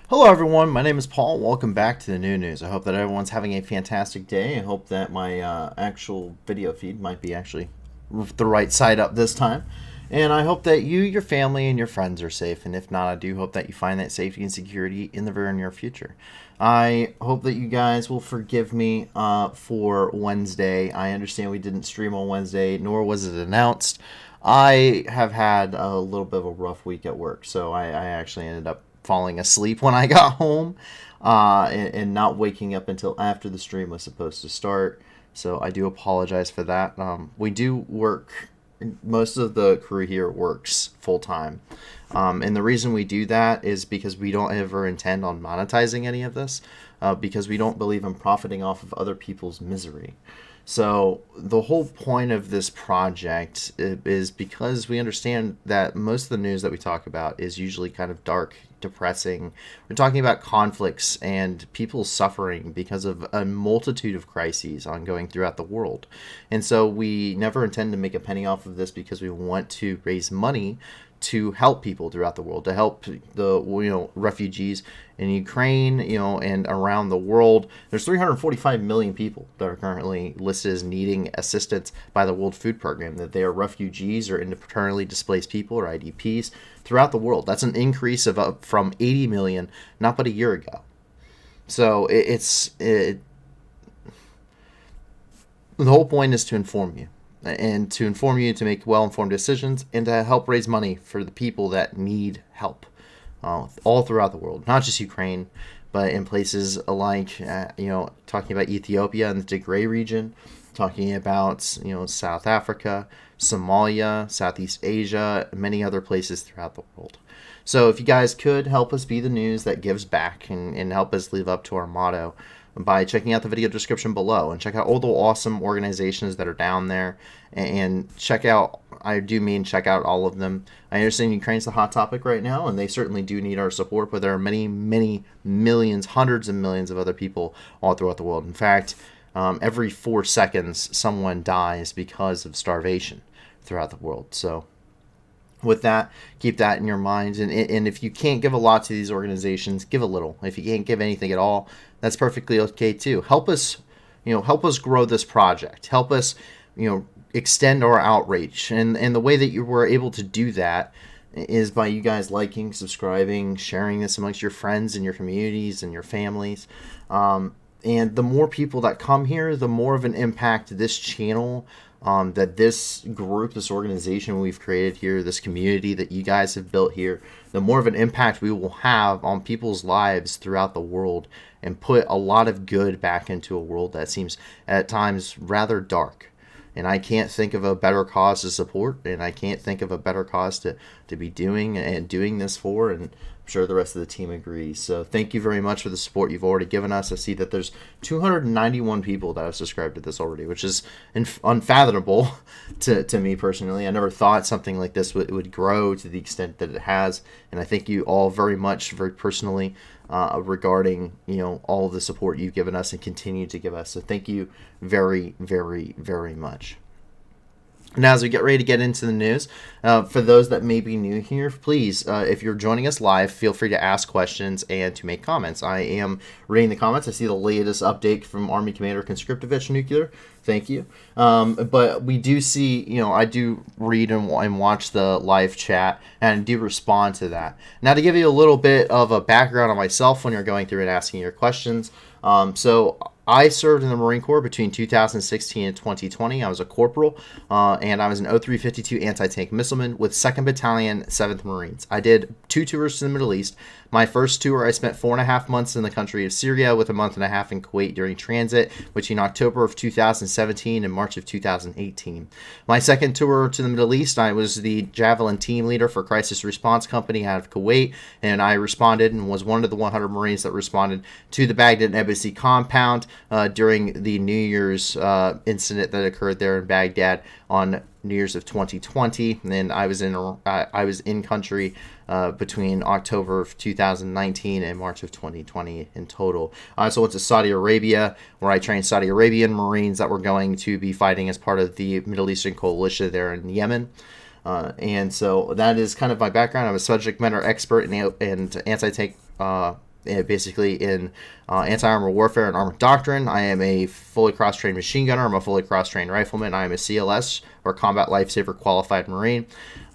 Hello everyone, my name is Paul. Welcome back to the new news. I hope that everyone's having a fantastic day. I hope that my actual video feed might be actually the right side up this time. And I hope that you, your family, and your friends are safe. And if not, I do hope that you find that safety and security in the very near future. I hope that you guys will forgive me for Wednesday. I understand we didn't stream on Wednesday, nor was it announced. I have had a little bit of a rough week at work, so I actually ended up falling asleep when I got home and not waking up until after the stream was supposed to start. So I do apologize for that. We do work, most of the crew here works full time. And the reason we do that is because we don't ever intend on monetizing any of this, because we don't believe in profiting off of other people's misery. So the whole point of this project is because we understand that most of the news that we talk about is usually kind of dark, depressing. We're talking about conflicts and people suffering because of a multitude of crises ongoing throughout the world. And so we never intend to make a penny off of this because we want to raise money to help people throughout the world, to help the refugees in Ukraine, and around the world. There's 345 million people that are currently listed as needing assistance by the World Food Program, that they are refugees or internally displaced people or IDPs throughout the world. That's an increase of from 80 million not but a year ago. So the whole point is to inform you. And to inform you to make well-informed decisions and to help raise money for the people that need help all throughout the world, not just Ukraine, but in places like, talking about Ethiopia and the Tigray region, talking about, South Africa, Somalia, Southeast Asia, many other places throughout the world. So if you guys could help us be the news that gives back and help us live up to our motto, by checking out the video description below and check out all the awesome organizations that are down there and check out all of them. I understand Ukraine's the hot topic right now and they certainly do need our support, but there are many, many millions, hundreds of millions of other people all throughout the world. In fact, every 4 seconds someone dies because of starvation throughout the world. So with that, keep that in your minds. And if you can't give a lot to these organizations, give a little. If you can't give anything at all, that's perfectly okay too. Help us grow this project. Help us, extend our outreach. And the way that you were able to do that is by you guys liking, subscribing, sharing this amongst your friends and your communities and your families. And the more people that come here, the more of an impact this channel, that this group, this organization we've created here, this community that you guys have built here, the more of an impact we will have on people's lives throughout the world and put a lot of good back into a world that seems at times rather dark. And I can't think of a better cause to support, and I can't think of a better cause to be doing this for, and I'm sure the rest of the team agrees. So thank you very much for the support you've already given us. I see that there's 291 people that have subscribed to this already, which is unfathomable to me personally. I never thought something like this would grow to the extent that it has, and I thank you all very much, very personally, regarding all of the support you've given us and continue to give us. So thank you very, very, very much. Now, as we get ready to get into the news, for those that may be new here, please, if you're joining us live, feel free to ask questions and to make comments. I am reading the comments. I see the latest update from Army Commander Conscriptovich Nuclear. Thank you. But we do see, I do read and watch the live chat and do respond to that. Now, to give you a little bit of a background on myself when you're going through and asking your questions. So I served in the Marine Corps between 2016 and 2020. I was a corporal, and I was an 0352 anti-tank missileman with 2nd Battalion, 7th Marines. I did 2 tours to the Middle East. My first tour, I spent 4.5 months in the country of Syria with a month and a half in Kuwait during transit between October of 2017 and March of 2018. My second tour to the Middle East, I was the Javelin team leader for Crisis Response Company out of Kuwait, and I responded and was one of the 100 Marines that responded to the Baghdad Embassy compound during the New Year's incident that occurred there in Baghdad on New Year's of 2020. And I was in country between October of 2019 and March of 2020 in total. I also went to Saudi Arabia, where I trained Saudi Arabian Marines that were going to be fighting as part of the Middle Eastern coalition there in Yemen. And so that is kind of my background. I'm a subject matter expert in anti-tank basically in anti-armor warfare and armored doctrine. I am a fully cross-trained machine gunner. I'm a fully cross-trained rifleman. I am a CLS, or Combat Lifesaver Qualified Marine.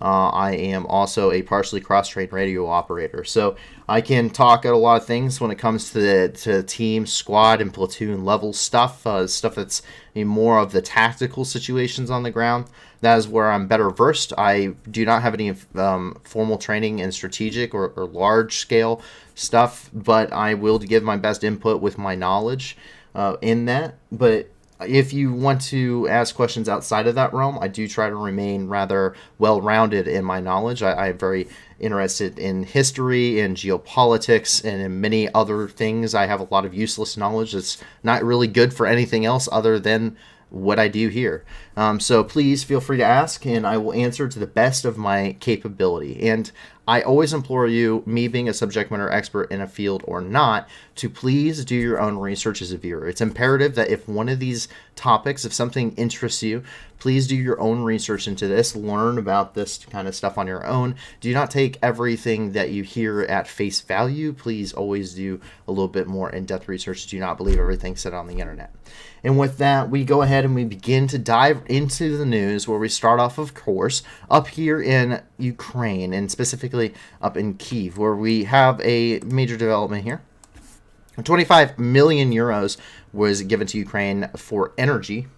I am also a partially cross-trained radio operator. So I can talk at a lot of things when it comes to team, squad, and platoon level stuff. Stuff that's more of the tactical situations on the ground. That is where I'm better versed. I do not have any formal training in strategic or large-scale stuff, but I will give my best input with my knowledge in that. But if you want to ask questions outside of that realm, I do try to remain rather well-rounded in my knowledge. I'm very interested in history and geopolitics and in many other things. I have a lot of useless knowledge that's not really good for anything else other than what I do here. So please feel free to ask, and I will answer to the best of my capability. And I always implore you, me being a subject matter expert in a field or not, to please do your own research as a viewer. It's imperative that if one of these topics, if something interests you, please do your own research into this, learn about this kind of stuff on your own. Do not take everything that you hear at face value. Please always do a little bit more in-depth research. Do not believe everything said on the internet. And with that, we go ahead and we begin to dive into the news, where we start off, of course, up here in Ukraine, and specifically up in Kiev, where we have a major development here. 25 million euros was given to Ukraine for energy.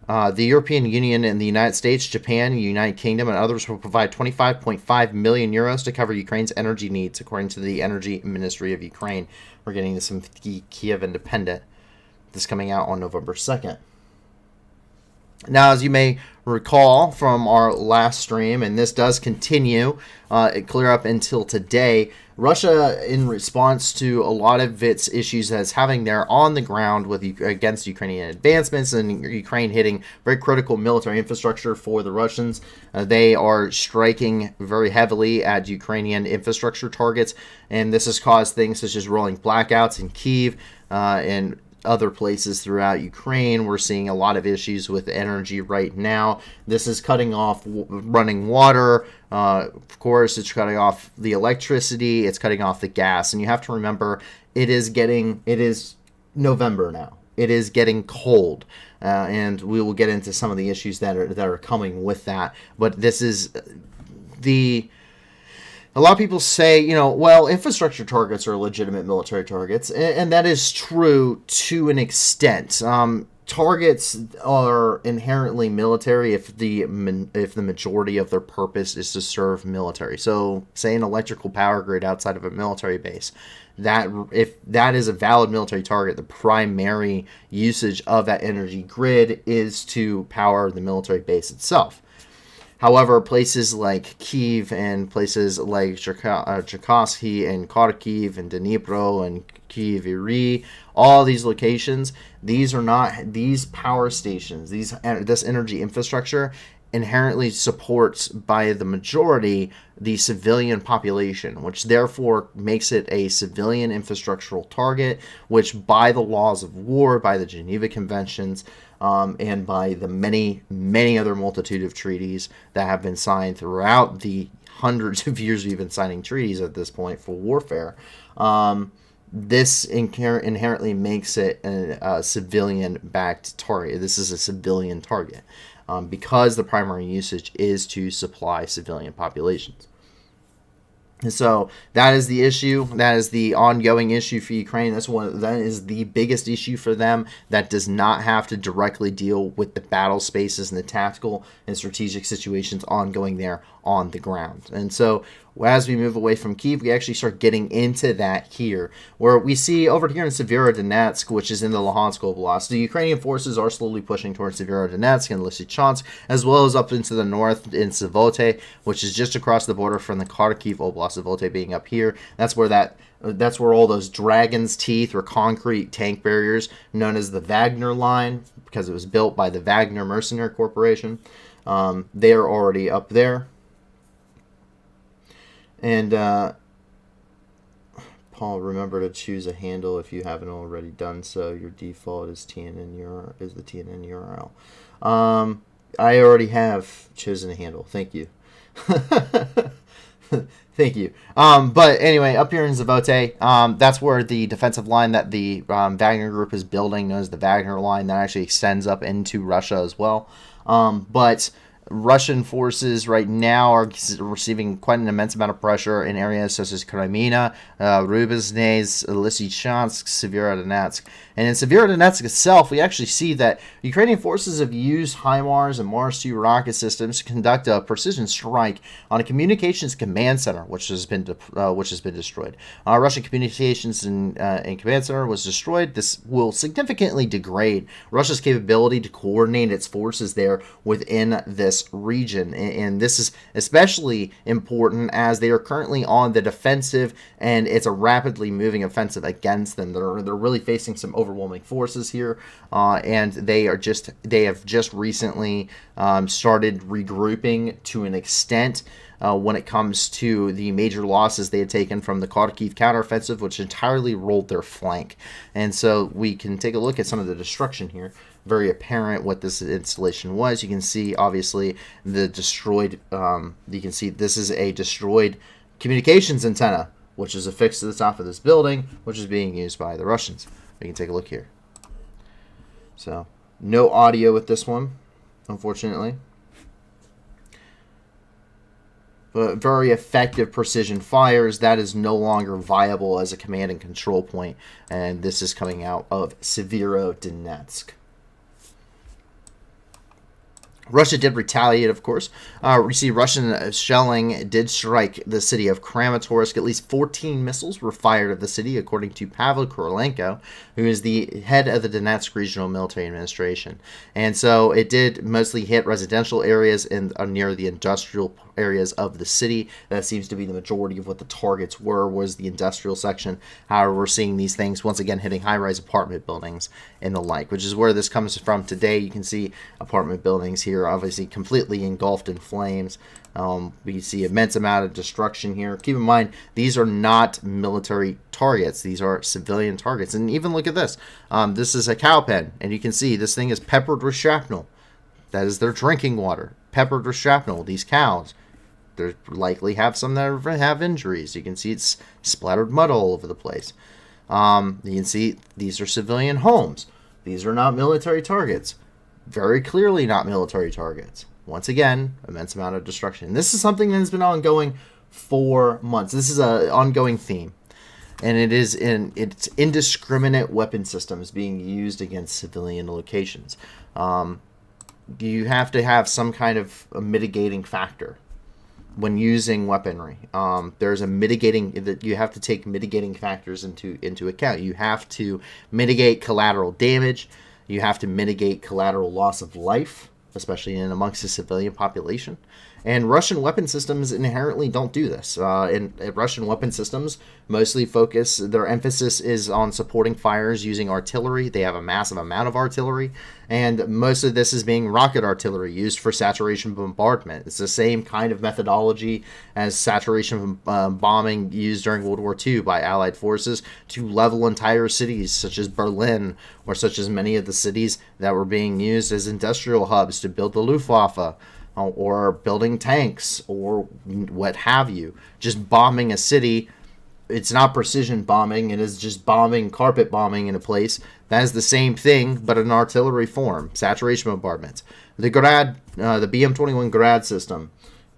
The European Union and the United States, Japan, United Kingdom, and others will provide 25.5 million euros to cover Ukraine's energy needs, according to the Energy Ministry of Ukraine. We're getting this from Kiev Independent. This coming out on November 2nd. Now, as you may recall from our last stream, and this does continue clear up until today, Russia, in response to a lot of its issues that's having there on the ground against Ukrainian advancements and Ukraine hitting very critical military infrastructure for the Russians, they are striking very heavily at Ukrainian infrastructure targets, and this has caused things such as rolling blackouts in Kiev and other places throughout Ukraine. We're seeing a lot of issues with energy right now. This is cutting off running water. Of course, it's cutting off the electricity. It's cutting off the gas. And you have to remember, it is November now. It is getting cold. And we will get into some of the issues that are coming with that. But this is a lot of people say, well, infrastructure targets are legitimate military targets, and that is true to an extent. Targets are inherently military if the majority of their purpose is to serve military. So, say an electrical power grid outside of a military base, if that is a valid military target, the primary usage of that energy grid is to power the military base itself. However, places like Kiev and places like Cherkasy and Kharkiv and Dnipro and Kyiv, all these locations, these power stations, this energy infrastructure inherently supports by the majority the civilian population, which therefore makes it a civilian infrastructural target, which by the laws of war, by the Geneva Conventions, and by the many, many other multitude of treaties that have been signed throughout the hundreds of years we've been signing treaties at this point for warfare, this inherently makes it a civilian-backed target. This is a civilian target because the primary usage is to supply civilian populations. And so that is the issue. That is the ongoing issue for Ukraine. That is the biggest issue for them. That does not have to directly deal with the battle spaces and the tactical and strategic situations ongoing there on the ground. And so as we move away from Kyiv, we actually start getting into that here, where we see over here in Severodonetsk, which is in the Luhansk Oblast, the Ukrainian forces are slowly pushing towards Severodonetsk and Lysychansk, as well as up into the north in Savote, which is just across the border from the Kharkiv Oblast, Savote being up here. That's where all those dragon's teeth or concrete tank barriers known as the Wagner line, because it was built by the Wagner Mercenary Corporation. They are already up there. And Paul, remember to choose a handle if you haven't already done so. Your default is the TNN URL. I already have chosen a handle. Thank you. Thank you. But anyway, up here in Zavote, that's where the defensive line that the Wagner group is building, known as the Wagner line, that actually extends up into Russia as well. But Russian forces right now are receiving quite an immense amount of pressure in areas such as Crimea, Rubizhne, Lysychansk, Severodonetsk. And in Severodonetsk itself, we actually see that Ukrainian forces have used HIMARS and Mars-2 rocket systems to conduct a precision strike on a communications command center, which has been destroyed. Russian communications and command center was destroyed. This will significantly degrade Russia's capability to coordinate its forces there within this region, and this is especially important as they are currently on the defensive, and it's a rapidly moving offensive against them. They're really facing some overwhelming forces here, and they have just recently started regrouping to an extent. When it comes to the major losses they had taken from the Kharkiv counteroffensive, which entirely rolled their flank. And so we can take a look at some of the destruction here. Very apparent what this installation was. You can see, obviously, the destroyed, you can see this is a destroyed communications antenna, which is affixed to the top of this building, which is being used by the Russians. We can take a look here. So, no audio with this one, unfortunately. But very effective precision fires. That is no longer viable as a command and control point. And this is coming out of Severodonetsk. Russia did retaliate, of course. We see Russian shelling did strike the city of Kramatorsk. At least 14 missiles were fired at the city, according to Pavel Korolenko, who is the head of the Donetsk Regional Military Administration. And so it did mostly hit residential areas and near the industrial areas of the city. That seems to be the majority of what the targets was the industrial section. However, we're seeing these things once again hitting high-rise apartment buildings and the like, which is where this comes from today. You can see apartment buildings here obviously completely engulfed in flames. We see immense amount of destruction here. Keep in mind, these are not military targets. These are civilian targets. And even look at this. This is a cow pen, and you can see this thing is peppered with shrapnel. That is their drinking water, peppered with shrapnel. These cows, they likely have some that have injuries. You can see it's splattered mud all over the place. You can see these are civilian homes. These are not military targets. Very clearly not military targets. Once again, immense amount of destruction. And this is something that has been ongoing for months. This is an ongoing theme. And it's indiscriminate weapon systems being used against civilian locations. You have to have some kind of a mitigating factor when using weaponry. There's a mitigating that you have to take mitigating factors into account. You have to mitigate collateral damage. You have to mitigate collateral loss of life, especially in amongst the civilian population. And Russian weapon systems inherently don't do this. Russian weapon systems mostly their emphasis is on supporting fires using artillery. They have a massive amount of artillery, and most of this is being rocket artillery used for saturation bombardment. It's the same kind of methodology as saturation bombing used during World War II by Allied forces to level entire cities, such as Berlin, or such as many of the cities that were being used as industrial hubs to build the Luftwaffe, or building tanks, or what have you. Just bombing a city, it's not precision bombing, it is just carpet bombing in a place. That is the same thing, but in artillery form, saturation bombardments. The BM-21 Grad system,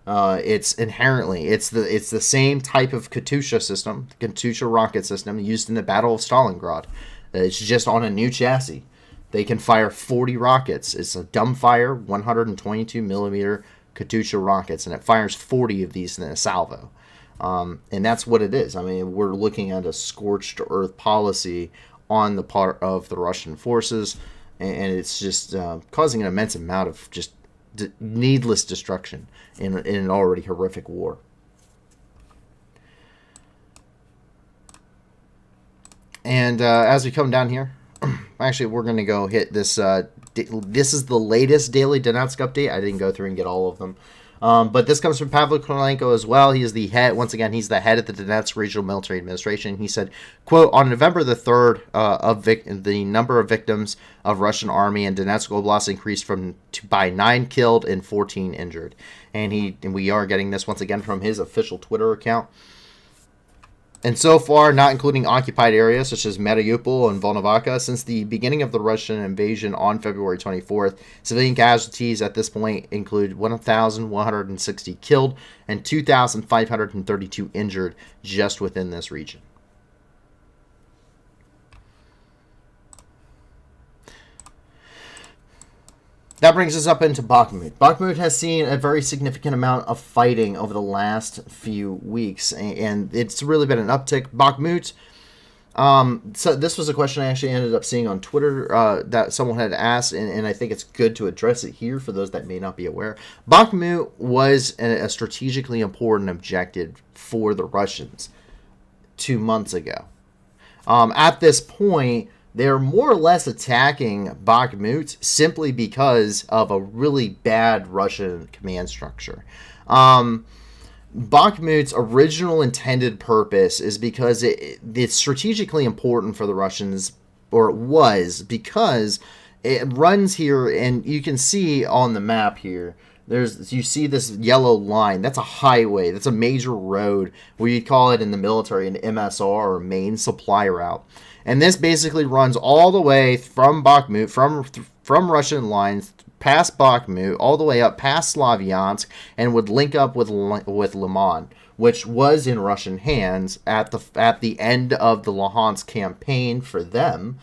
it's the same type of Katyusha system, the Katyusha rocket system used in the Battle of Stalingrad. It's just on a new chassis. They can fire 40 rockets. It's a dumbfire 122 millimeter Katyusha rockets, and it fires 40 of these in a salvo. And that's what it is. I mean, we're looking at a scorched earth policy on the part of the Russian forces, and it's just causing an immense amount of just needless destruction in an already horrific war. And as we come down here, actually, we're going to go hit this. This is the latest daily Donetsk update. I didn't go through and get all of them. But this comes from Pavel Korolenko as well. He is the head, once again, he's the head of the Donetsk Regional Military Administration. He said, quote, on November the 3rd, the number of victims of Russian army in Donetsk Oblast increased by 9 killed and 14 injured. and we are getting this once again from his official Twitter account. And so far, not including occupied areas such as Mariupol and Volnovakha, since the beginning of the Russian invasion on February 24th, civilian casualties at this point include 1,160 killed and 2,532 injured just within this region. That brings us up into Bakhmut. Bakhmut has seen a very significant amount of fighting over the last few weeks, and it's really been an uptick. Bakhmut, so this was a question I actually ended up seeing on Twitter that someone had asked, and I think it's good to address it here for those that may not be aware. Bakhmut was a strategically important objective for the Russians 2 months ago. At this point, they're more or less attacking Bakhmut simply because of a really bad Russian command structure. Bakhmut's original intended purpose is because it's strategically important for the Russians, or it was, because it runs here, and you can see on the map here, you see this yellow line. That's a highway. That's a major road. We call it in the military an MSR, or main supply route. And this basically runs all the way from Bakhmut, from Russian lines, past Bakhmut, all the way up past Slavyansk, and would link up with Liman, which was in Russian hands at the end of the Luhansk campaign for them.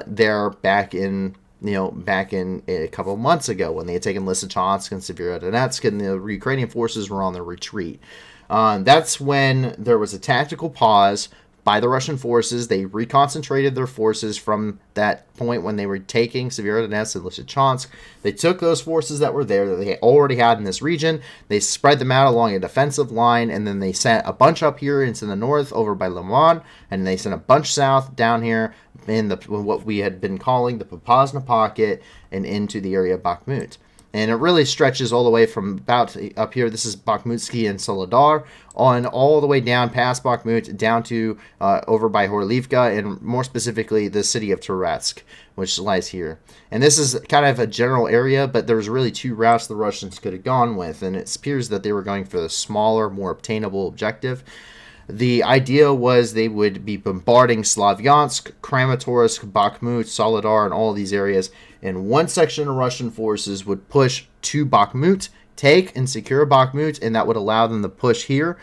There back in a couple of months ago, when they had taken Lysychansk and Severodonetsk, and the Ukrainian forces were on the retreat. That's when there was a tactical pause by the Russian forces. They reconcentrated their forces from that point when they were taking Severodonetsk and Lysychansk. They took those forces that were there, that they already had in this region, they spread them out along a defensive line, and then they sent a bunch up here into the north over by Liman, and they sent a bunch south down here in what we had been calling the Popasna Pocket and into the area of Bakhmut. And it really stretches all the way from about up here. This is Bakhmutsky and Soledar, on all the way down past Bakhmut, down to over by Horlivka, and more specifically the city of Toretsk, which lies here. And this is kind of a general area, but there was really two routes the Russians could have gone with, and it appears that they were going for the smaller, more obtainable objective. The idea was they would be bombarding Slavyansk, Kramatorsk, Bakhmut, Soledar, and all of these areas. And one section of Russian forces would push to Bakhmut, take and secure Bakhmut, and that would allow them to push here.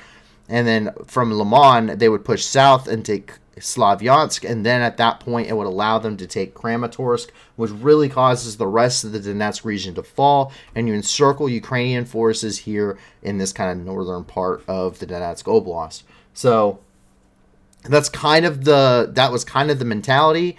And then from Liman, they would push south and take Slavyansk. And then at that point, it would allow them to take Kramatorsk, which really causes the rest of the Donetsk region to fall. And you encircle Ukrainian forces here in this kind of northern part of the Donetsk Oblast. So that was kind of the mentality.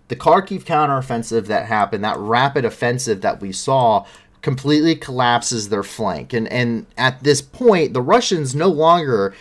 The Kharkiv counteroffensive that happened, that rapid offensive that we saw, completely collapses their flank. And at this point, the Russians no longer,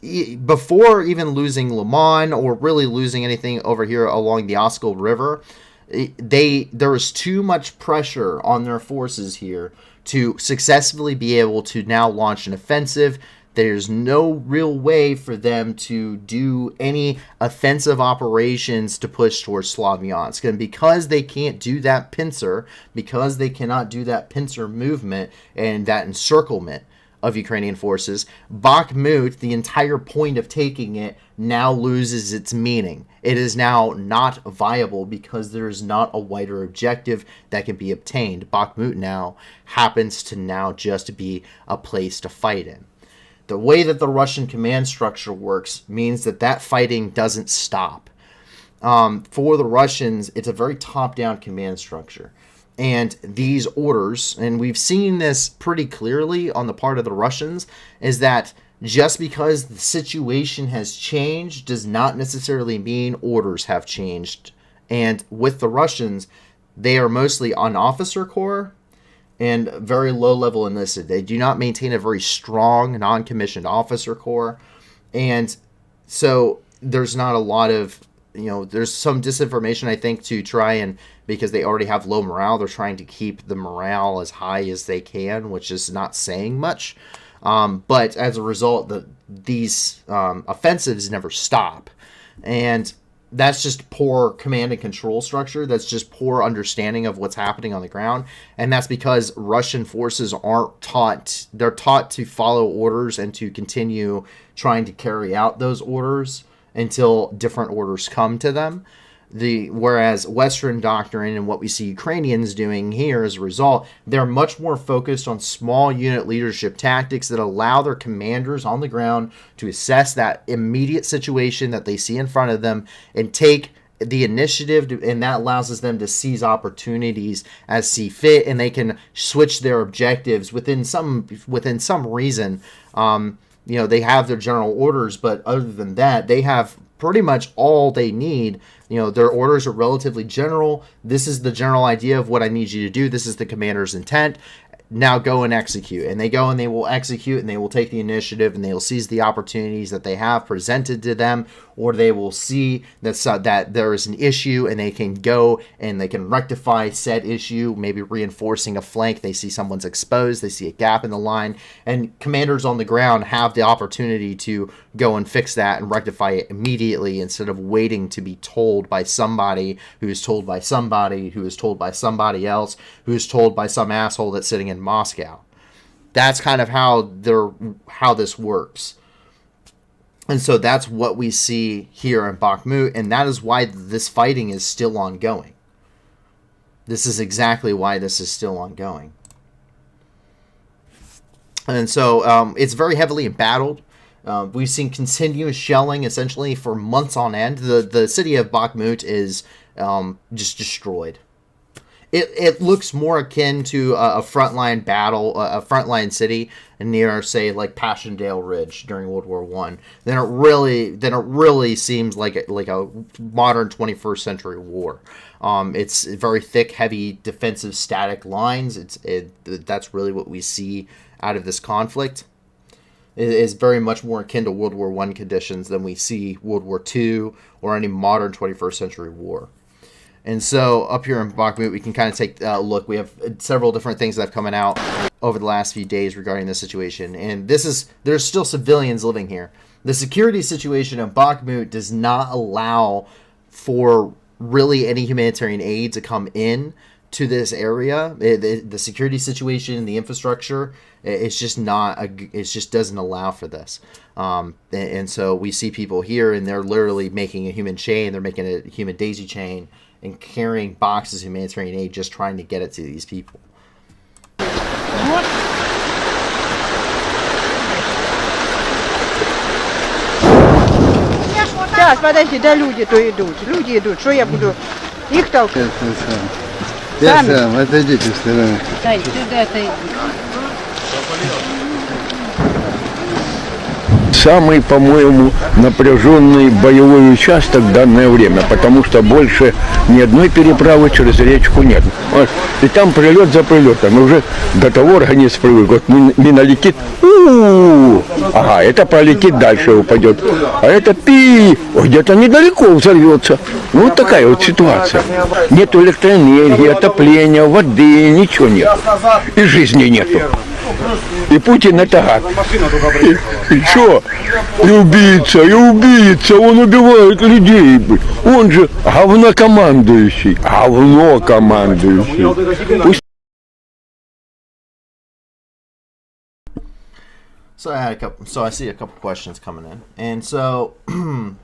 before even losing Liman or really losing anything over here along the Oskol River, there was too much pressure on their forces here to successfully be able to now launch an offensive. There's no real way for them to do any offensive operations to push towards Slavyansk. And because they can't do that pincer, because they cannot do that pincer movement and that encirclement of Ukrainian forces, Bakhmut, the entire point of taking it, now loses its meaning. It is now not viable because there is not a wider objective that can be obtained. Bakhmut now happens to now just be a place to fight in. The way that the Russian command structure works means that fighting doesn't stop. For the Russians, it's a very top-down command structure. And these orders, and we've seen this pretty clearly on the part of the Russians, is that just because the situation has changed does not necessarily mean orders have changed. And with the Russians, they are mostly an officer corps and very low-level enlisted. They do not maintain a very strong non-commissioned officer corps. And so there's not a lot of, there's some disinformation, I think, to try and, because they already have low morale, they're trying to keep the morale as high as they can, which is not saying much. But as a result, these offensives never stop. And that's just poor command and control structure. That's just poor understanding of what's happening on the ground. And that's because Russian forces aren't taught. They're taught to follow orders and to continue trying to carry out those orders until different orders come to them. Whereas Western doctrine and what we see Ukrainians doing here as a result, they're much more focused on small unit leadership tactics that allow their commanders on the ground to assess that immediate situation that they see in front of them and take the initiative, and that allows them to seize opportunities as see fit, and they can switch their objectives within some reason. They have their general orders, but other than that, they have pretty much all they need. Their orders are relatively general. This is the general idea of what I need you to do. This is the commander's intent. Now go and execute. And they go and they will execute, and they will take the initiative, and they will seize the opportunities that they have presented to them, or they will see that there is an issue, and they can go and they can rectify said issue, maybe reinforcing a flank. They see someone's exposed, they see a gap in the line, and commanders on the ground have the opportunity to go and fix that and rectify it immediately instead of waiting to be told by somebody who is told by somebody who is told by somebody else who is told by some asshole that's sitting in Moscow. That's kind of how this works. And so that's what we see here in Bakhmut, and that is why this fighting is still ongoing. This is exactly why this is still ongoing. And so it's very heavily embattled. We've seen continuous shelling essentially for months on end. The city of Bakhmut is just destroyed. It looks more akin to a frontline battle, a frontline city near, say, like Passchendaele Ridge during World War I. Then it really seems like a modern 21st century war. It's very thick, heavy defensive static lines. That's really what we see out of this conflict. It is very much more akin to World War I conditions than we see World War II or any modern 21st century war. And so up here in Bakhmut, we can kind of take a look. We have several different things that have come out over the last few days regarding this situation. And there's still civilians living here. The security situation in Bakhmut does not allow for really any humanitarian aid to come in to this area. The security situation, the infrastructure, it just doesn't allow for this. And so we see people here, and they're literally making a human chain. They're making a human daisy chain and carrying boxes of humanitarian aid, just trying to get it to these people. Сейчас, подожди, да люди-то идут. Люди идут, что я буду их толкать? Я сам, отойдите в сторону. Дай, сюда отойди. Самый, по-моему, напряженный боевой участок в данное время, потому что больше ни одной переправы через речку нет. Вот. И там прилет за прилетом. И уже до того организм привык. Вот мина летит, ага, это пролетит, дальше упадет. А это где-то недалеко взорвется. Ну, вот такая вот ситуация. Нет электроэнергии, отопления, воды, ничего нет. И жизни нету. И Путин это гад. И что? И убийца, он убивает людей. Он же говнокомандующий. So I see a couple questions coming in. And so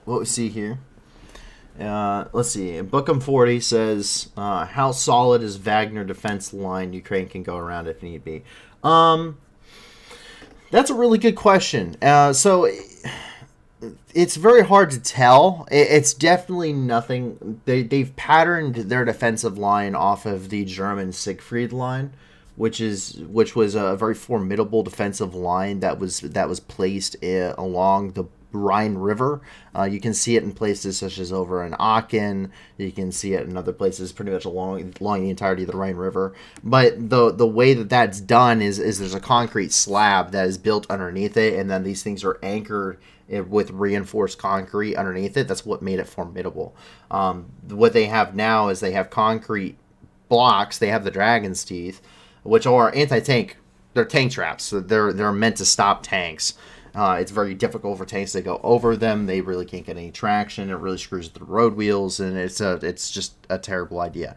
what we see here, let's see. Bookham 40 says, how solid is Wagner defense line? Ukraine can go around if need be. That's a really good question. So it's very hard to tell. It's definitely nothing. They've patterned their defensive line off of the German Siegfried line, which was a very formidable defensive line that was placed along the Rhine River. You can see it in places such as over in Aachen. You can see it in other places pretty much along the entirety of the Rhine River. But the way that's done is there's a concrete slab that is built underneath it, and then these things are anchored with reinforced concrete underneath it. That's what made it formidable. What they have now is they have concrete blocks. They have the dragon's teeth, which are anti-tank. They're tank traps. So they're meant to stop tanks. It's very difficult for tanks to go over them. They really can't get any traction. It really screws with the road wheels, and it's just a terrible idea.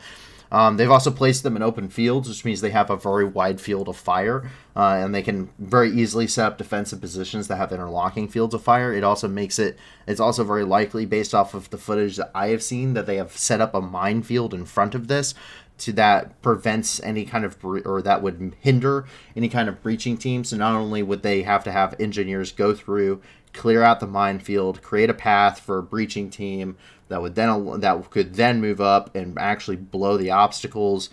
They've also placed them in open fields, which means they have a very wide field of fire, and they can very easily set up defensive positions that have interlocking fields of fire. It also makes it's also very likely, based off of the footage that I have seen, that they have set up a minefield in front of this that prevents any kind of, or that would hinder any kind of breaching team. So not only would they have to have engineers go through, clear out the minefield, create a path for a breaching team that could then move up and actually blow the obstacles,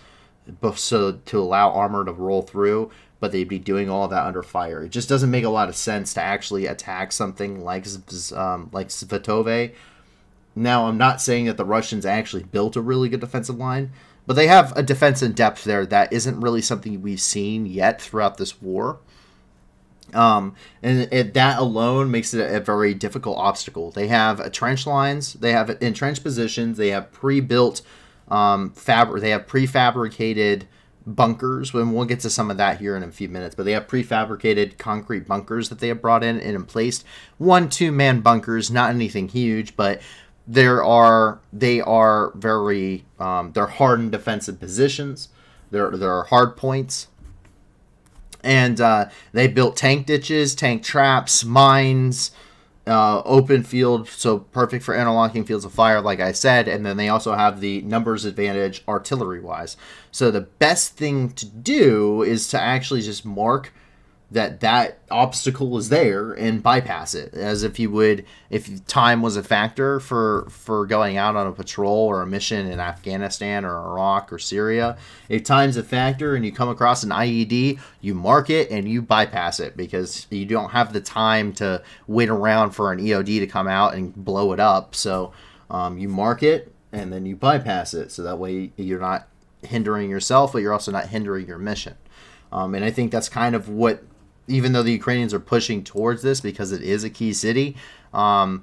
so to allow armor to roll through, but they'd be doing all of that under fire. It just doesn't make a lot of sense to actually attack something like Svatove. Now, I'm not saying that the Russians actually built a really good defensive line, but they have a defense in depth there that isn't really something we've seen yet throughout this war. That alone makes it a very difficult obstacle. They have trench lines, they have entrenched positions, they have pre-built they have prefabricated bunkers, and we'll get to some of that here in a few minutes, but they have prefabricated concrete bunkers that they have brought in placed. 1-2 man bunkers, not anything huge, but they are very they're hardened defensive positions. There are hard points. And they built tank ditches, tank traps, mines, open field, so perfect for interlocking fields of fire, like I said. And then they also have the numbers advantage artillery-wise. So the best thing to do is to actually just mark that obstacle is there and bypass it, as if you would if time was a factor for going out on a patrol or a mission in Afghanistan or Iraq or Syria. If time's a factor and you come across an IED, you mark it and you bypass it, because you don't have the time to wait around for an EOD to come out and blow it up. So you mark it and then you bypass it, so that way you're not hindering yourself, but you're also not hindering your mission. And I think that's kind of what, even though the Ukrainians are pushing towards this because it is a key city, I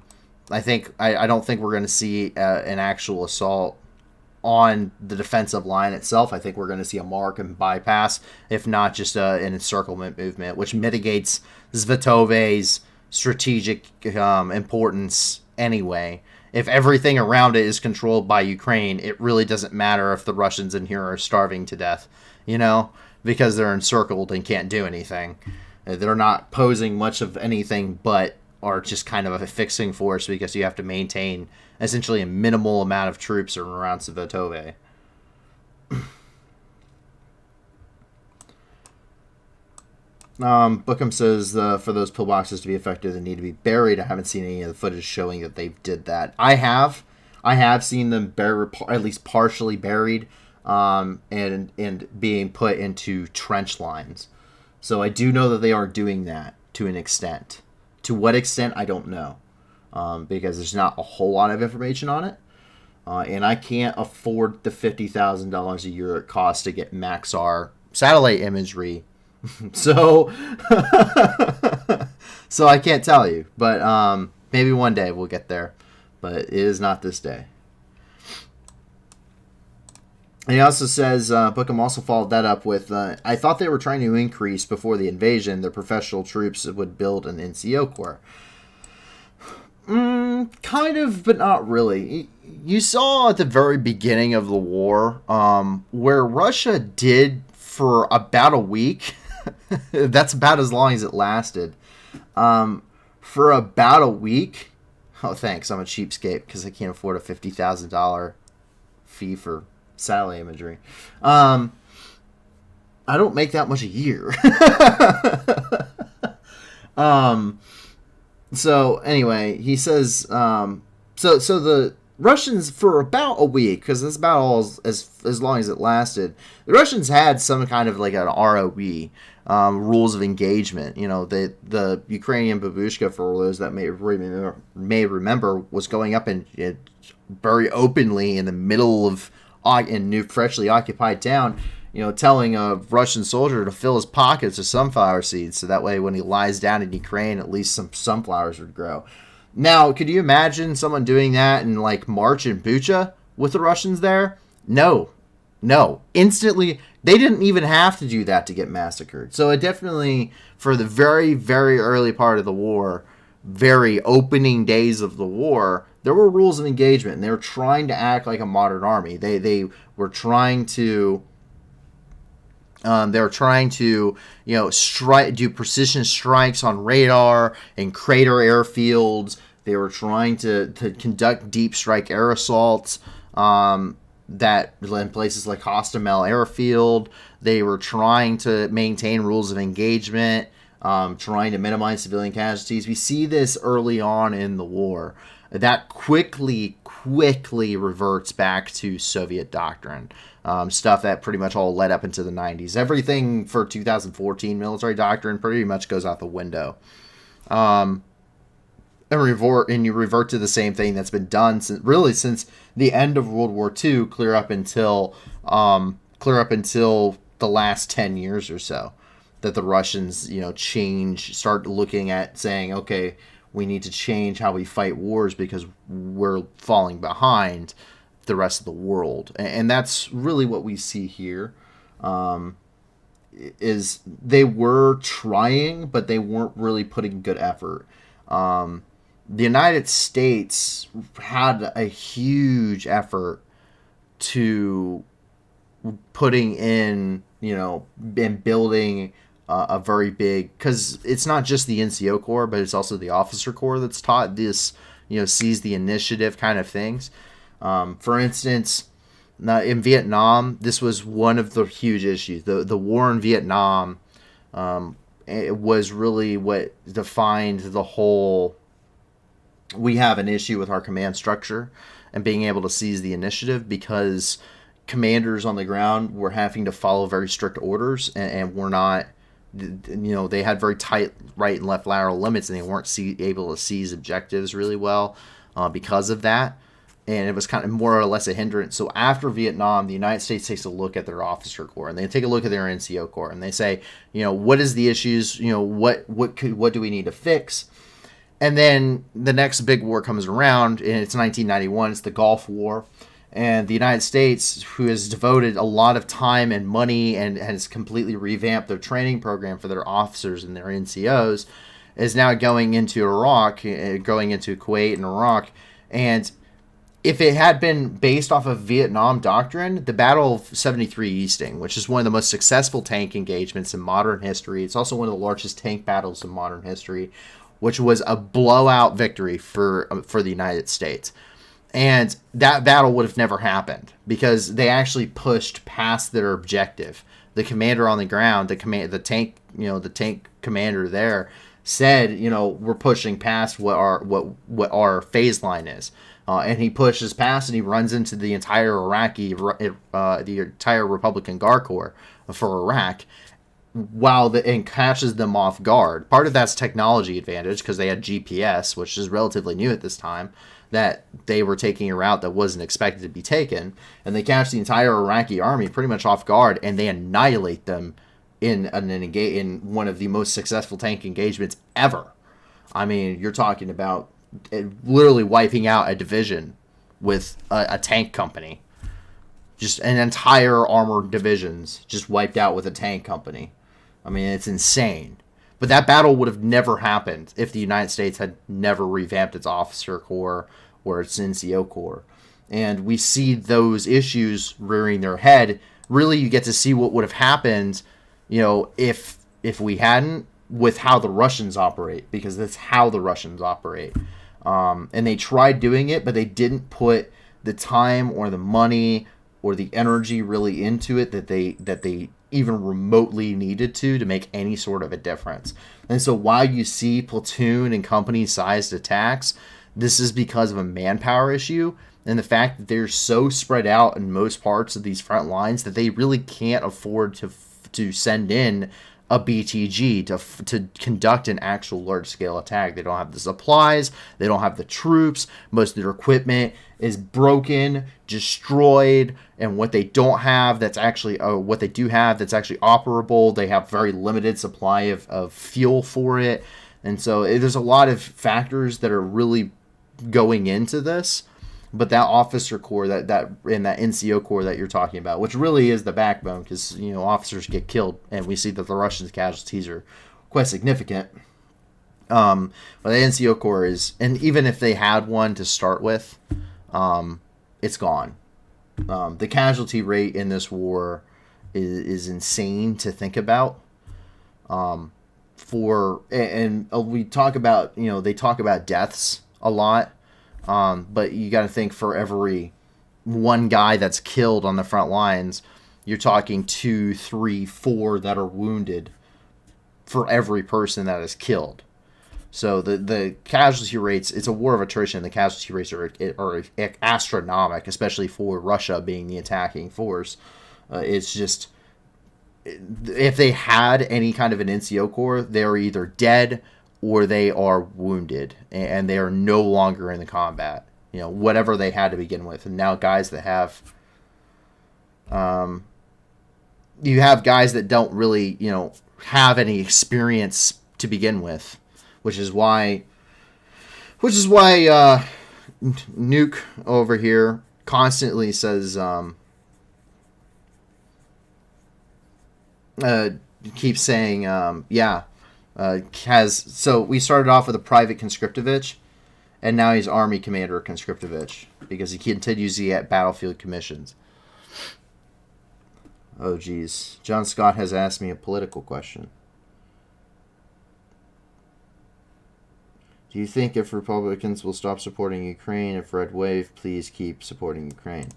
don't think we're going to see an actual assault on the defensive line itself. I think we're going to see a mark and bypass, if not just an encirclement movement, which mitigates Zvatove's strategic importance anyway. If everything around it is controlled by Ukraine, it really doesn't matter if the Russians in here are starving to death, because they're encircled and can't do anything. They're not posing much of anything, but are just kind of a fixing force, because you have to maintain essentially a minimal amount of troops around Svatove. Bookham says for those pillboxes to be effective, they need to be buried. I haven't seen any of the footage showing that they did that. I have seen them at least partially buried, and being put into trench lines. So I do know that they are doing that to an extent. To what extent, I don't know, because there's not a whole lot of information on it. And I can't afford the $50,000 a year it costs to get Maxar satellite imagery. So I can't tell you. But maybe one day we'll get there. But it is not this day. And he also says, Bookham also followed that up with, I thought they were trying to increase, before the invasion, their professional troops would build an NCO corps. Kind of, but not really. You saw at the very beginning of the war, where Russia did for about a week, that's about as long as it lasted, for about a week, oh thanks, I'm a cheapskate, because I can't afford a $50,000 fee for satellite imagery. I don't make that much a year. So anyway, he says, so the Russians, for about a week, because that's about all as long as it lasted, the Russians had some kind of like an ROE, rules of engagement. The Ukrainian babushka, for those that may remember, was going up and very openly in the middle of in new freshly occupied town, telling a Russian soldier to fill his pockets with sunflower seeds, so that way when he lies down in Ukraine, at least some sunflowers would grow. Now, could you imagine someone doing that in like March in Bucha with the Russians there? No. Instantly They didn't even have to do that to get massacred. So it definitely, for the very, very early part of the war, very opening days of the war, there were rules of engagement, and they were trying to act like a modern army. They were trying to do precision strikes on radar and crater airfields. They were trying to conduct deep strike air assaults that in places like Hostomel Airfield. They were trying to maintain rules of engagement, trying to minimize civilian casualties. We see this early on in the war. That quickly reverts back to Soviet doctrine. Stuff that pretty much all led up into the 90s. Everything for 2014 military doctrine pretty much goes out the window. And you revert to the same thing that's been done since the end of World War II, clear up until the last 10 years or so, that the Russians, start looking at saying, okay, we need to change how we fight wars because we're falling behind the rest of the world. And that's really what we see here. Is they were trying, but they weren't really putting good effort. The United States had a huge effort to putting in, and building a very big, because it's not just the NCO Corps, but it's also the officer corps that's taught this, sees the initiative kind of things. For instance, in Vietnam, this was one of the huge issues. The war in Vietnam, it was really what defined the whole. We have an issue with our command structure and being able to seize the initiative because commanders on the ground were having to follow very strict orders and were not, they had very tight right and left lateral limits, and they weren't able to seize objectives really well because of that. And it was kind of more or less a hindrance. So after Vietnam, the United States takes a look at their officer corps, and they take a look at their NCO corps, and they say, what is the issues? What do we need to fix? And then the next big war comes around, and it's 1991. It's the Gulf War. And the United States, who has devoted a lot of time and money and has completely revamped their training program for their officers and their NCOs, is now going into Iraq, going into Kuwait and Iraq. And if it had been based off of Vietnam doctrine, the Battle of 73 Easting, which is one of the most successful tank engagements in modern history, it's also one of the largest tank battles in modern history, which was a blowout victory for the United States. And that battle would have never happened because they actually pushed past their objective. The commander on the ground, the tank commander there said, we're pushing past what our phase line is. And he pushes past and he runs into the entire the entire Republican Guard Corps for Iraq, and catches them off guard. Part of that's technology advantage because they had GPS, which is relatively new at this time, that they were taking a route that wasn't expected to be taken, and they catch the entire Iraqi army pretty much off guard, and they annihilate them in one of the most successful tank engagements ever. I mean, you're talking about literally wiping out a division with a tank company. Just an entire armored divisions just wiped out with a tank company. I mean, it's insane. But that battle would have never happened if the United States had never revamped its officer corps or its NCO corps. And we see those issues rearing their head. Really, you get to see what would have happened, if we hadn't, with how the Russians operate, because that's how the Russians operate. And they tried doing it, but they didn't put the time or the money or the energy really into it that they even remotely needed to make any sort of a difference. And so while you see platoon and company-sized attacks, this is because of a manpower issue and the fact that they're so spread out in most parts of these front lines that they really can't afford to send in a BTG to conduct an actual large-scale attack. They don't have the supplies. They don't have the troops. Most of their equipment is broken, destroyed, and what they don't have that's actually what they do have that's actually operable, they have very limited supply of fuel for it. And so there's a lot of factors that are really going into this. But that officer corps, that NCO corps that you're talking about, which really is the backbone, because officers get killed, and we see that the Russians' casualties are quite significant. But the NCO corps is, and even if they had one to start with, it's gone. The casualty rate in this war is insane to think about. We talk about, they talk about deaths a lot. But you got to think, for every one guy that's killed on the front lines, you're talking 2, 3, 4 that are wounded for every person that is killed. So the casualty rates, it's a war of attrition. The casualty rates are astronomical, especially for Russia being the attacking force. It's just, if they had any kind of an NCO corps, they're either dead or they are wounded, and they are no longer in the combat. Whatever they had to begin with. And now guys that have, you have guys that don't really, have any experience to begin with, which is why Nuke over here constantly says, keeps saying, so we started off with a private Conscriptovich, and now he's Army Commander Conscriptovich, because he continues to get battlefield commissions. Oh geez, John Scott has asked me a political question. Do you think if Republicans will stop supporting Ukraine, if Red Wave, please keep supporting Ukraine?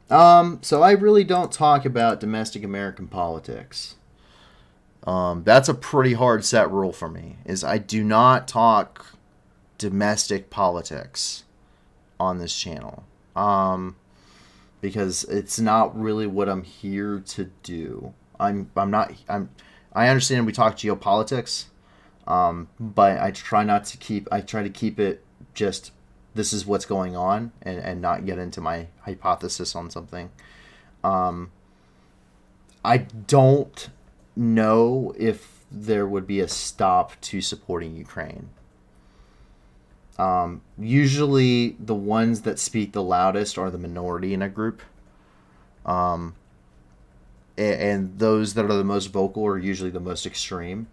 So I really don't talk about domestic American politics. That's a pretty hard set rule for me, is I do not talk domestic politics on this channel. Because it's not really what I'm here to do. I understand we talk geopolitics, but I try to keep it just, this is what's going on, and not get into my hypothesis on something. I don't know if there would be a stop to supporting Ukraine. Usually the ones that speak the loudest are the minority in a group. And those that are the most vocal are usually the most extreme.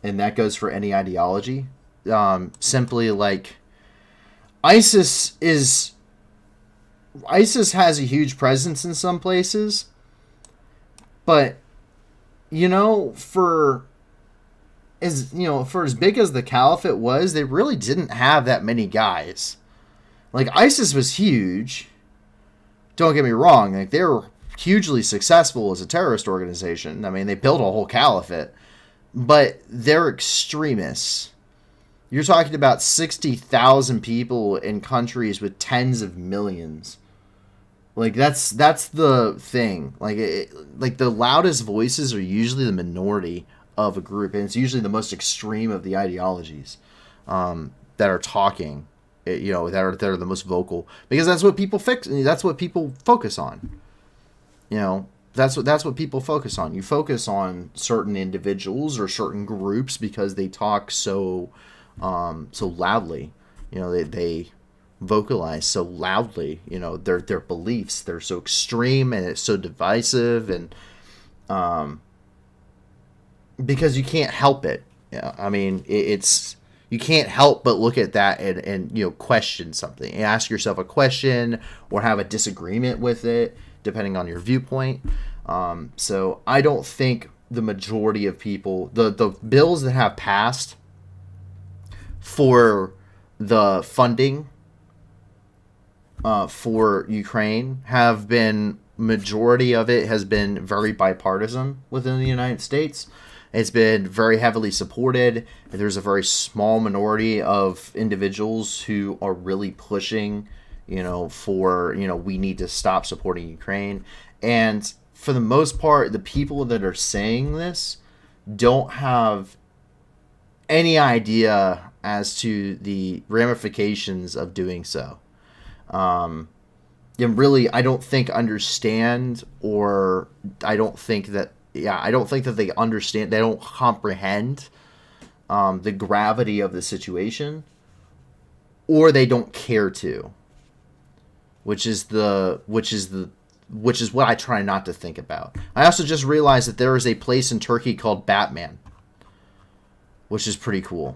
And that goes for any ideology. Simply like ISIS has a huge presence in some places, but for as big as the caliphate was, they really didn't have that many guys. Like, ISIS was huge. Don't get me wrong, like, they were hugely successful as a terrorist organization. I mean, they built a whole caliphate, but they're extremists. You're talking about 60,000 people in countries with tens of millions. Like, that's the thing. Like, the loudest voices are usually the minority of a group, and it's usually the most extreme of the ideologies that are talking. That are the most vocal, because that's what people That's what people focus on. That's what people focus on. You focus on certain individuals or certain groups because they talk so loudly. They vocalize so loudly, their beliefs, they're so extreme, and it's so divisive, and because you can't help it. I mean, you can't help but look at that and question something, and ask yourself a question or have a disagreement with it depending on your viewpoint. So I don't think the majority of people, the bills that have passed for the funding for Ukraine have been, majority of it has been very bipartisan within the United States. It's been very heavily supported. There's a very small minority of individuals who are really pushing, for, we need to stop supporting Ukraine. And for the most part, the people that are saying this don't have any idea as to the ramifications of doing so. Really, I don't think understand, or I don't think that they understand, they don't comprehend the gravity of the situation, or they don't care to, which is what I try not to think about. I also just realized that there is a place in Turkey called Batman, which is pretty cool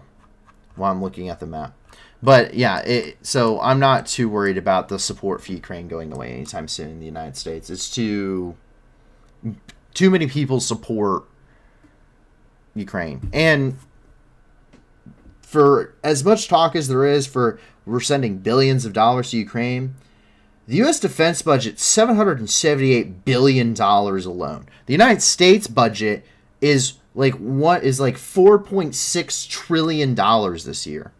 while I'm looking at the map. But yeah, so I'm not too worried about the support for Ukraine going away anytime soon in the United States. It's too many people support Ukraine. And for as much talk as there is for we're sending billions of dollars to Ukraine, the U.S. defense budget, $778 billion alone. The United States budget is like $4.6 trillion this year.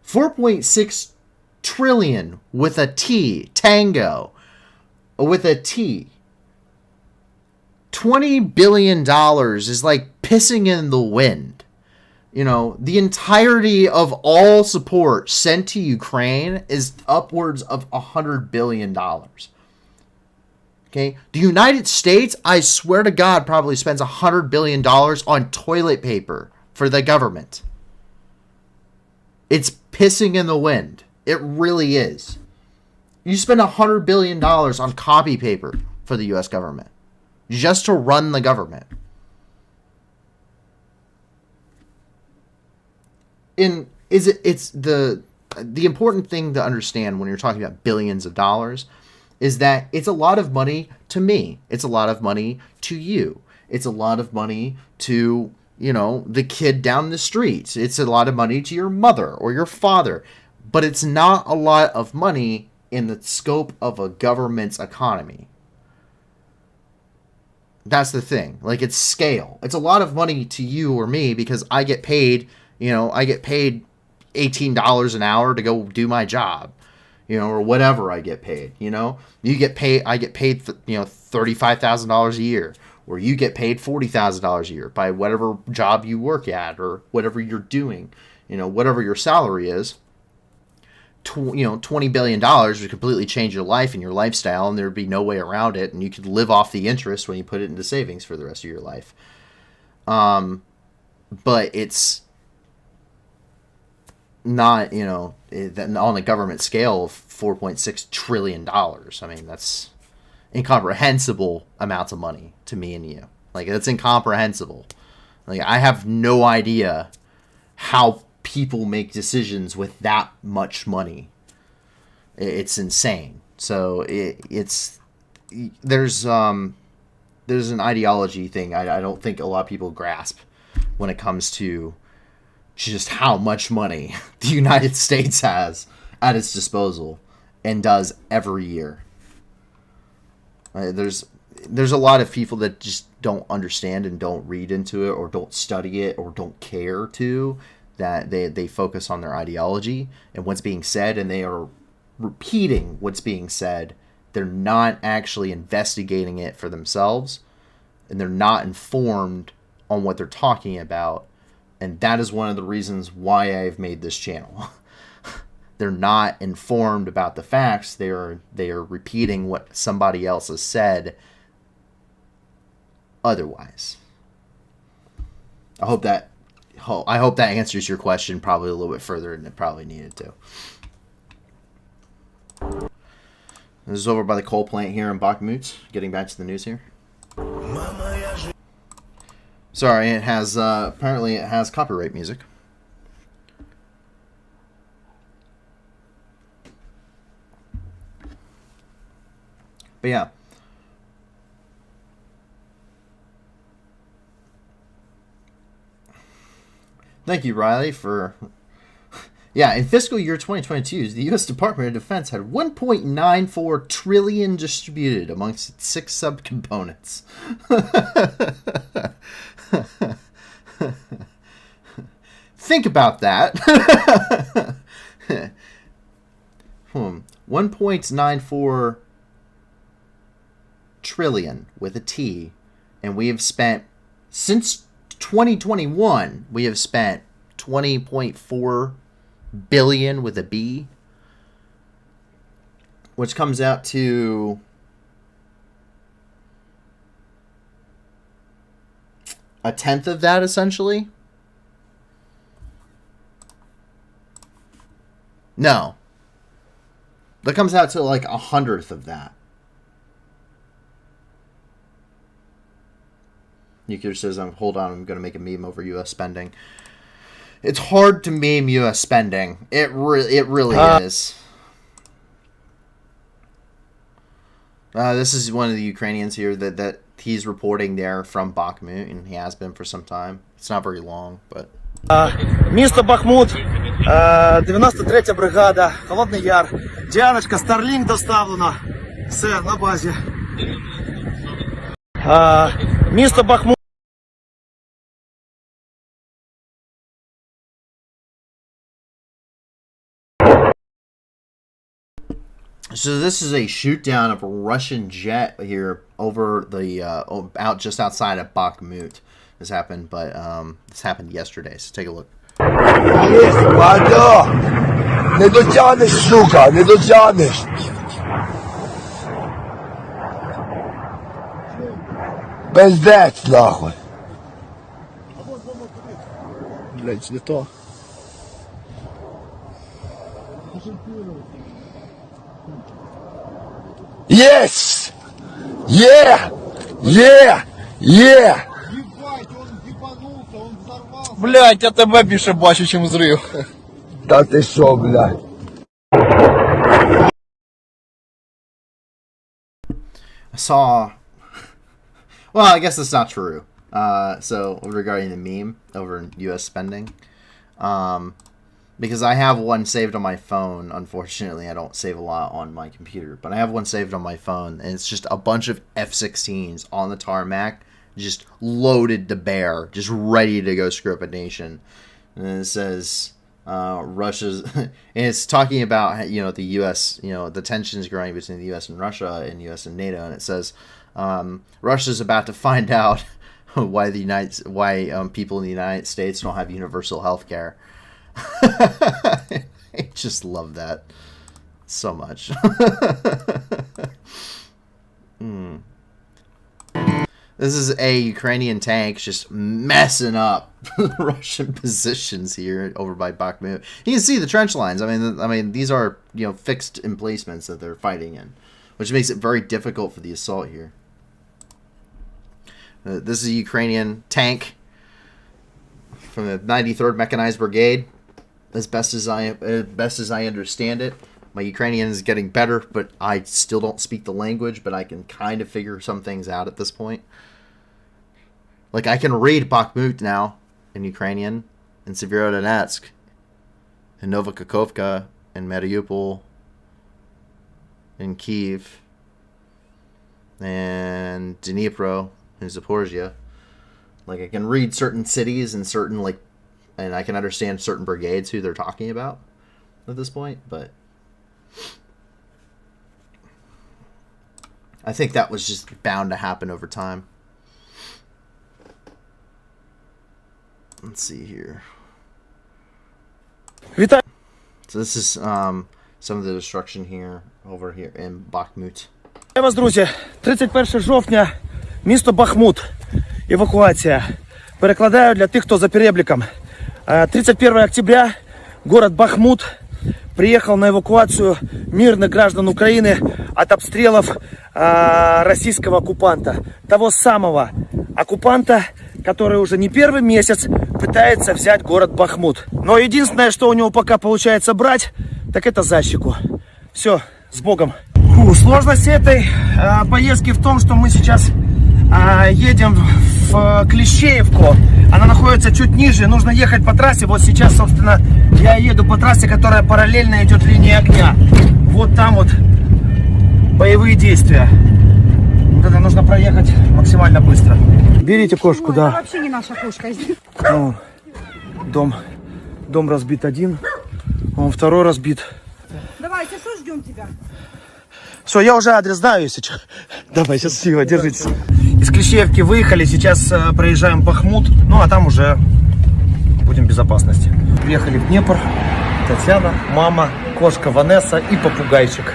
4.6 trillion with a T, tango, with a T. $20 billion is like pissing in the wind. You know, the entirety of all support sent to Ukraine is upwards of $100 billion. Okay? The United States, I swear to God, probably spends $100 billion on toilet paper for the government. It's pissing in the wind. It really is. You spend $100 billion on copy paper for the U.S. government. Just to run the government. It's the important thing to understand when you're talking about billions of dollars is that it's a lot of money to me. It's a lot of money to you. It's a lot of money to, you know, the kid down the street. It's a lot of money to your mother or your father. But it's not a lot of money in the scope of a government's economy. That's the thing. Like, it's scale. It's a lot of money to you or me because I get paid, you know, I get paid $18 an hour to go do my job, you know, or whatever I get paid, you know. You get paid, I get paid, you know, $35,000 a year. Or you get paid $40,000 a year by whatever job you work at or whatever you're doing, you know, whatever your salary is. $20 billion would completely change your life and your lifestyle, and there'd be no way around it, and you could live off the interest when you put it into savings for the rest of your life. But it's not, you know, on a government scale of $4.6 trillion. I mean, that's incomprehensible amounts of money to me and you. Like, that's incomprehensible. Like, I have no idea how people make decisions with that much money. It's insane. So there's an ideology thing I don't think a lot of people grasp when it comes to just how much money the United States has at its disposal and does every year. There's a lot of people that just don't understand and don't read into it or don't study it or don't care to, that they focus on their ideology and what's being said, and they are repeating what's being said. They're not actually investigating it for themselves, and they're not informed on what they're talking about. And that is one of the reasons why I've made this channel. They're not informed about the facts. They are repeating what somebody else has said otherwise. I hope that answers your question probably a little bit further than it probably needed to. This is over by the coal plant here in Bakhmut. Getting back to the news here. Sorry, it has apparently it has copyright music. But yeah. Thank you, Riley, for... Yeah, in fiscal year 2022, the U.S. Department of Defense had $1.94 trillion distributed amongst its 6 subcomponents. Think about that. 1.94 trillion with a T, and we have spent, since 2021, we have spent 20.4 billion with a B, which comes out to a tenth of that, essentially. No. That comes out to like 1/100th of that. Nuclear says, hold on, I'm going to make a meme over U.S. spending. It's hard to meme U.S. spending. It really is. This is one of the Ukrainians here that he's reporting there from Bakhmut, and he has been for some time. It's not very long, but... Місто Бахмут, 93-я бригада, Холодний Яр. Діаночка, Starlink доставлено. Все, на базі. Місто Бахмут. So this is a shoot down of a Russian jet here over the just outside of Bakhmut. This happened, but this happened yesterday. So take a look. Есть, вода! Не дотянешь, сука, не дотянешь! Пиздец, нахуй! Блять, не то. Yes! Yeah! Yeah! Yeah! Блять, я тебе більше бачу, чим зрив. Та ти що, блядь? I saw... Well, I guess that's not true. So, regarding the meme over U.S. spending. Because I have one saved on my phone. Unfortunately, I don't save a lot on my computer. But I have one saved on my phone. And it's just a bunch of F-16s on the tarmac. Just loaded to bear. Just ready to go screw up a nation. And it says... Russia's... and it's talking about, you know, the U.S., you know, the tensions growing between the U.S. and Russia and U.S. and NATO. And it says... Russia's about to find out why people in the United States don't have universal health care. I just love that so much. This is a Ukrainian tank just messing up Russian positions here over by Bakhmut. You can see the trench lines. I mean, these are, you know, fixed emplacements that they're fighting in, which makes it very difficult for the assault here. This is a Ukrainian tank from the 93rd Mechanized Brigade. As best as I understand it, my Ukrainian is getting better, but I still don't speak the language. But I can kind of figure some things out at this point. Like I can read Bakhmut now in Ukrainian, and Severodonetsk, and Novokakhovka, and Mariupol, and Kiev, and Dnipro. In Zaporizhia. Like I can read certain cities and certain and I can understand certain brigades who they're talking about at this point, but I think that was just bound to happen over time. Let's see here. So this is some of the destruction here over here in Bakhmut. Я вас, друзі, 31 жовтня, місто Бахмут, евакуація. Перекладаю для тих, хто за перебликом. 31 октября, город Бахмут приехал на эвакуацию мирных граждан Украины от обстрелов российского оккупанта. Того самого оккупанта, который уже не первый месяц пытается взять город Бахмут. Но единственное, что у него пока получается брать, так это защику. Все, с Богом. Сложность этой поездки в том, что мы сейчас едем в Клещеевку. Она находится чуть ниже, нужно ехать по трассе. Вот сейчас, собственно, я еду по трассе, которая параллельно идет линии огня. Вот там вот боевые действия. Вот это нужно проехать максимально быстро. Берите кошку, да. Это вообще не наша кошка. Ну, дом разбит один, он второй разбит. Давай, что ждем тебя? Все, я уже адрес знаю, если что. Давай, сейчас сила, держитесь. Из Клещеевки выехали, сейчас проезжаем Бахмут, ну а там уже будем в безопасности. Приехали в Днепр, Татьяна, мама, кошка Ванесса и попугайчик.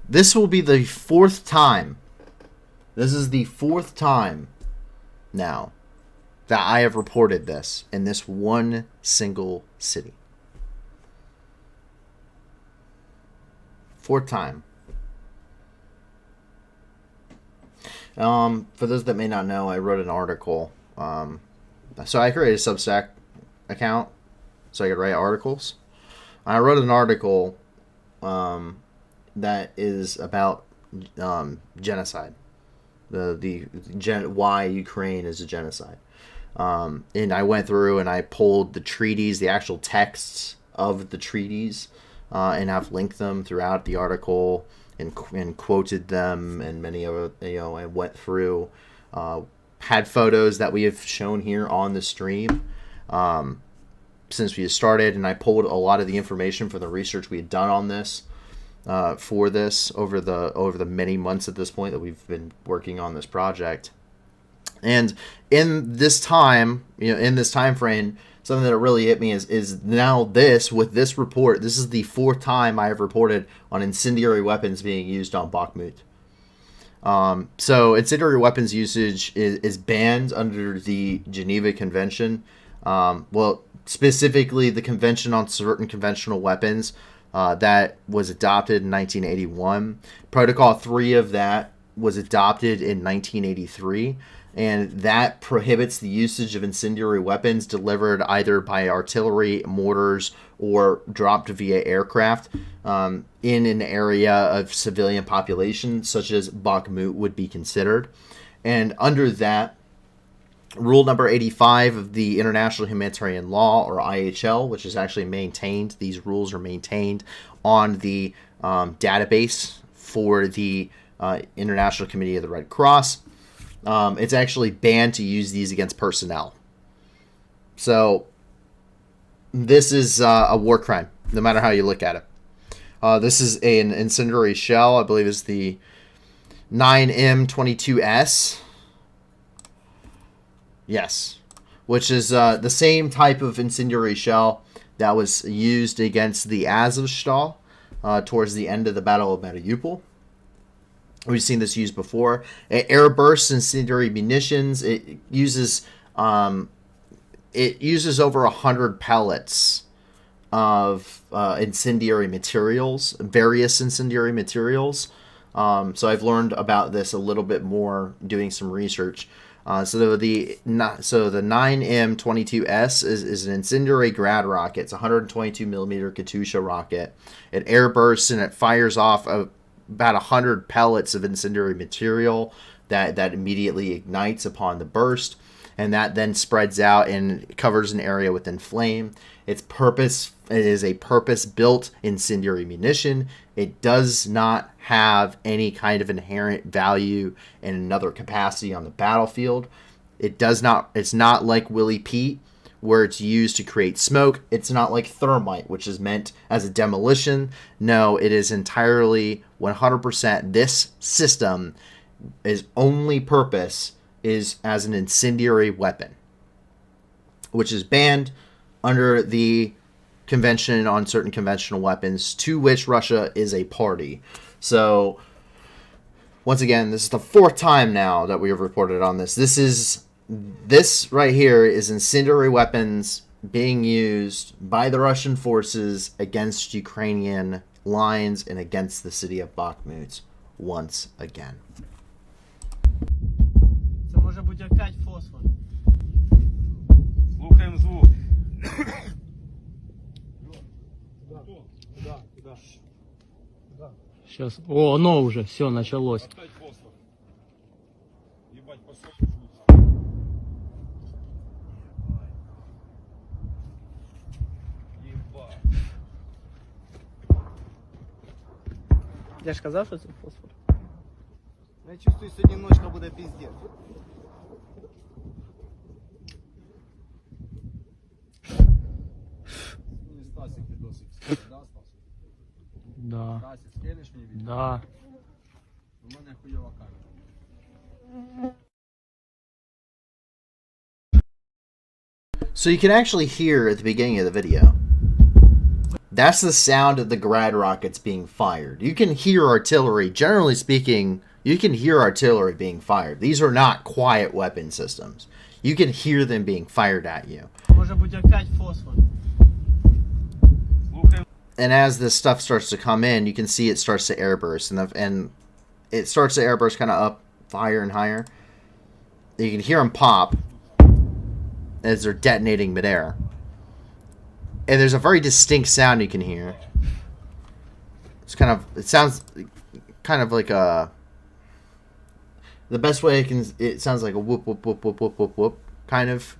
This will be the 4th time. This is the 4th time now that I have reported this in this one single city. 4th time. For those that may not know, I wrote an article. So I created a Substack account so I could write articles. I wrote an article that is about genocide. Why Ukraine is a genocide. And I went through and I pulled the treaties, the actual texts of the treaties, and I've linked them throughout the article and quoted them, and many of it, I went through, had photos that we have shown here on the stream since we started, and I pulled a lot of the information from the research we had done on this for this over the many months at this point that we've been working on this project. And in this time, in this time frame, something that really hit me is now with this report, this is the 4th time I have reported on incendiary weapons being used on Bakhmut. So incendiary weapons usage is banned under the Geneva Convention. Well, specifically the Convention on Certain Conventional Weapons that was adopted in 1981. Protocol 3 of that was adopted in 1983. And that prohibits the usage of incendiary weapons delivered either by artillery, mortars, or dropped via aircraft in an area of civilian population, such as Bakhmut would be considered. And under that, rule number 85 of the International Humanitarian Law, or IHL, which is actually maintained, these rules are maintained on the database for the International Committee of the Red Cross. It's actually banned to use these against personnel. So this is a war crime, no matter how you look at it. This is an incendiary shell. I believe it's the 9M22S. Yes, which is the same type of incendiary shell that was used against the Azovstal towards the end of the Battle of Mariupol. We've seen this used before. Air burst incendiary munitions. It uses over 100 pellets of incendiary materials, various incendiary materials. So I've learned about this a little bit more doing some research. So the 9M22S is an incendiary grad rocket. It's a 122 millimeter Katyusha rocket. It air bursts and it fires off about 100 pellets of incendiary material that immediately ignites upon the burst, and that then spreads out and covers an area within flame. It is a purpose-built incendiary munition. It does not have any kind of inherent value in another capacity on the battlefield. It's not like Willie Pete, where it's used to create smoke. It's not like thermite, which is meant as a demolition. No, it is entirely 100%. This system is only purpose is as an incendiary weapon, which is banned under the Convention on Certain Conventional Weapons, to which Russia is a party. So, once again, this is the 4th time now that we have reported on this. This right here is incendiary weapons being used by the Russian forces against Ukrainian lines and against the city of Bakhmut once again. Це може бути опять фосфор. Слухаємо звук. Сейчас. О, оно уже, все, началось. Опять фосфор. Ебать, посмотри. Я ж казав, що це фосфор. Я чувствую, сьогодні ночка буде пиздец. Стасик відосик. Да, Стасик? Да. Стасик, скинеш мені відео? Да. У мене хуйова камера. So you can actually hear at the beginning of the video That's the sound of the Grad rockets being fired. You can hear artillery. Generally speaking, you can hear artillery being fired. These are not quiet weapon systems. You can hear them being fired at you. And as this stuff starts to come in, you can see it starts to airburst. And it starts to airburst kind of up higher and higher. You can hear them pop as they're detonating midair. And there's a very distinct sound you can hear. It sounds kind of like a... The best way it sounds like a whoop, whoop, whoop, whoop, whoop, whoop, whoop, kind of.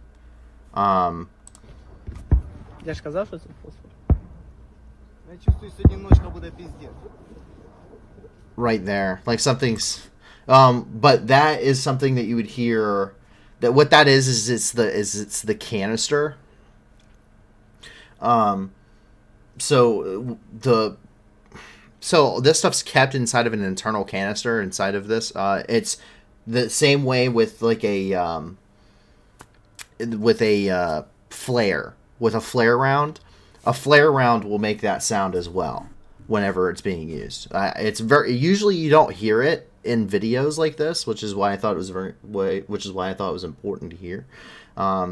Я ж казав, що це фосфор. Я чувствую, сьогодні ночка буде пиздец. Right there. Like something's... but that is something that you would hear... That what that is it's the canister. So this stuff's kept inside of an internal canister inside of this. It's the same way with like a flare. With a flare round. A flare round will make that sound as well whenever it's being used. It's very usually you don't hear it in videos like this, which is why I thought it was important to hear.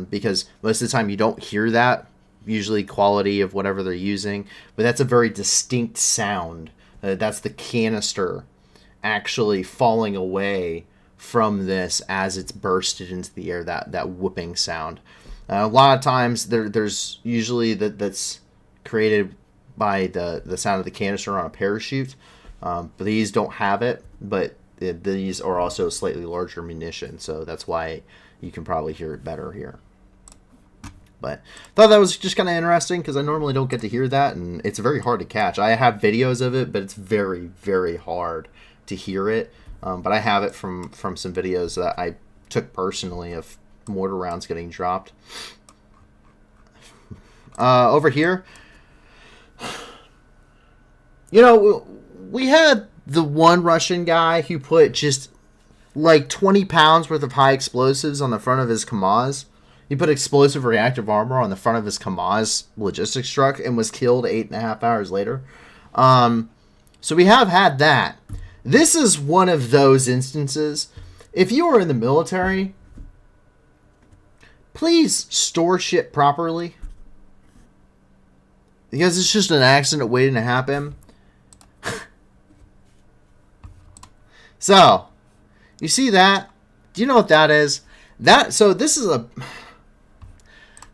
Because most of the time you don't hear that, usually quality of whatever they're using, but that's a very distinct sound. That's the canister actually falling away from this as it's bursted into the air, that whooping sound. A lot of times there's usually that's created by the sound of the canister on a parachute. But these don't have it, but these are also slightly larger munition, so that's why you can probably hear it better here. But thought that was just kind of interesting because I normally don't get to hear that, and it's very hard to catch. I have videos of it, but it's very, very hard to hear it. But I have it from some videos that I took personally of mortar rounds getting dropped. Over here, you know, we had the one Russian guy who put just like 20 pounds worth of high explosives on the front of his Kamaz. He put explosive reactive armor on the front of his Kamaz logistics truck and was killed 8.5 hours later. So we have had that. This is one of those instances. If you are in the military, please store shit properly. Because it's just an accident waiting to happen. So, you see that? Do you know what that is? So this is a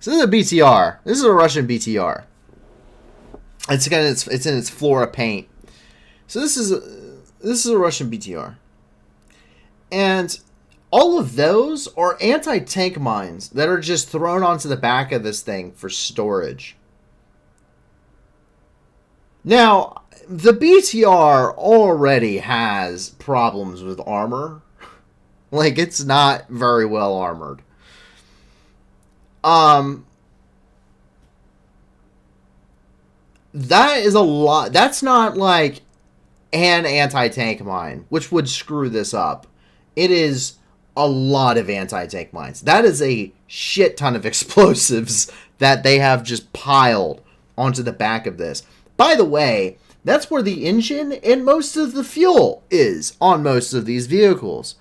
BTR. This is a Russian BTR. It's in its Flora paint. So this is a Russian BTR. And all of those are anti-tank mines that are just thrown onto the back of this thing for storage. Now, the BTR already has problems with armor. Like, it's not very well armored. That is a lot. That's not like an anti-tank mine, which would screw this up. It is a lot of anti-tank mines. That is a shit ton of explosives that they have just piled onto the back of this. By the way, that's where the engine and most of the fuel is on most of these vehicles.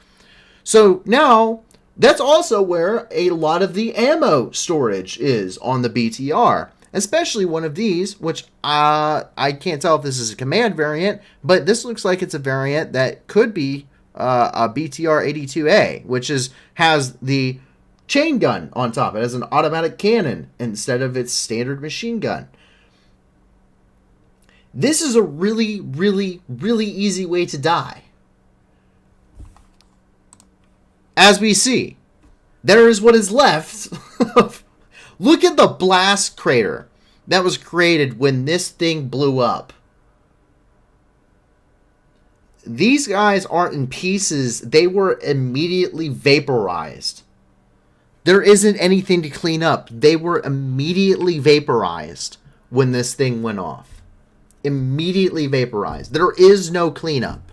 So now, that's also where a lot of the ammo storage is on the BTR. Especially one of these, which I can't tell if this is a command variant, but this looks like it's a variant that could be a BTR-82A, which has the chain gun on top. It has an automatic cannon instead of its standard machine gun. This is a really, really, really easy way to die. As we see, there is what is left. Look at the blast crater that was created when this thing blew up. These guys aren't in pieces. They were immediately vaporized. There isn't anything to clean up. They were immediately vaporized when this thing went off. Immediately vaporized. There is no cleanup.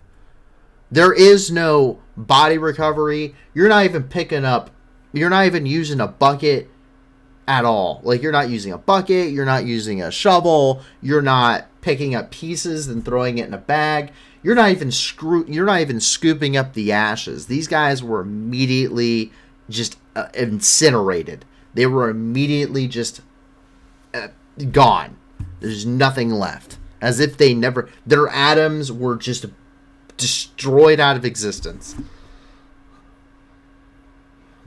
There is no body recovery. You're not even picking up. You're not even using a bucket at all. Like, you're not using a bucket, you're not using a shovel, you're not picking up pieces and throwing it in a bag. You're not even scooping up the ashes. These guys were immediately just incinerated. They were immediately just gone. There's nothing left. As if their atoms were just destroyed out of existence.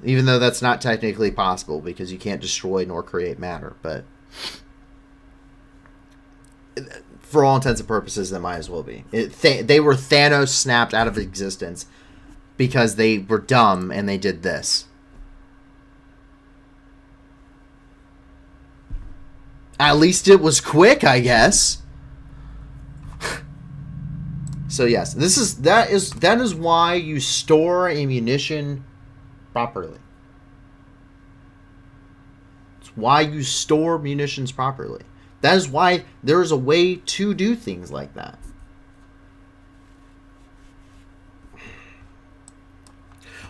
Even though that's not technically possible, because you can't destroy nor create matter. But for all intents and purposes, that might as well be. They were Thanos snapped out of existence because they were dumb and they did this. At least it was quick, I guess. So yes, that is why you store ammunition properly. It's why you store munitions properly. That is why there is a way to do things like that.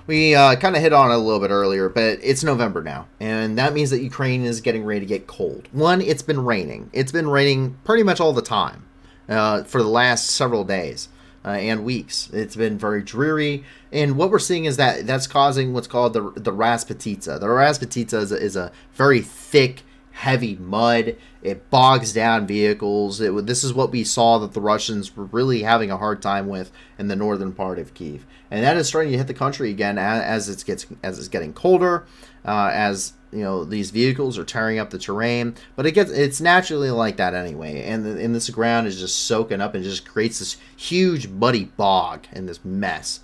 We kind of hit on it a little bit earlier, but it's November now, and that means that Ukraine is getting ready to get cold. One, it's been raining. It's been raining pretty much all the time for the last several days and weeks. It's been very dreary, and what we're seeing is that that's causing what's called the rasputitsa. The rasputitsa is a very thick, heavy mud. It bogs down vehicles. This is what we saw that the Russians were really having a hard time with in the northern part of Kiev, and that is starting to hit the country again as it's getting colder, as you know, these vehicles are tearing up the terrain. But it's naturally like that anyway, and this ground is just soaking up and just creates this huge muddy bog and this mess.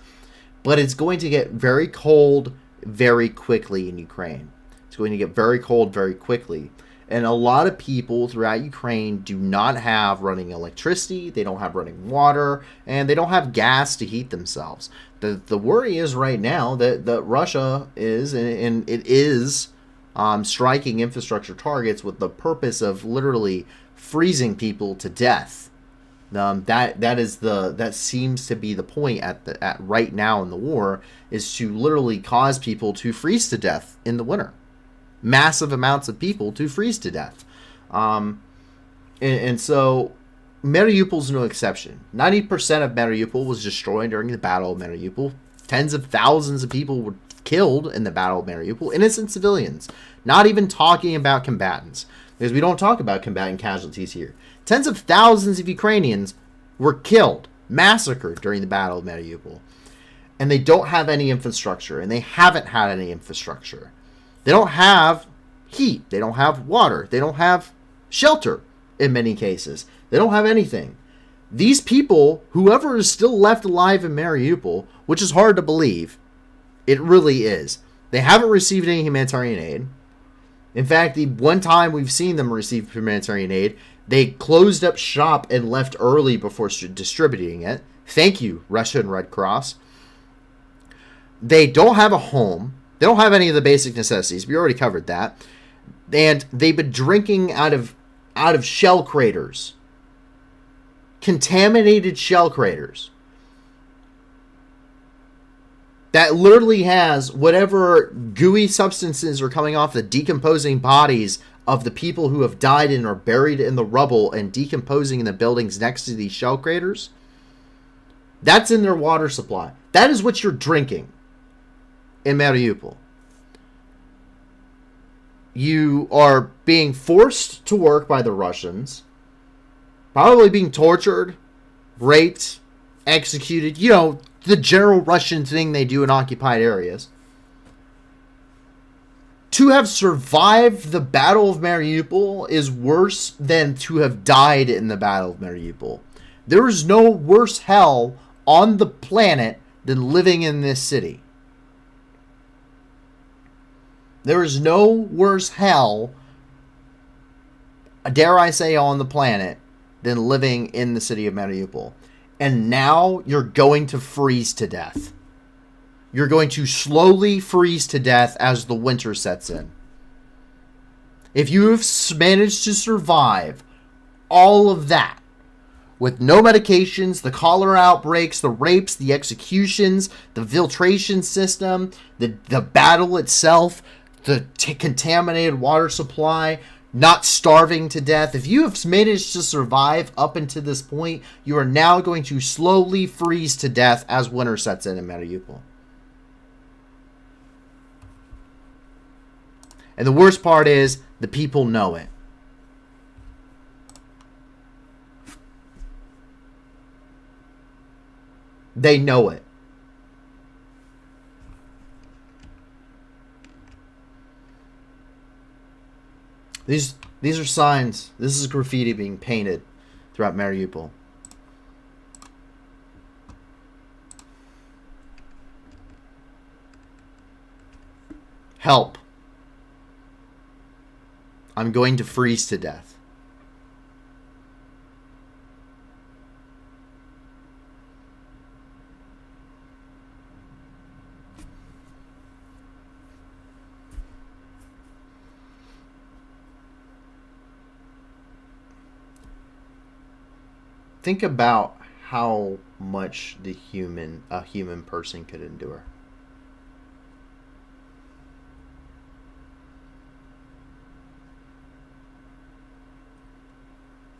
But it's going to get very cold very quickly in Ukraine. It's going to get very cold very quickly. And a lot of people throughout Ukraine do not have running electricity, they don't have running water, and they don't have gas to heat themselves. The worry is right now that Russia is, and it is, striking infrastructure targets with the purpose of literally freezing people to death. That seems to be the point at right now in the war, is to literally cause people to freeze to death in the winter. Massive amounts of people to freeze to death. And so Mariupol's no exception. 90% of Mariupol was destroyed during the Battle of Mariupol. Tens of thousands of people were killed in the Battle of Mariupol. Innocent civilians. Not even talking about combatants, because we don't talk about combatant casualties here. Tens of thousands of Ukrainians were killed, massacred during the Battle of Mariupol. And they don't have any infrastructure, and they haven't had any infrastructure. They don't have heat. They don't have water. They don't have shelter in many cases. They don't have anything. These people, whoever is still left alive in Mariupol, which is hard to believe, it really is. They haven't received any humanitarian aid. In fact, the one time we've seen them receive humanitarian aid, they closed up shop and left early before distributing it. Thank you, Russian Red Cross. They don't have a home. They don't have any of the basic necessities. We already covered that. And they've been drinking out of shell craters. Contaminated shell craters. That literally has whatever gooey substances are coming off the decomposing bodies of the people who have died and are buried in the rubble and decomposing in the buildings next to these shell craters. That's in their water supply. That is what you're drinking in Mariupol. You are being forced to work by the Russians, probably being tortured, raped, executed, you know, the general Russian thing they do in occupied areas. To have survived the Battle of Mariupol is worse than to have died in the Battle of Mariupol. There is no worse hell on the planet than living in this city. There is no worse hell, dare I say, on the planet than living in the city of Mariupol. And now you're going to freeze to death. You're going to slowly freeze to death as the winter sets in. If you have managed to survive all of that, with no medications, the cholera outbreaks, the rapes, the executions, the filtration system, the battle itself, the contaminated water supply, not starving to death. If you have managed to survive up until this point, you are now going to slowly freeze to death as winter sets in Mariupol. And the worst part is, the people know it. They know it. These are signs. This is graffiti being painted throughout Mariupol. Help. I'm going to freeze to death. Think about how much a human person could endure.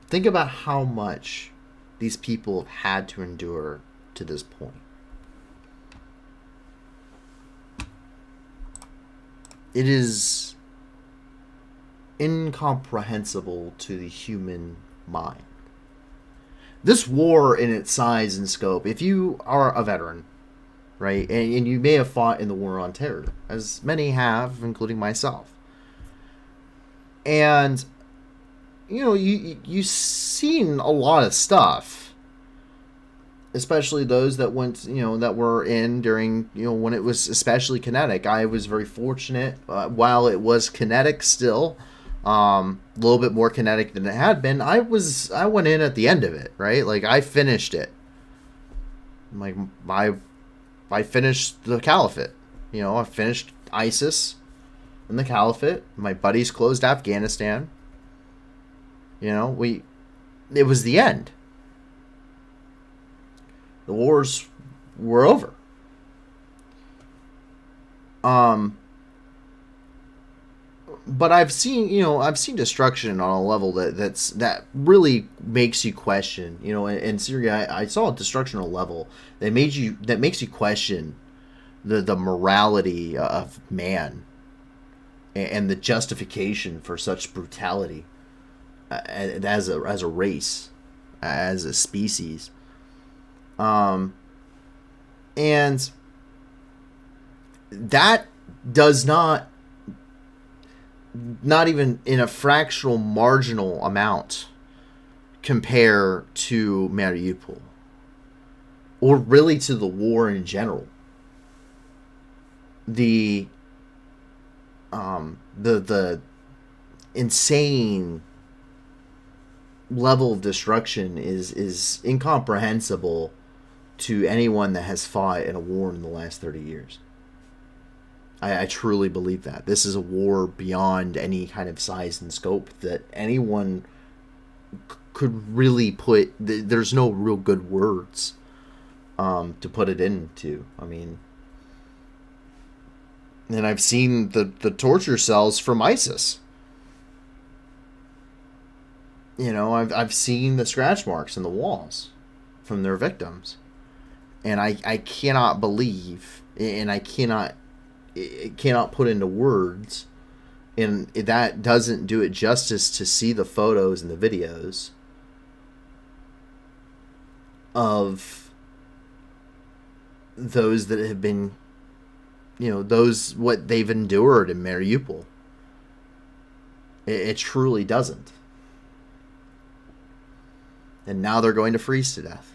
Think about how much these people have had to endure to this point. It is incomprehensible to the human mind. This war in its size and scope, if you are a veteran, right, and you may have fought in the war on terror, as many have, including myself, and you know, you've seen a lot of stuff, especially those that went, you know, that were in during, you know, when it was especially kinetic. I was very fortunate, while it was kinetic still, a little bit more kinetic than it had been. I went in at the end of it, right? Like, I finished it. Like, I finished the caliphate. You know, I finished ISIS and the caliphate. My buddies closed Afghanistan. You know, it was the end. The wars were over. But I've seen destruction on a level that really makes you question. You know, in Syria, I saw destruction on a level that makes you question the morality of man and the justification for such brutality as a race, as a species. And that does not even in a fractional marginal amount compare to Mariupol, or really to the war in general. The insane level of destruction is incomprehensible to anyone that has fought in a war in the last 30 years. I truly believe that. This is a war beyond any kind of size and scope that anyone could really put. There's no real good words to put it into. I mean, and I've seen the torture cells from ISIS. You know, I've seen the scratch marks in the walls from their victims. And I cannot believe, and it cannot put into words, and that doesn't do it justice to see the photos and the videos of those that have been, you know, what they've endured in Mariupol. It truly doesn't. And now they're going to freeze to death.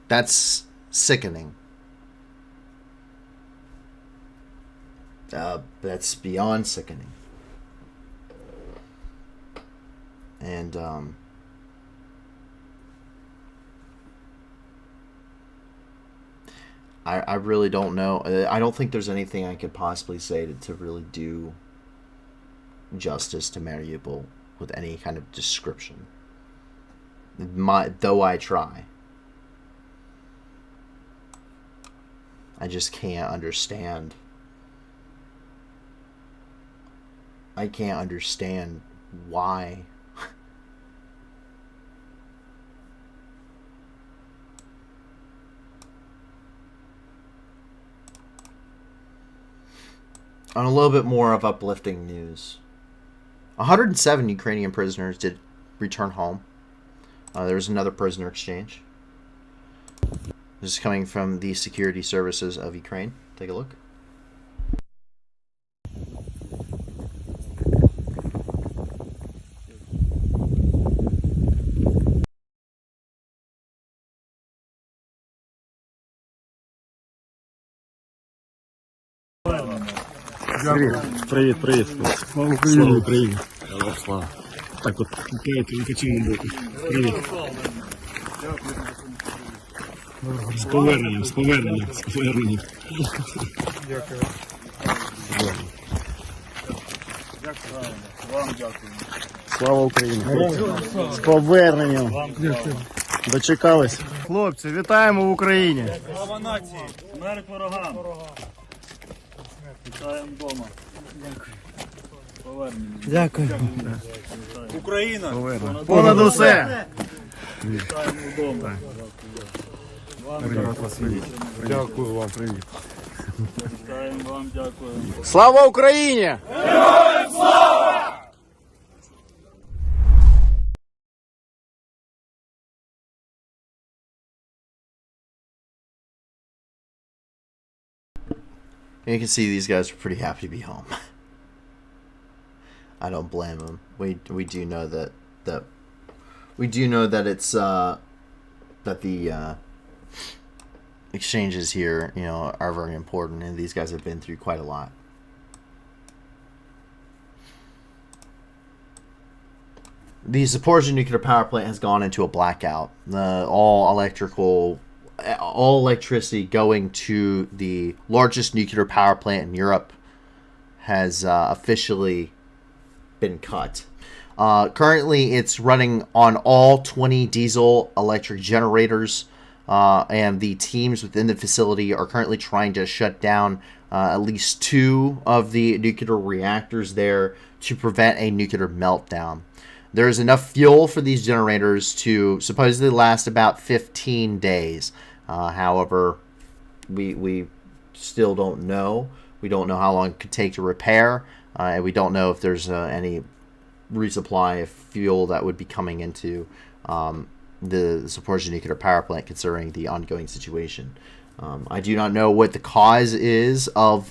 That's sickening. That's beyond sickening. And I really don't know. I don't think there's anything I could possibly say to really do justice to Mariupol with any kind of description. Though I try. I just can't understand. I can't understand why. On a little bit more of uplifting news, 107 Ukrainian prisoners did return home. There was another prisoner exchange. This is coming from the security services of Ukraine. Take a look. Привіт, привіт. Слава Україні. Слава. Так от, качимо боку. Привіт. З поверненням, з поверненням, з поверненням. Дякую. Вам дякую. Слава Україні. З поверненням. Дочекались. Хлопці, вітаємо в Україні. Слава нації. Смерть ворогам. Вітаємо вдома. Повернення. Дякую. Україна. Понад усе. Вітаємо вдома. Дякую вам, привіт. Вітаємо вам, дякую. Слава Україні! Героям слава! And you can see these guys are pretty happy to be home. I don't blame them. We do know that it's that the exchanges here, you know, are very important, and these guys have been through quite a lot. The Zaporizhzhia nuclear power plant has gone into a blackout. All electricity going to the largest nuclear power plant in Europe has officially been cut. Currently, it's running on all 20 diesel electric generators, and the teams within the facility are currently trying to shut down at least 2 of the nuclear reactors there to prevent a nuclear meltdown. There is enough fuel for these generators to supposedly last about 15 days. However, we still don't know. We don't know how long it could take to repair, and we don't know if there's any resupply of fuel that would be coming into the Zaporizhzhia nuclear power plant, considering the ongoing situation. I do not know what the cause is of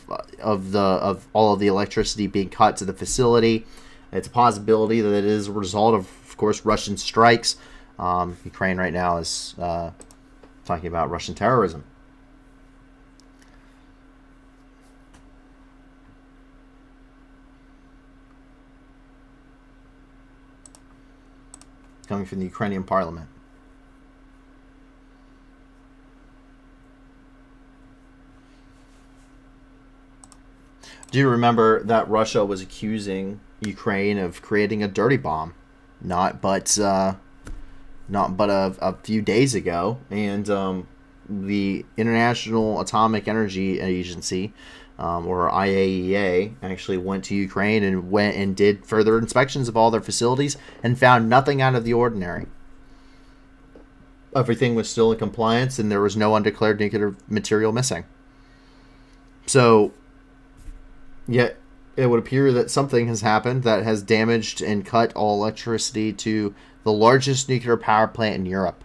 all of the electricity being cut to the facility. It's a possibility that it is a result of course, Russian strikes. Ukraine right now is talking about Russian terrorism. Coming from the Ukrainian parliament. Do you remember that Russia was accusing Ukraine of creating a dirty bomb? Not but a few days ago, and the International Atomic Energy Agency, or IAEA, actually went to Ukraine and did further inspections of all their facilities and found nothing out of the ordinary. Everything was still in compliance, and there was no undeclared nuclear material missing. So, yet it would appear that something has happened that has damaged and cut all electricity to the largest nuclear power plant in Europe.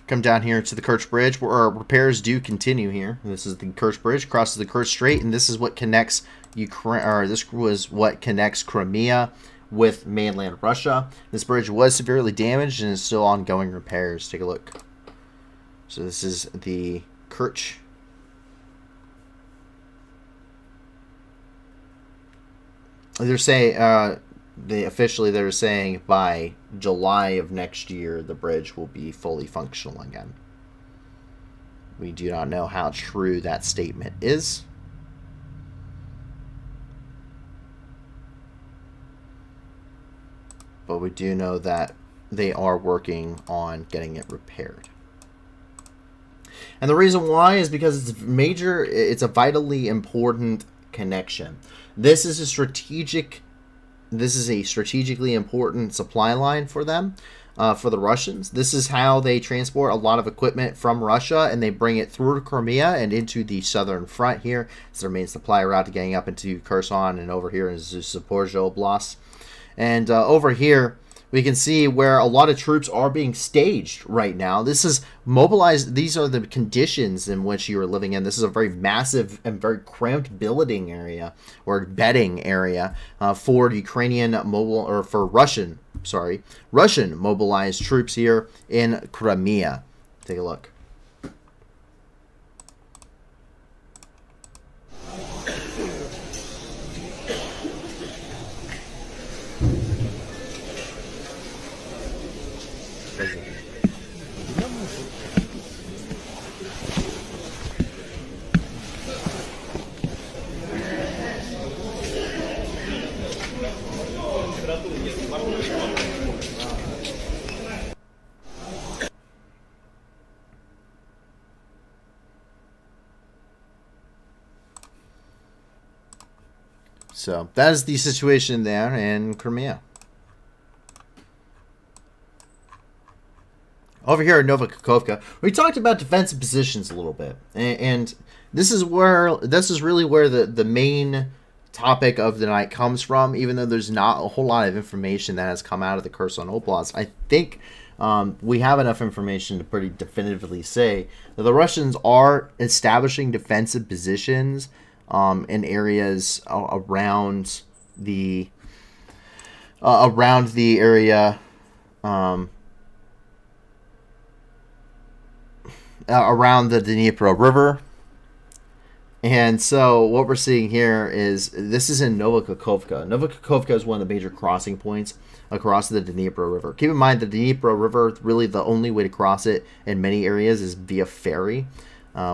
Come down here to the Kerch Bridge, where our repairs do continue here. This is the Kerch Bridge, crosses the Kerch Strait, and this is what connects Ukraine, or this was what connects Crimea with mainland Russia. This bridge was severely damaged and is still ongoing repairs. Take a look. So this is the Kerch. They're saying they're saying by July of next year the bridge will be fully functional again. We do not know how true that statement is. but we do know that they are working on getting it repaired. And the reason why is because it's a vitally important connection. This is a strategically important supply line for them, for the Russians. This is how they transport a lot of equipment from Russia, and they bring it through Crimea and into the southern front here. It's their main supply route to getting up into Kherson and over here in Zaporizhzhia Oblast. And over here, we can see where a lot of troops are being staged right now. This is mobilized. These are the conditions in which you are living in. This is a very massive and very cramped billeting area or bedding area for Ukrainian Russian mobilized troops here in Crimea. Take a look. So that is the situation there in Crimea. Over here in Novakhovka, we talked about defensive positions a little bit, and this is really where the main topic of the night comes from. Even though there's not a whole lot of information that has come out of the Kherson Oblast, I think we have enough information to pretty definitively say that the Russians are establishing defensive positions in areas around the area around the Dnipro River. And so what we're seeing here is this is in Novakhovka. Novakhovka is one of the major crossing points across the Dnipro River. Keep in mind the Dnipro River, really the only way to cross it in many areas is via ferry,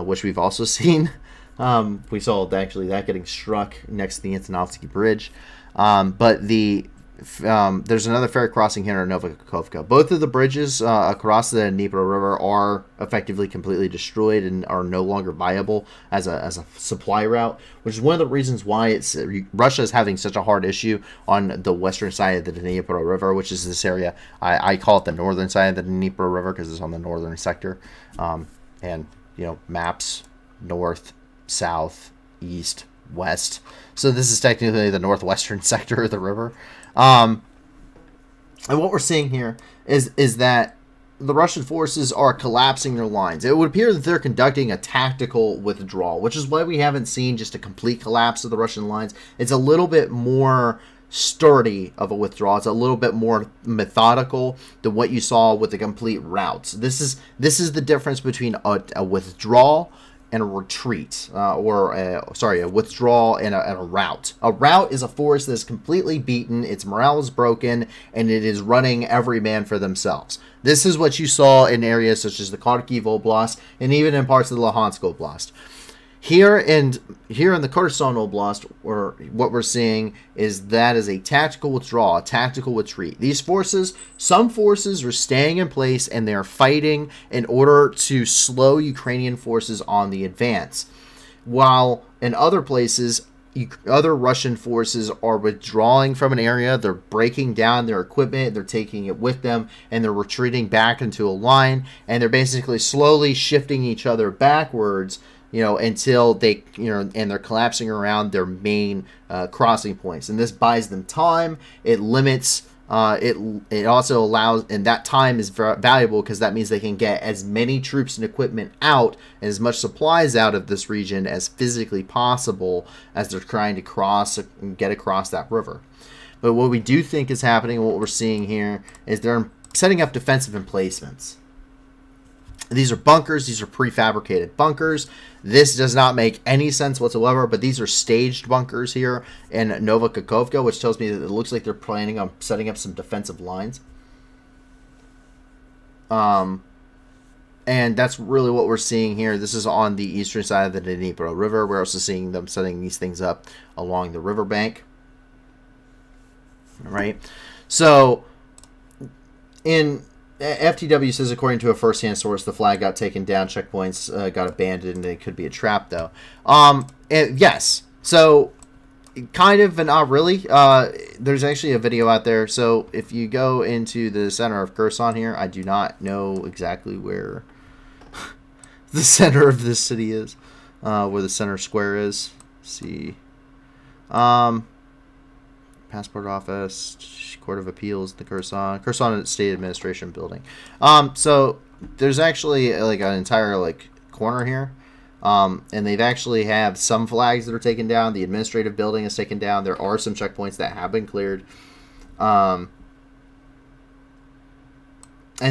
which we've also seen. We saw actually that getting struck next to the Antonovsky Bridge. But there's another ferry crossing here in Novakhovka. Both of the bridges across the Dnipro River are effectively completely destroyed and are no longer viable as a supply route, which is one of the reasons why Russia is having such a hard issue on the western side of the Dnipro River, which is this area. I call it the northern side of the Dnipro River because it's on the northern sector. And maps north, south, east, west. So this is technically the northwestern sector of the river. And what we're seeing here is that the Russian forces are collapsing their lines. It would appear that they're conducting a tactical withdrawal, which is why we haven't seen just a complete collapse of the Russian lines. It's a little bit more sturdy of a withdrawal. It's a little bit more methodical than what you saw with the complete routes. This is the difference between a withdrawal and a retreat, a withdrawal and a rout. A rout is a force that is completely beaten, its morale is broken, and it is running every man for themselves. This is what you saw in areas such as the Kharkiv Oblast and even in parts of the Luhansk Oblast. Here in the Kherson Oblast, what we're seeing is that is a tactical withdrawal, a tactical retreat. These forces, some forces are staying in place and they're fighting in order to slow Ukrainian forces on the advance. While in other places, other Russian forces are withdrawing from an area, they're breaking down their equipment, they're taking it with them, and they're retreating back into a line, and they're basically slowly shifting each other backwards, until they, and they're collapsing around their main crossing points. And this buys them time. It limits, it also allows, and that time is valuable because that means they can get as many troops and equipment out and as much supplies out of this region as physically possible as they're trying to get across that river. But what we do think is happening, what we're seeing here, is they're setting up defensive emplacements. These are bunkers. These are prefabricated bunkers. This does not make any sense whatsoever, but these are staged bunkers here in Novakhovka, which tells me that it looks like they're planning on setting up some defensive lines. And that's really what we're seeing here. This is on the eastern side of the Dnipro River. We're also seeing them setting these things up along the riverbank. All right. So In FTW says, according to a first-hand source, the flag got taken down, checkpoints got abandoned, and it could be a trap, though. Yes. So, kind of, but not really. There's actually a video out there. So, if you go into the center of Kherson here, I do not know exactly where the center of this city is, where the center square is. Let's see. Passport office, Court of Appeals, the Kherson State Administration building. So there's actually like an entire like corner here, and they've actually have some flags that are taken down. The administrative building is taken down. There are some checkpoints that have been cleared. And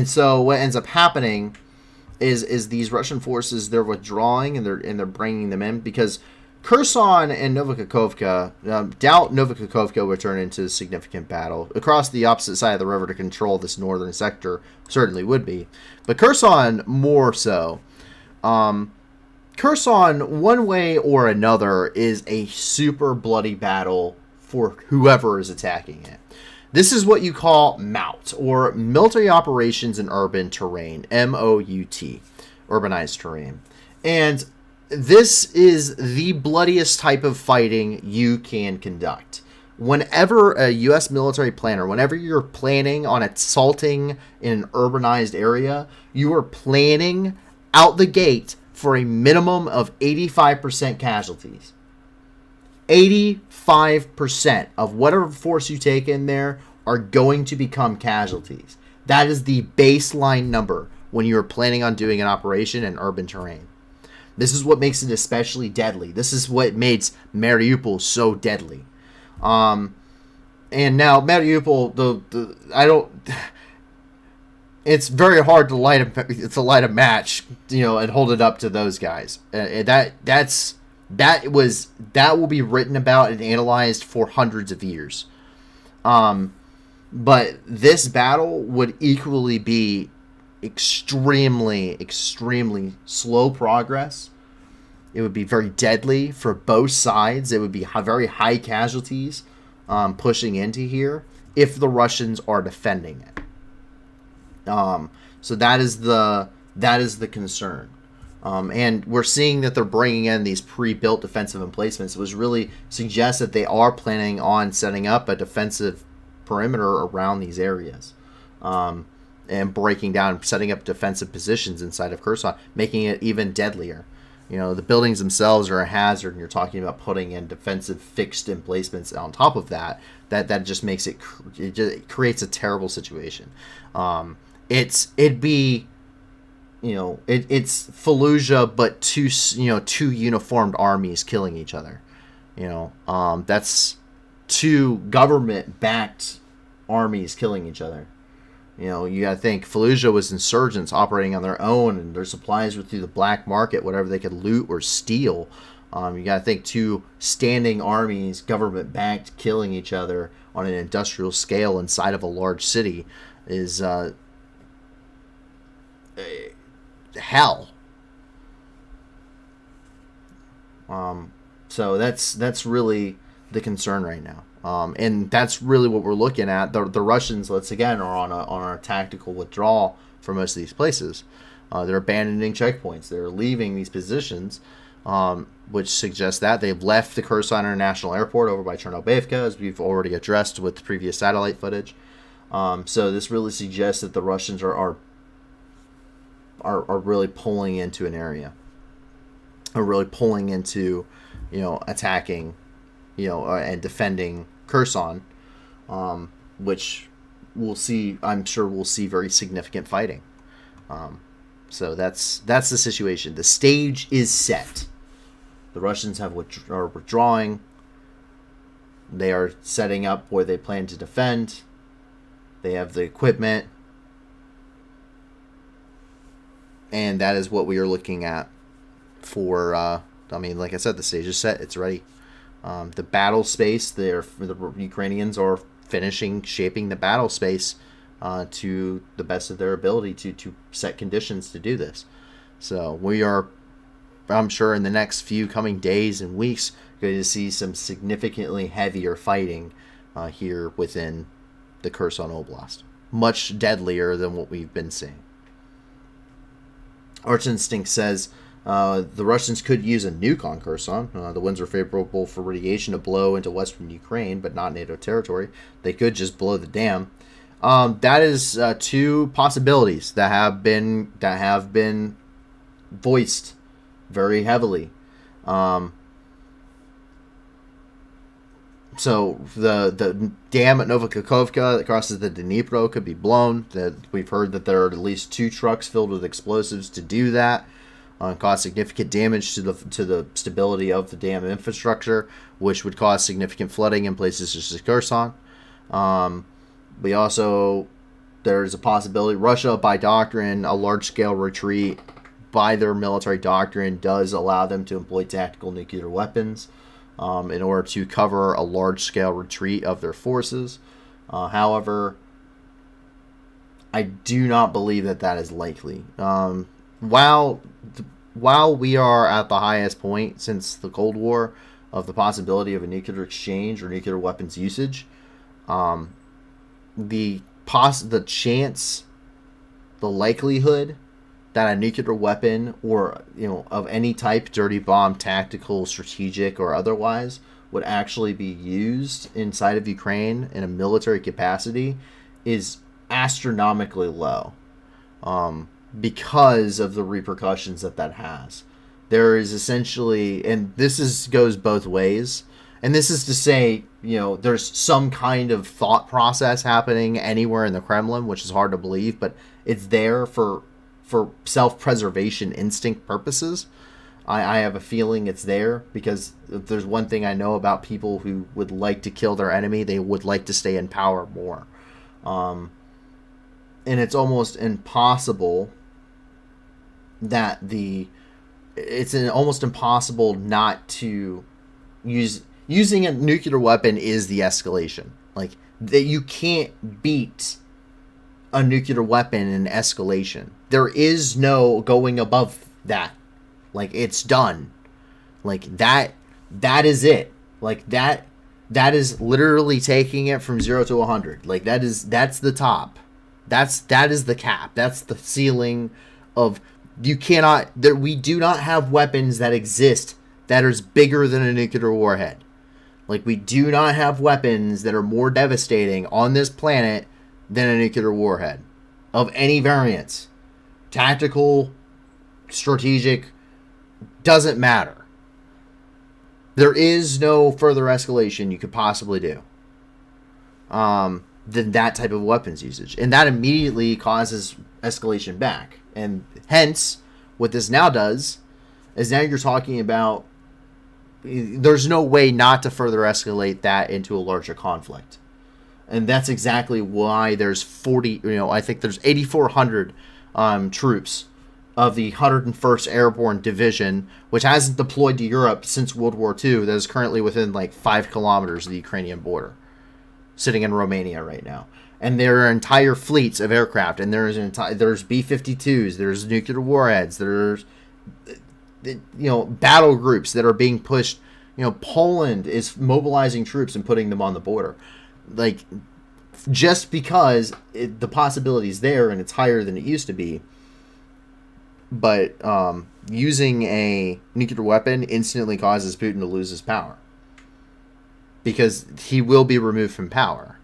so what ends up happening is these Russian forces, they're withdrawing and they're bringing them in because Kherson and Novokakhovka, doubt Novokakhovka would turn into a significant battle. Across the opposite side of the river to control this northern sector certainly would be. But Kherson more so. Kherson, one way or another, is a super bloody battle for whoever is attacking it. This is what you call MOUT, or Military Operations in Urban Terrain, MOUT, Urbanized Terrain. And this is the bloodiest type of fighting you can conduct. Whenever a U.S. military planner, whenever you're planning on assaulting in an urbanized area, you are planning out the gate for a minimum of 85% casualties. 85% of whatever force you take in there are going to become casualties. That is the baseline number when you're planning on doing an operation in urban terrain. This is what makes it especially deadly. This is what makes Mariupol so deadly. And now Mariupol, it's very hard to light a match, and hold it up to those guys. That will be written about and analyzed for hundreds of years. But this battle would equally be extremely slow progress. It would be very deadly for both sides. It would be very high casualties pushing into here if the Russians are defending it. So that is the concern. And we're seeing that they're bringing in these pre-built defensive emplacements, which really suggests that they are planning on setting up a defensive perimeter around these areas. And breaking down, setting up defensive positions inside of Kherson, making it even deadlier. The buildings themselves are a hazard, and you're talking about putting in defensive fixed emplacements on top of that. That just makes it creates a terrible situation. It's Fallujah, but two uniformed armies killing each other. That's two government-backed armies killing each other. You gotta think Fallujah was insurgents operating on their own, and their supplies were through the black market, whatever they could loot or steal. You gotta think two standing armies, government-backed, killing each other on an industrial scale inside of a large city is hell. So that's really the concern right now. And that's really what we're looking at. The Russians, once again, are on a tactical withdrawal from most of these places. They're abandoning checkpoints. They're leaving these positions, which suggests that they've left the Kherson International Airport over by Chernobivka, as we've already addressed with previous satellite footage. So this really suggests that the Russians are really pulling into an area, are really pulling into, attacking, and defending Kherson, which we'll see. I'm sure we'll see very significant fighting. So that's the situation. The stage is set. The Russians are withdrawing. They are setting up where they plan to defend. They have the equipment, and that is what we are looking at. For like I said, the stage is set. It's ready. The battle space, the Ukrainians are shaping the battle space to the best of their ability to set conditions to do this. So we are, I'm sure, in the next few coming days and weeks, going to see some significantly heavier fighting here within the Kherson Oblast. much deadlier than what we've been seeing. Arch Instinct says the Russians could use a nuke on Kherson. The winds are favorable for radiation to blow into western Ukraine, but not NATO territory. They could just blow the dam. That is two possibilities that have been voiced very heavily. So the dam at Novokakhovka that crosses the Dnipro could be blown. That we've heard that there are at least 2 trucks filled with explosives to do that, cause significant damage to the stability of the dam infrastructure, which would cause significant flooding in places such as Kherson. There's a possibility Russia, by doctrine, a large-scale retreat by their military doctrine does allow them to employ tactical nuclear weapons in order to cover a large-scale retreat of their forces. However, I do not believe that is likely. While we are at the highest point since the Cold War of the possibility of a nuclear exchange or nuclear weapons usage, the chance, the likelihood that a nuclear weapon or of any type, dirty bomb, tactical, strategic, or otherwise, would actually be used inside of Ukraine in a military capacity is astronomically low, because of the repercussions that has. There is essentially, and goes both ways, and this is to say, there's some kind of thought process happening anywhere in the Kremlin, which is hard to believe, but it's there for self-preservation instinct purposes. I have a feeling it's there because if there's one thing I know about people who would like to kill their enemy, they would like to stay in power more. And it's almost impossible almost impossible not to using a nuclear weapon is the escalation. Like, that you can't beat a nuclear weapon in escalation. There is no going above that. Like, it's done. Like, that is it. Like, that is literally taking it from 0 to 100. Like, that's the top. That is the cap. That's the ceiling of, we do not have weapons that exist that is bigger than a nuclear warhead. Like, we do not have weapons that are more devastating on this planet than a nuclear warhead of any variance. Tactical, strategic, doesn't matter. There is no further escalation you could possibly do than that type of weapons usage. And that immediately causes escalation back. And hence, what this now does is now you're talking about there's no way not to further escalate that into a larger conflict. And that's exactly why there's I think there's 8,400 troops of the 101st Airborne Division, which hasn't deployed to Europe since World War II, that is currently within like 5 kilometers of the Ukrainian border, sitting in Romania right now. And there are entire fleets of aircraft, and there's B-52s, there's nuclear warheads, there's battle groups that are being pushed. Poland is mobilizing troops and putting them on the border. Like, just because the possibility is there and it's higher than it used to be. But using a nuclear weapon instantly causes Putin to lose his power, because he will be removed from power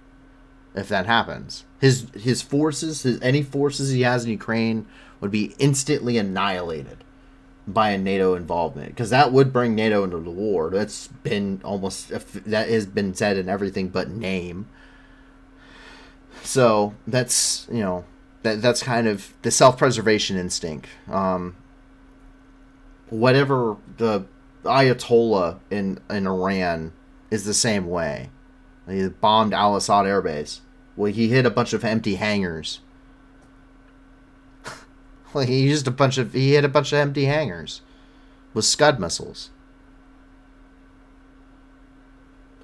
if that happens. His forces, any forces he has in Ukraine, would be instantly annihilated by a NATO involvement, because that would bring NATO into the war. That has been said in everything but name. So that's that's kind of the self-preservation instinct. Whatever the Ayatollah in Iran is the same way. He bombed Al-Assad Air Base. Well, he hit a bunch of empty hangars. Like, he hit a bunch of empty hangars with Scud missiles.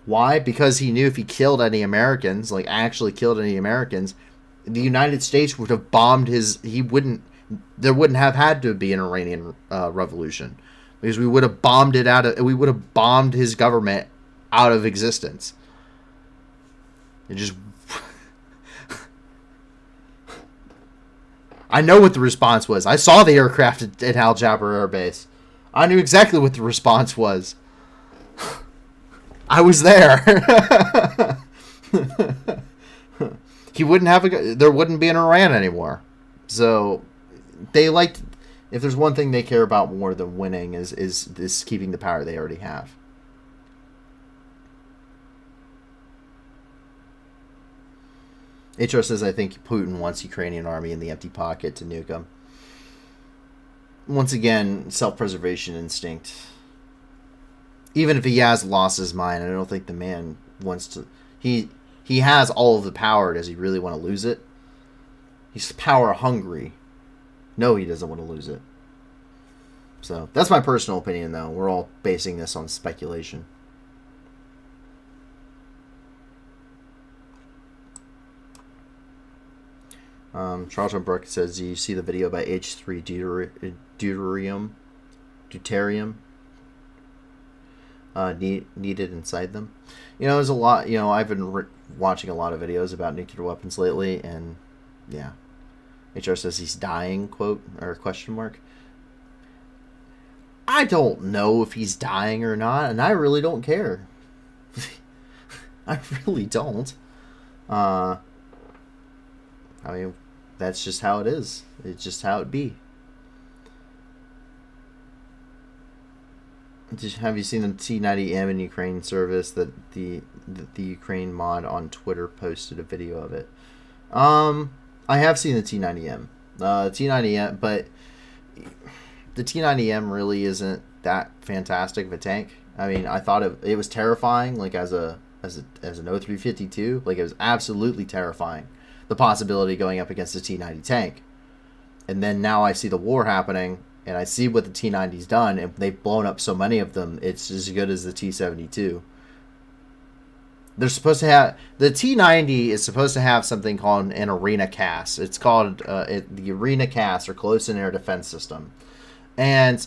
Why? Because he knew if he killed any Americans, like actually killed any Americans, the United States would have bombed there wouldn't have had to be an Iranian revolution, because we would have bombed his government out of existence. It just I know what the response was. I saw the aircraft at Al Jaber Air Base. I knew exactly what the response was. I was there. He wouldn't have there wouldn't be an Iran anymore. So they like, if there's one thing they care about more than winning is keeping the power they already have. HR says, I think Putin wants Ukrainian army in the empty pocket to nuke them. Once again, self-preservation instinct. Even if he has lost his mind, I don't think the man wants to... He has all of the power. Does he really want to lose it? He's power hungry. No, he doesn't want to lose it. So, that's my personal opinion, though. We're all basing this on speculation. Charlton Brooke says, do you see the video by H3 deuterium needed inside them? You know, there's a lot, you know, I've been watching a lot of videos about nuclear weapons lately, and yeah. HR says he's dying, quote, or question mark. I don't know if he's dying or not, and I really don't care. I really don't. I mean, that's just how it is. It's just how it be. Have you seen the T90M in Ukraine service? That the Ukraine mod on Twitter posted a video of it. I have seen the T90M. T90M, but the T90M really isn't that fantastic of a tank. I mean, I thought it was terrifying, like as an O352. Like, it was absolutely terrifying. The possibility going up against the T90 tank. And then now I see the war happening, and I see what the T90's done, and they've blown up so many of them, it's as good as the T72. They're supposed to have... The T90 is supposed to have something called an arena CAS. It's called the arena CAS, or Close in Air Defense System. And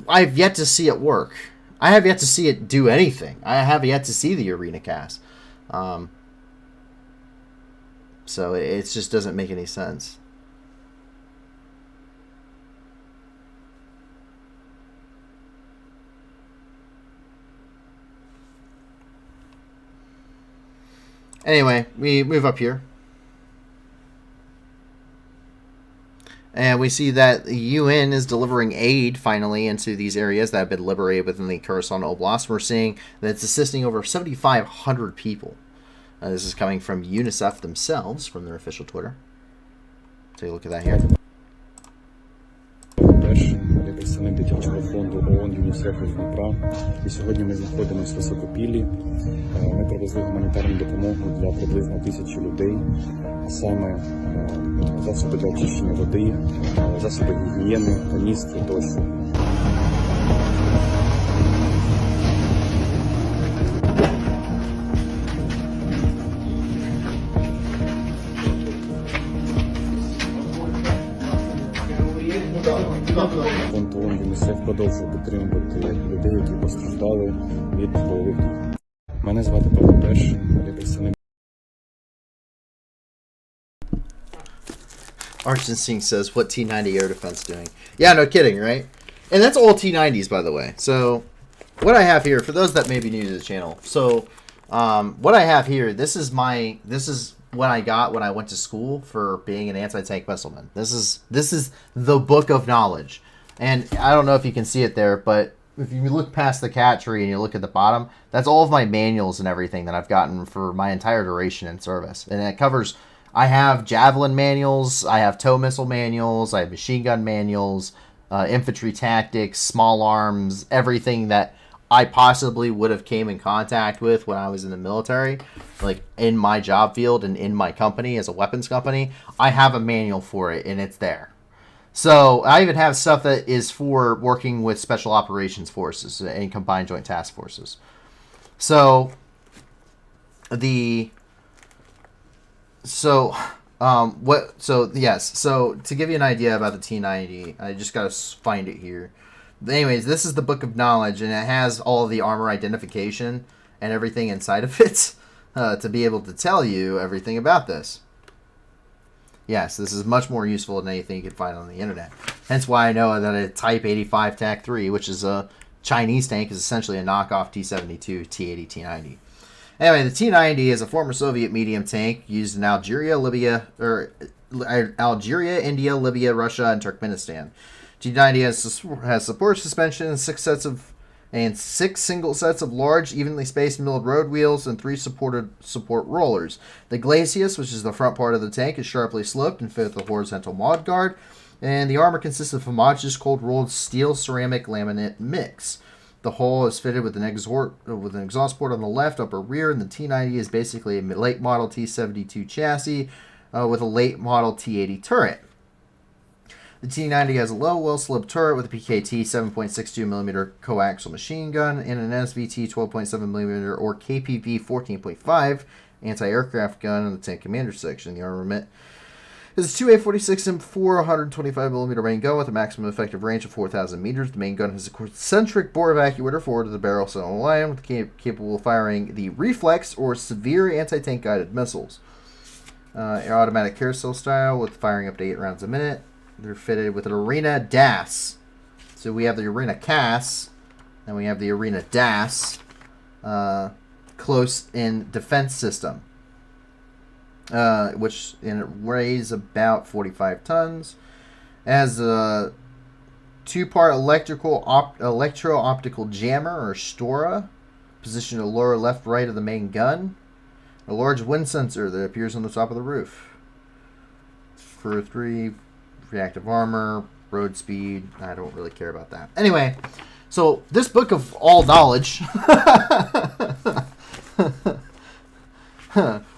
I've yet to see it work. I have yet to see it do anything. I have yet to see the arena CAS. So it just doesn't make any sense. Anyway, we move up here. And we see that the UN is delivering aid, finally, into these areas that have been liberated within the Kherson Oblast. We're seeing that it's assisting over 7,500 people. This is coming from UNICEF themselves, from their official Twitter. Take a look at that here. Я представник дитячого фонду ООН ЮНІСЕФ з Дніпра. І сьогодні ми знаходимося в Високопіллі. Ми привезли гуманітарну допомогу для приблизно 1000 людей, а саме засоби для очищення води, засоби гігієни, каністри тощо. Фонд ООН ЮНІСЕФ продовжує підтримувати людей, які постраждали від бойових дій. Мене звати Павло Перший, я представник. Arch says, what T90 air defense doing? Yeah, no kidding, right? And that's all T90s, by the way. So, what I have here, for those that may be new to the channel, so, what I have here, this is what I got when I went to school for being an anti-tank missileman. This is the book of knowledge. And I don't know if you can see it there, but if you look past the cat tree and you look at the bottom, that's all of my manuals and everything that I've gotten for my entire duration in service. And it covers, I have Javelin manuals, I have tow missile manuals, I have machine gun manuals, infantry tactics, small arms, everything that I possibly would have came in contact with when I was in the military, like in my job field and in my company as a weapons company. I have a manual for it, and it's there. So I even have stuff that is for working with special operations forces and combined joint task forces. So to give you an idea about the T90, I just got to find it here. Anyways, this is the book of knowledge, and it has all of the armor identification and everything inside of it to be able to tell you everything about this. Yes, this is much more useful than anything you can find on the internet. Hence why I know that a Type 85 TAC-3, which is a Chinese tank, is essentially a knockoff T-72, T-80, T-90. Anyway, the T-90 is a former Soviet medium tank used in Algeria, India, Libya, Russia, and Turkmenistan. T-90 has support suspension and six single sets of large, evenly spaced milled road wheels and 3 support rollers. The glacis, which is the front part of the tank, is sharply sloped and fitted with a horizontal mod guard, and the armor consists of homogeneous cold rolled steel ceramic laminate mix. The hull is fitted with an exhaust port on the left, upper rear, and the T-90 is basically a late model T-72 chassis with a late model T-80 turret. The T-90 has a low, well-sloped turret with a PKT 7.62mm coaxial machine gun and an SVT 12.7mm or KPV 14.5 anti-aircraft gun in the tank commander section. The armament is a 2A46 and 425mm main gun with a maximum effective range of 4,000 meters. The main gun has a concentric bore evacuator forward of the barrel center line, capable of firing the reflex or severe anti-tank guided missiles. Automatic carousel style with firing up to 8 rounds a minute. They're fitted with an Arena DAS. So we have the Arena CAS, and we have the Arena DAS close-in defense system, which weighs about 45 tons. It has a 2-part electro-optical jammer, or STORA, positioned to lower left-right of the main gun. A large wind sensor that appears on the top of the roof. For 3... reactive armor, road speed. I don't really care about that. Anyway, so this book of all knowledge,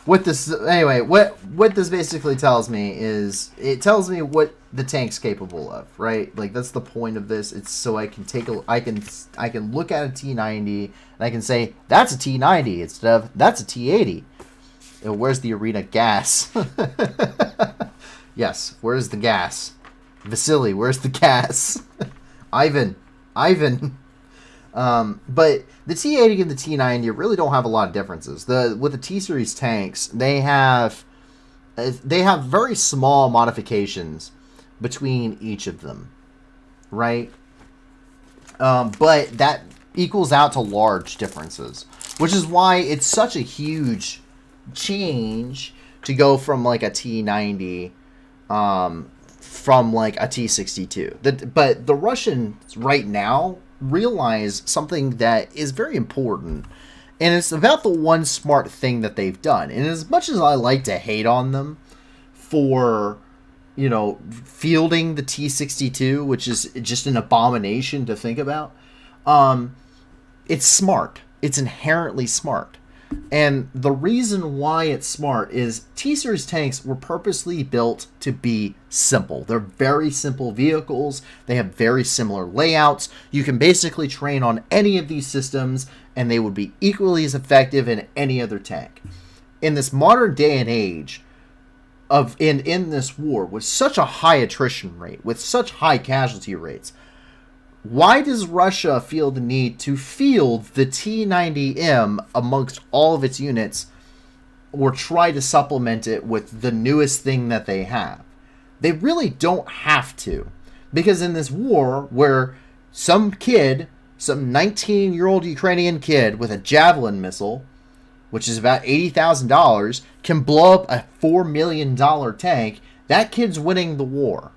what this basically tells me is, it tells me what the tank's capable of, right? Like, that's the point of this. It's so I can I can look at a T-90 and I can say that's a T-90 instead of that's a T-80. Where's the Arena gas? Yes, where's the gas? Vasily, where's the gas? Ivan. But the T-80 and the T-90 really don't have a lot of differences. With the T-Series tanks, they have very small modifications between each of them, right? But that equals out to large differences, which is why it's such a huge change to go from like a T-90 from like a T-62. But the Russians right now realize something that is very important, and it's about the one smart thing that they've done. And as much as I like to hate on them for, you know, fielding the T-62, which is just an abomination to think about, it's smart. It's inherently smart. And the reason why it's smart is T-Series tanks were purposely built to be simple. They're very simple vehicles. They have very similar layouts. You can basically train on any of these systems, and they would be equally as effective in any other tank. In this modern day and age, in this war, with such a high attrition rate, with such high casualty rates, why does Russia feel the need to field the T-90M amongst all of its units, or try to supplement it with the newest thing that they have? They really don't have to. Because in this war, where some 19-year-old Ukrainian kid with a Javelin missile, which is about $80,000, can blow up a $4 million tank, that kid's winning the war.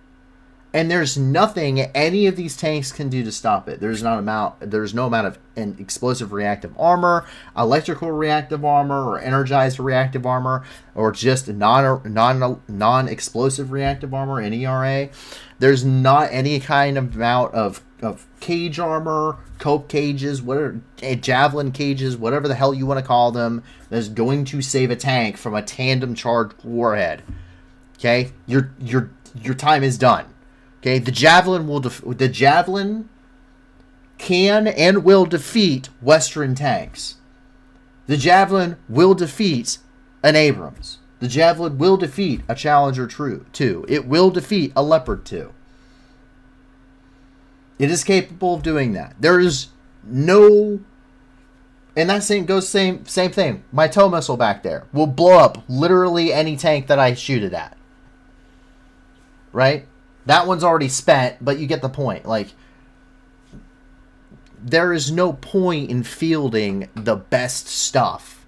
And there's nothing any of these tanks can do to stop it. There's no amount of explosive reactive armor, electrical reactive armor, or energized reactive armor, or just non-explosive reactive armor, NERA. There's not any kind of amount of cage armor, cope cages, whatever, javelin cages, whatever the hell you want to call them, that's going to save a tank from a tandem charged warhead. Okay, your time is done. Okay, the Javelin can and will defeat Western tanks. The Javelin will defeat an Abrams. The Javelin will defeat a Challenger 2. It will defeat a Leopard 2. It is capable of doing that. There is no... And that same thing. My tow missile back there will blow up literally any tank that I shoot it at. right? That one's already spent, but you get the point. Like, there is no point in fielding the best stuff.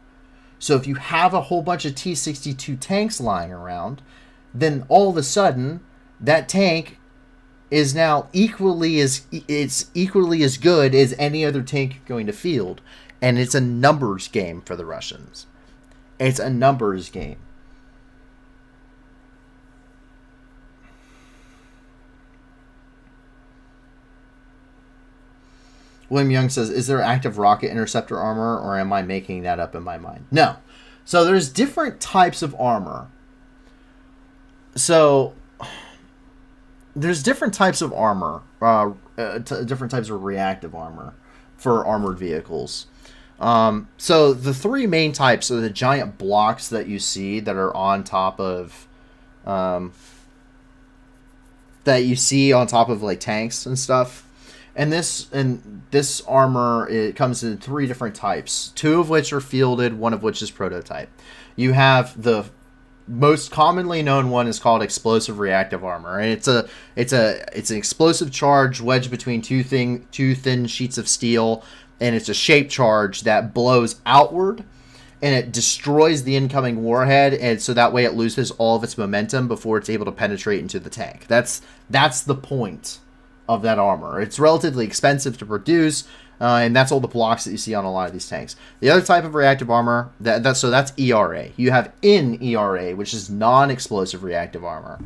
So if you have a whole bunch of T-62 tanks lying around, then all of a sudden that tank is now equally as good as any other tank you're going to field, and it's a numbers game for the Russians. It's a numbers game. William Young says, is there active rocket interceptor armor, or am I making that up in my mind? No. So there's different types of armor. So there's different types of armor, different types of reactive armor for armored vehicles. So the three main types are the giant blocks that you see that are on top of, like tanks and stuff. And this armor, it comes in three different types, two of which are fielded, one of which is prototype. You have the most commonly known one is called explosive reactive armor, and it's an explosive charge wedged between two thin sheets of steel, and it's a shape charge that blows outward, and it destroys the incoming warhead, and so that way it loses all of its momentum before it's able to penetrate into the tank. That's the point of that armor. It's relatively expensive to produce, and that's all the blocks that you see on a lot of these tanks. The other type of reactive armor, that's ERA. You have NERA, which is non-explosive reactive armor.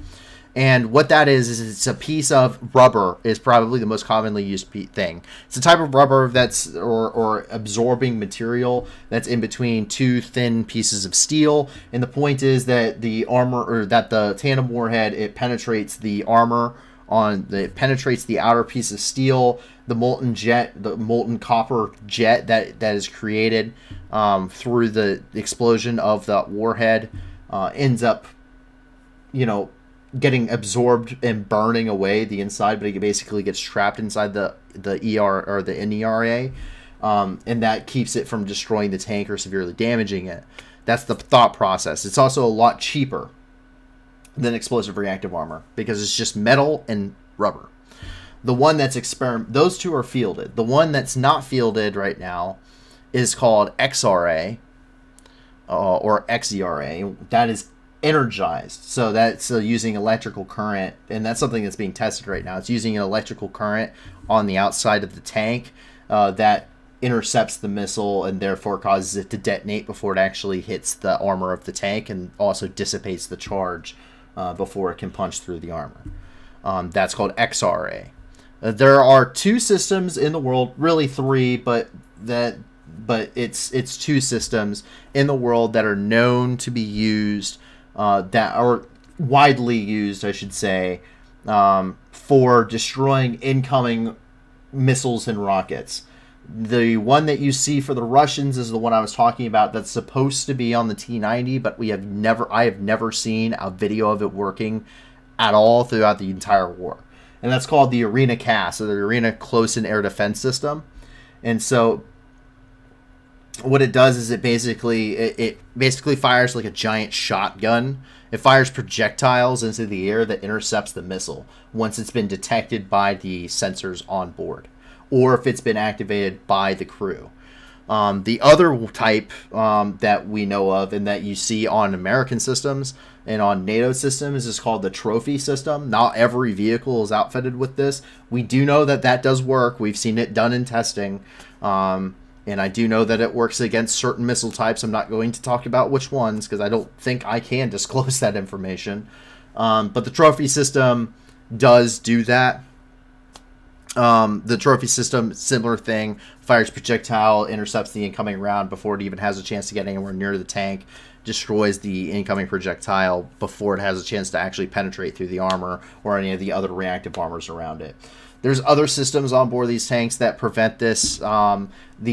And what that is it's a piece of rubber, is probably the most commonly used thing. It's a type of rubber that's, or absorbing material that's in between two thin pieces of steel. And the point is that the armor, or that the tandem warhead, it penetrates the armor, it penetrates the outer piece of steel, the molten copper jet that is created through the explosion of the warhead ends up, getting absorbed and burning away the inside, but it basically gets trapped inside the ER or the NERA, and that keeps it from destroying the tank or severely damaging it. That's the thought process. It's also a lot cheaper than explosive reactive armor because it's just metal and rubber. The one that's those two are fielded. The one that's not fielded right now is called XRA or XERA. That is energized. So that's using electrical current, and that's something that's being tested right now. It's using an electrical current on the outside of the tank that intercepts the missile and therefore causes it to detonate before it actually hits the armor of the tank, and also dissipates the charge before it can punch through the armor. That's called XRA. There are two systems in the world, really three, but it's two systems in the world that are known to be used, that are widely used, I should say, for destroying incoming missiles and rockets. The one that you see for the Russians is the one I was talking about that's supposed to be on the T-90, but I have never seen a video of it working at all throughout the entire war. And that's called the Arena CAS, or the Arena Close-in Air Defense System. And so what it does is it basically fires like a giant shotgun. It fires projectiles into the air that intercepts the missile once it's been detected by the sensors on board, or if it's been activated by the crew. The other type that we know of and that you see on American systems and on NATO systems is called the trophy system. Not every vehicle is outfitted with this. We do know that does work. We've seen it done in testing. And I do know that it works against certain missile types. I'm not going to talk about which ones because I don't think I can disclose that information. But the trophy system does do that. The trophy system, similar thing, fires projectile, intercepts the incoming round before it even has a chance to get anywhere near the tank, destroys the incoming projectile before it has a chance to actually penetrate through the armor or any of the other reactive armors around it. There's other systems on board these tanks that prevent this. The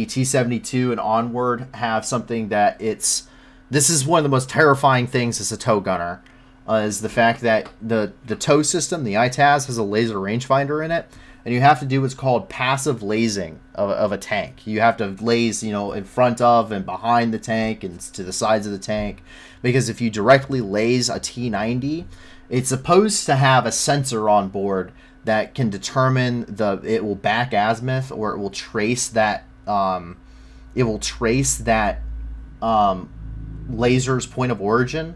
T-72 and onward have something that this is one of the most terrifying things as a tow gunner, is the fact that the tow system, the ITAS, has a laser rangefinder in it. And you have to do what's called passive lasing of a tank. You have to laze, in front of and behind the tank and to the sides of the tank. Because if you directly laze a T-90, It's supposed to have a sensor on board that can determine it will back azimuth, or it will trace that laser's point of origin.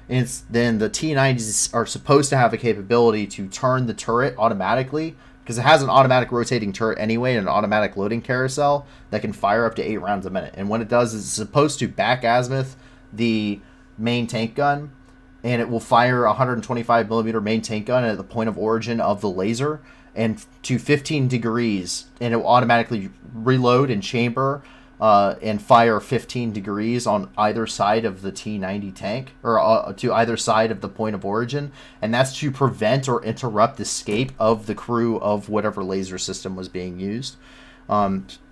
And then the T-90s are supposed to have a capability to turn the turret automatically, because it has an automatic rotating turret anyway and an automatic loading carousel that can fire up to 8 rounds a minute. And what it does is it's supposed to back azimuth the main tank gun, and it will fire a 125 millimeter main tank gun at the point of origin of the laser and to 15 degrees, and it will automatically reload and chamber and fire 15 degrees on either side of the T-90 tank, or to either side of the point of origin, and that's to prevent or interrupt escape of the crew of whatever laser system was being used.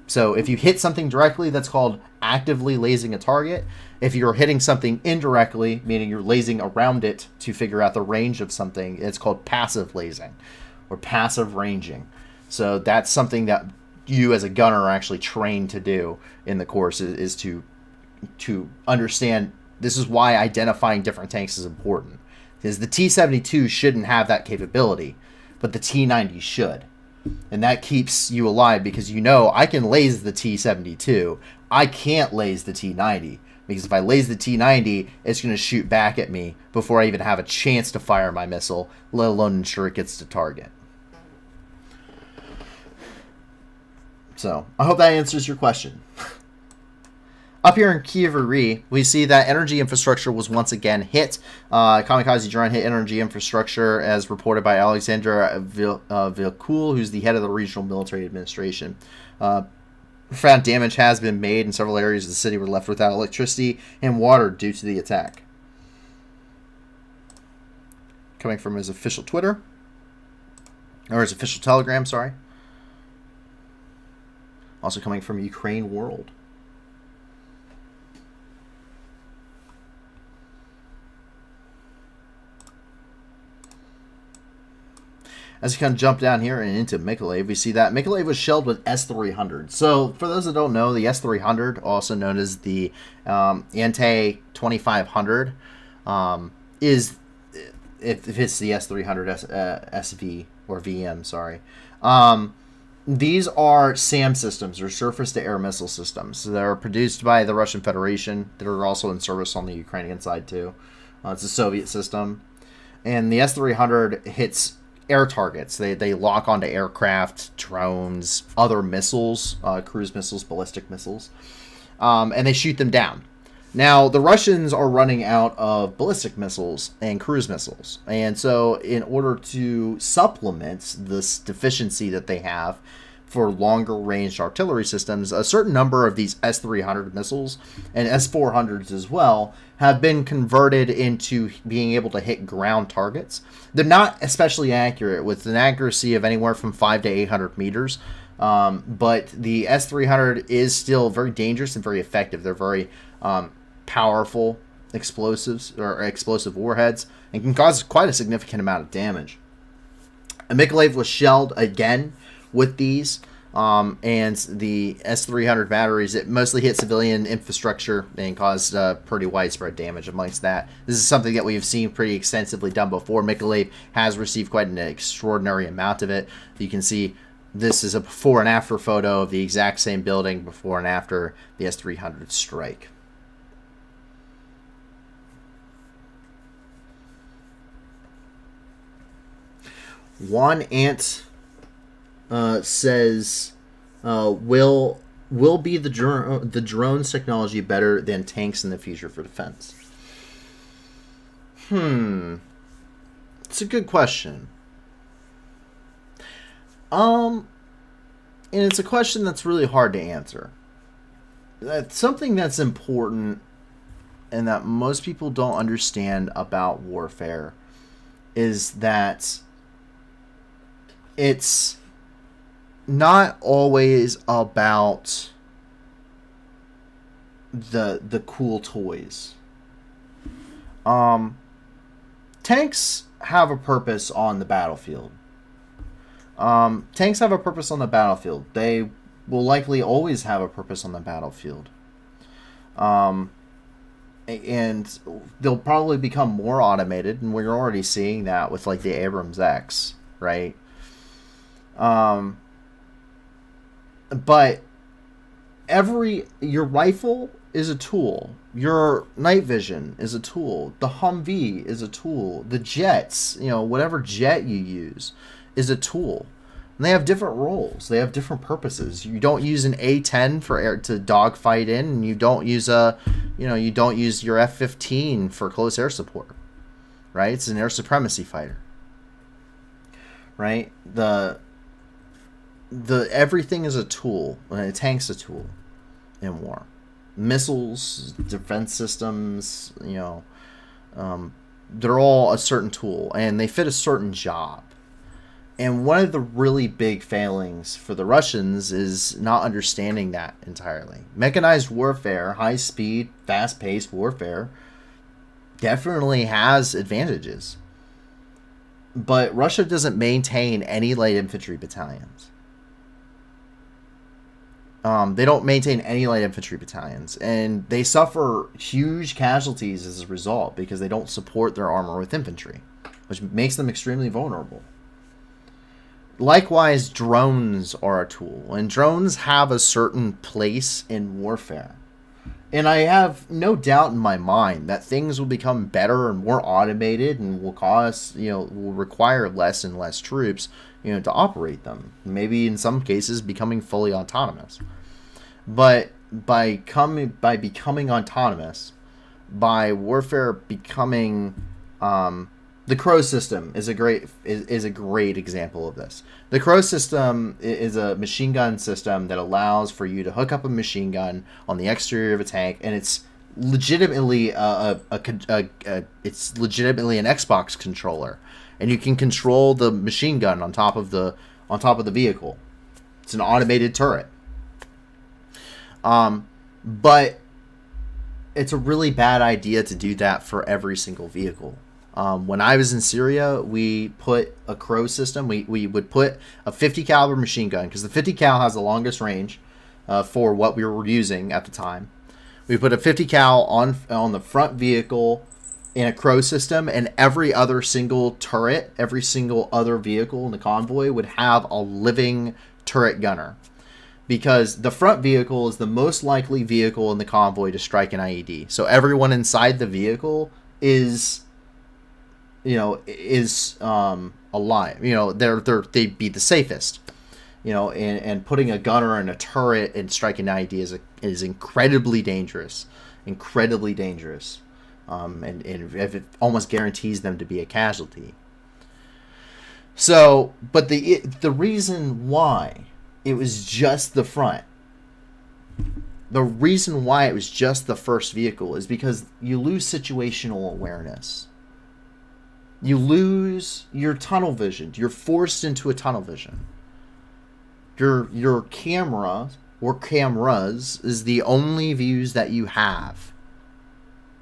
So if you hit something directly, that's called actively lasing a target. If you're hitting something indirectly, meaning you're lasing around it to figure out the range of something, it's called passive lasing or passive ranging. So that's something that you as a gunner are actually trained to do in the course, is to understand. This is why identifying different tanks is important, because the T-72 shouldn't have that capability, but the T-90 should. And that keeps you alive, because I can laze the T-72. I can't laze the T-90, because if I laze the T-90, it's going to shoot back at me before I even have a chance to fire my missile, let alone ensure it gets to target. So, I hope that answers your question. Up here in Kiev, we see that energy infrastructure was once again hit. Kamikaze drone hit energy infrastructure, as reported by Alexander Vilkul, who's the head of the Regional Military Administration. Profound damage has been made, and several areas of the city were left without electricity and water due to the attack. Coming from his official Twitter, or his official Telegram, sorry. Also coming from Ukraine World. As we kind of jump down here and into Mykolaiv, we see that Mykolaiv was shelled with S-300. So, for those that don't know, the S-300, also known as the Ante-2500, is, if it's the S-300 SV, or VM, sorry. These are SAM systems, or surface-to-air missile systems. That are produced by the Russian Federation, that are also in service on the Ukrainian side, too. It's a Soviet system. And the S-300 hits air targets. They lock onto aircraft, drones, other missiles, cruise missiles, ballistic missiles, and they shoot them down. Now, the Russians are running out of ballistic missiles and cruise missiles, and so in order to supplement this deficiency that they have for longer range artillery systems, a certain number of these S-300 missiles and S-400s as well have been converted into being able to hit ground targets. They're not especially accurate, with an accuracy of anywhere from 500 to 800 meters, but the S-300 is still very dangerous and very effective. They're very powerful explosives, or explosive warheads, and can cause quite a significant amount of damage. Mykolaiv was shelled again with these, and the S-300 batteries. It mostly hit civilian infrastructure and caused pretty widespread damage amongst that. This is something that we have seen pretty extensively done before. Mykolaiv has received quite an extraordinary amount of it. You can see this is a before and after photo of the exact same building before and after the S-300 strike. One Ant says, will be the drones technology better than tanks in the future for defense? It's a good question. And it's a question that's really hard to answer. That's something that's important and that most people don't understand about warfare, is that it's not always about the cool toys. Tanks have a purpose on the battlefield. Tanks have a purpose on the battlefield. They will likely always have a purpose on the battlefield. and they'll probably become more automated, and we're already seeing that with like the Abrams X, right? But your rifle is a tool. Your night vision is a tool. The Humvee is a tool. The jets, whatever jet you use, is a tool. And they have different roles. They have different purposes. You don't use an A-10 to dogfight in, and you don't use you don't use your F-15 for close air support, right? It's an air supremacy fighter, right? Everything is a tool, and a tank's a tool in war. Missiles, defense systems, they're all a certain tool, and they fit a certain job. And one of the really big failings for the Russians is not understanding that entirely. Mechanized warfare, high-speed, fast-paced warfare, definitely has advantages. But Russia doesn't maintain any light infantry battalions. They don't maintain any light infantry battalions, and they suffer huge casualties as a result because they don't support their armor with infantry, which makes them extremely vulnerable. Likewise, drones are a tool, and drones have a certain place in warfare. And I have no doubt in my mind that things will become better and more automated and will require less and less troops, to operate them. Maybe in some cases becoming fully autonomous. But by becoming autonomous, by warfare becoming, the Crow system is a great example of this. The Crow system is a machine gun system that allows for you to hook up a machine gun on the exterior of a tank, and it's legitimately it's legitimately an Xbox controller, and you can control the machine gun on top of the vehicle. It's an automated turret. But it's a really bad idea to do that for every single vehicle. When I was in Syria, we put a Crow system. We would put a 50 caliber machine gun, because the 50 cal has the longest range for what we were using at the time. We put a 50 cal on the front vehicle in a Crow system, and every other single turret, every single other vehicle in the convoy would have a living turret gunner. Because the front vehicle is the most likely vehicle in the convoy to strike an IED. So everyone inside the vehicle is alive. They'd be the safest. And putting a gunner in a turret and striking an IED is incredibly dangerous. Incredibly dangerous. And it almost guarantees them to be a casualty. So, but the reason why it was just the front, the reason why it was just the first vehicle is because you lose situational awareness. You lose your tunnel vision. You're forced into a tunnel vision. Your camera or cameras is the only views that you have.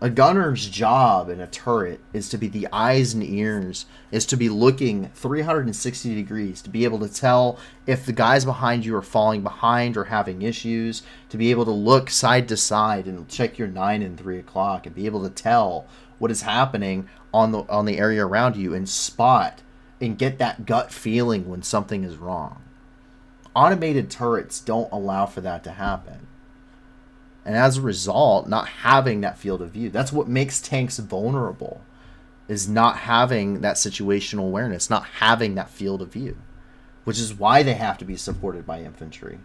A gunner's job in a turret is to be the eyes and ears, is to be looking 360 degrees, to be able to tell if the guys behind you are falling behind or having issues, to be able to look side to side and check your 9 and 3 o'clock and be able to tell what is happening on the area around you and spot and get that gut feeling when something is wrong. Automated turrets don't allow for that to happen. And as a result, not having that field of view, that's what makes tanks vulnerable, is not having that situational awareness, not having that field of view, which is why they have to be supported by infantry,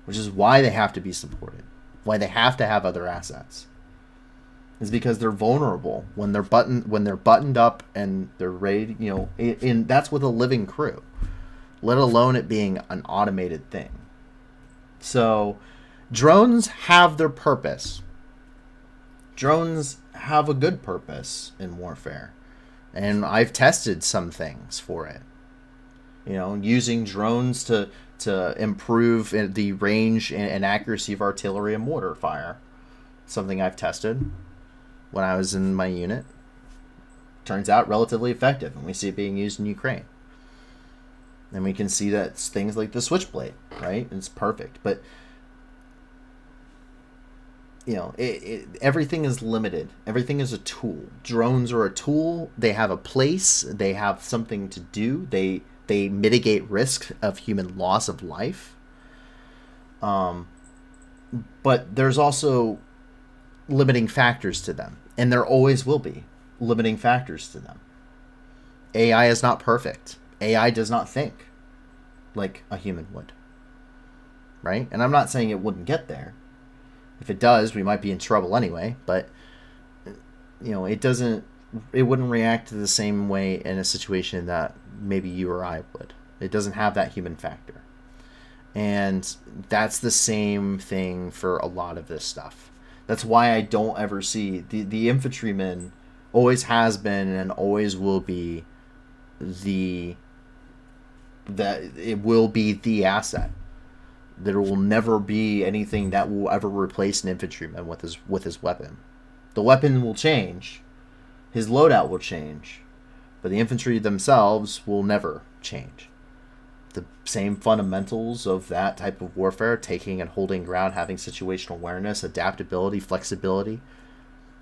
which is why they have to be supported, why they have to have other assets, is because they're vulnerable when they're buttoned up and they're ready, and that's with a living crew, let alone it being an automated thing. So drones have their purpose. Drones have a good purpose in warfare. And I've tested some things for it. Using drones to improve the range and accuracy of artillery and mortar fire. Something I've tested when I was in my unit. Turns out relatively effective, and we see it being used in Ukraine. And we can see that it's things like the Switchblade, right? It's perfect. But everything is limited. Everything is a tool. Drones are a tool. They have a place. They have something to do. They mitigate risk of human loss of life. But there's also limiting factors to them, and there always will be limiting factors to them. AI is not perfect. AI does not think like a human would, right? And I'm not saying it wouldn't get there. If it does, we might be in trouble anyway, but it wouldn't react the same way in a situation that maybe you or I would. It doesn't have that human factor. And that's the same thing for a lot of this stuff. That's why I don't ever see the infantryman always has been and always will be it will be the asset. There will never be anything that will ever replace an infantryman with his weapon. The weapon will change, his loadout will change, but the infantry themselves will never change. The same fundamentals of that type of warfare, taking and holding ground, having situational awareness, adaptability, flexibility,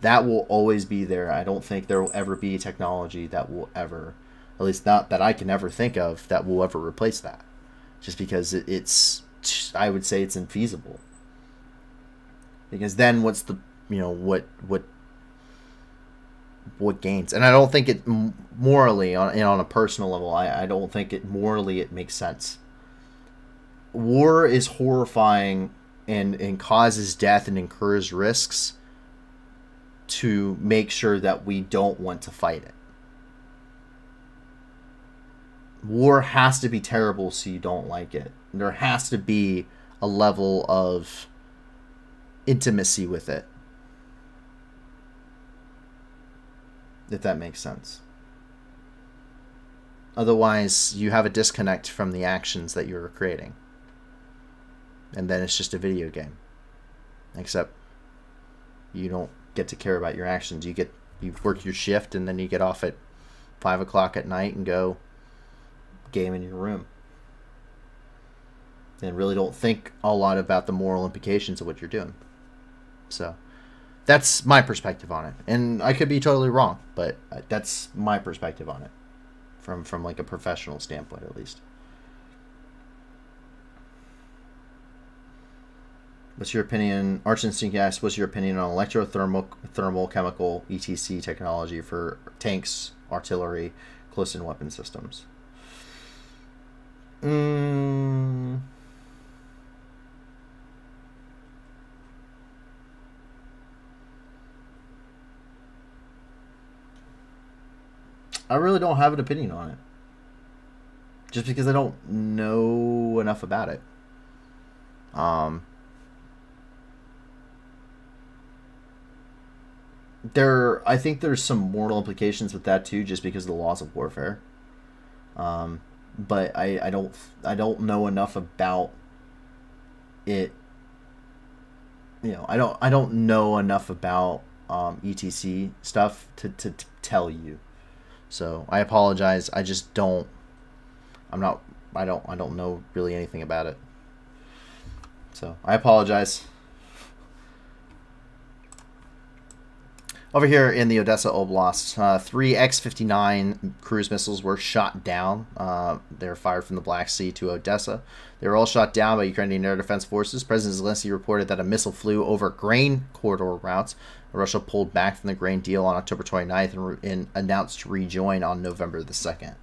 that will always be there. I don't think there will ever be technology that will ever, at least not that I can ever think of, that will ever replace that. Just because I would say it's infeasible. Because then what's the, what gains? And I don't think it morally, on a personal level, I don't think it morally it makes sense. War is horrifying and causes death and incurs risks to make sure that we don't want to fight it. War has to be terrible so you don't like it. There has to be a level of intimacy with it, if that makes sense. Otherwise, you have a disconnect from the actions that you're creating. And then it's just a video game. Except you don't get to care about your actions. You work your shift and then you get off at 5 o'clock at night and go game in your room. And really don't think a lot about the moral implications of what you're doing. So that's my perspective on it. And I could be totally wrong, but that's my perspective on it. From like a professional standpoint, at least. What's your opinion? Arch Instinct asks, what's your opinion on electrothermal chemical ETC technology for tanks, artillery, close-in weapon systems? I really don't have an opinion on it. Just because I don't know enough about it. I think there's some moral implications with that too, just because of the laws of warfare. But I don't know enough about it. I don't know enough about ETC stuff to tell you. So I apologize. I just don't. I don't know really anything about it. So I apologize. Over here in the Odessa Oblast, 3 X-59 cruise missiles were shot down. They were fired from the Black Sea to Odessa. They were all shot down by Ukrainian Air Defense Forces. President Zelensky reported that a missile flew over grain corridor routes. Russia pulled back from the grain deal on October 29th and announced to rejoin on November the 2nd.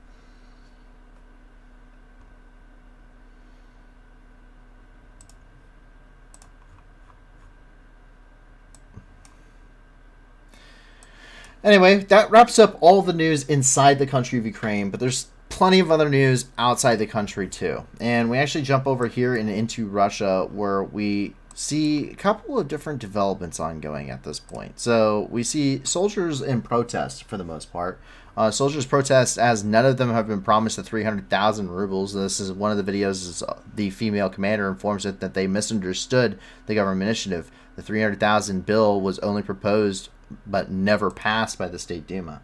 Anyway, that wraps up all the news inside the country of Ukraine, but there's plenty of other news outside the country too. And we actually jump over here and into Russia, where we see a couple of different developments ongoing at this point. So we see soldiers in protest for the most part. Soldiers protest as none of them have been promised the 300,000 rubles. This is one of the videos. The female commander informs it that they misunderstood the government initiative. The 300,000 bill was only proposed but never passed by the State Duma.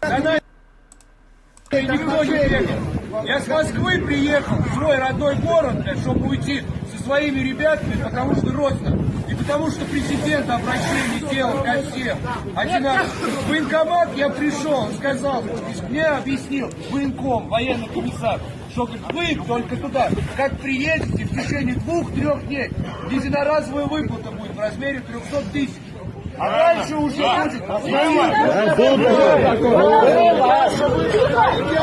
Я с Москвы приехал в свой родной город, чтобы уйти со своими ребятами, потому что родина. И потому что президент обращение сделал ко всем. В военкомат я пришел, сказал, мне объяснил военком, военный комиссар, что говорит, вы только туда, как приедете, в течение 2-3 дней единоразовая выплата будет в размере 300 тысяч. А дальше уже будет.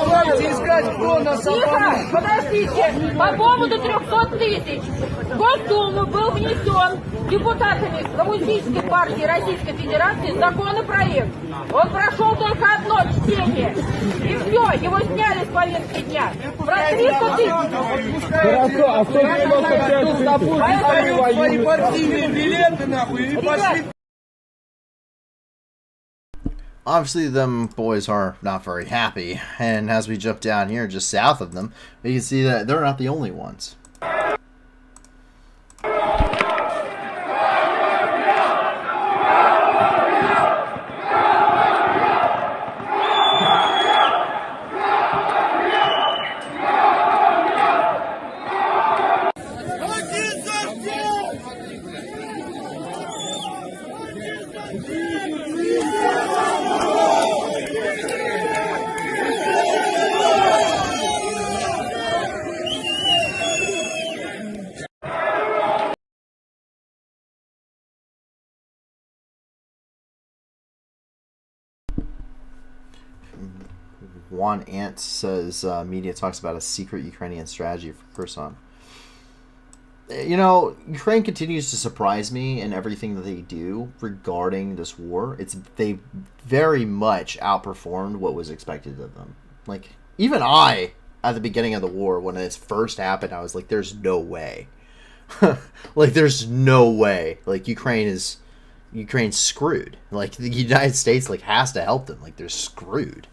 Давайте искать, кто нас обманул. Подождите, по поводу 300 тысяч. В Госдуму был внесен депутатами Коммунистической партии Российской Федерации законопроект. Он прошел только одно чтение. И все, его сняли с повестки дня. Про 300 тысяч. Хорошо, а кто свои партийные билеты нахуй и пошли. Obviously, them boys are not very happy, and as we jump down here just south of them, we can see that they're not the only ones. Juan Ant says media talks about a secret Ukrainian strategy for Kherson. You know, Ukraine continues to surprise me in everything that they do regarding this war. They very much outperformed what was expected of them. Like, even I, at the beginning of the war, when this first happened, I was like, there's no way. Like, there's no way. Like, Ukraine's screwed. Like, the United States, like, has to help them. Like, they're screwed.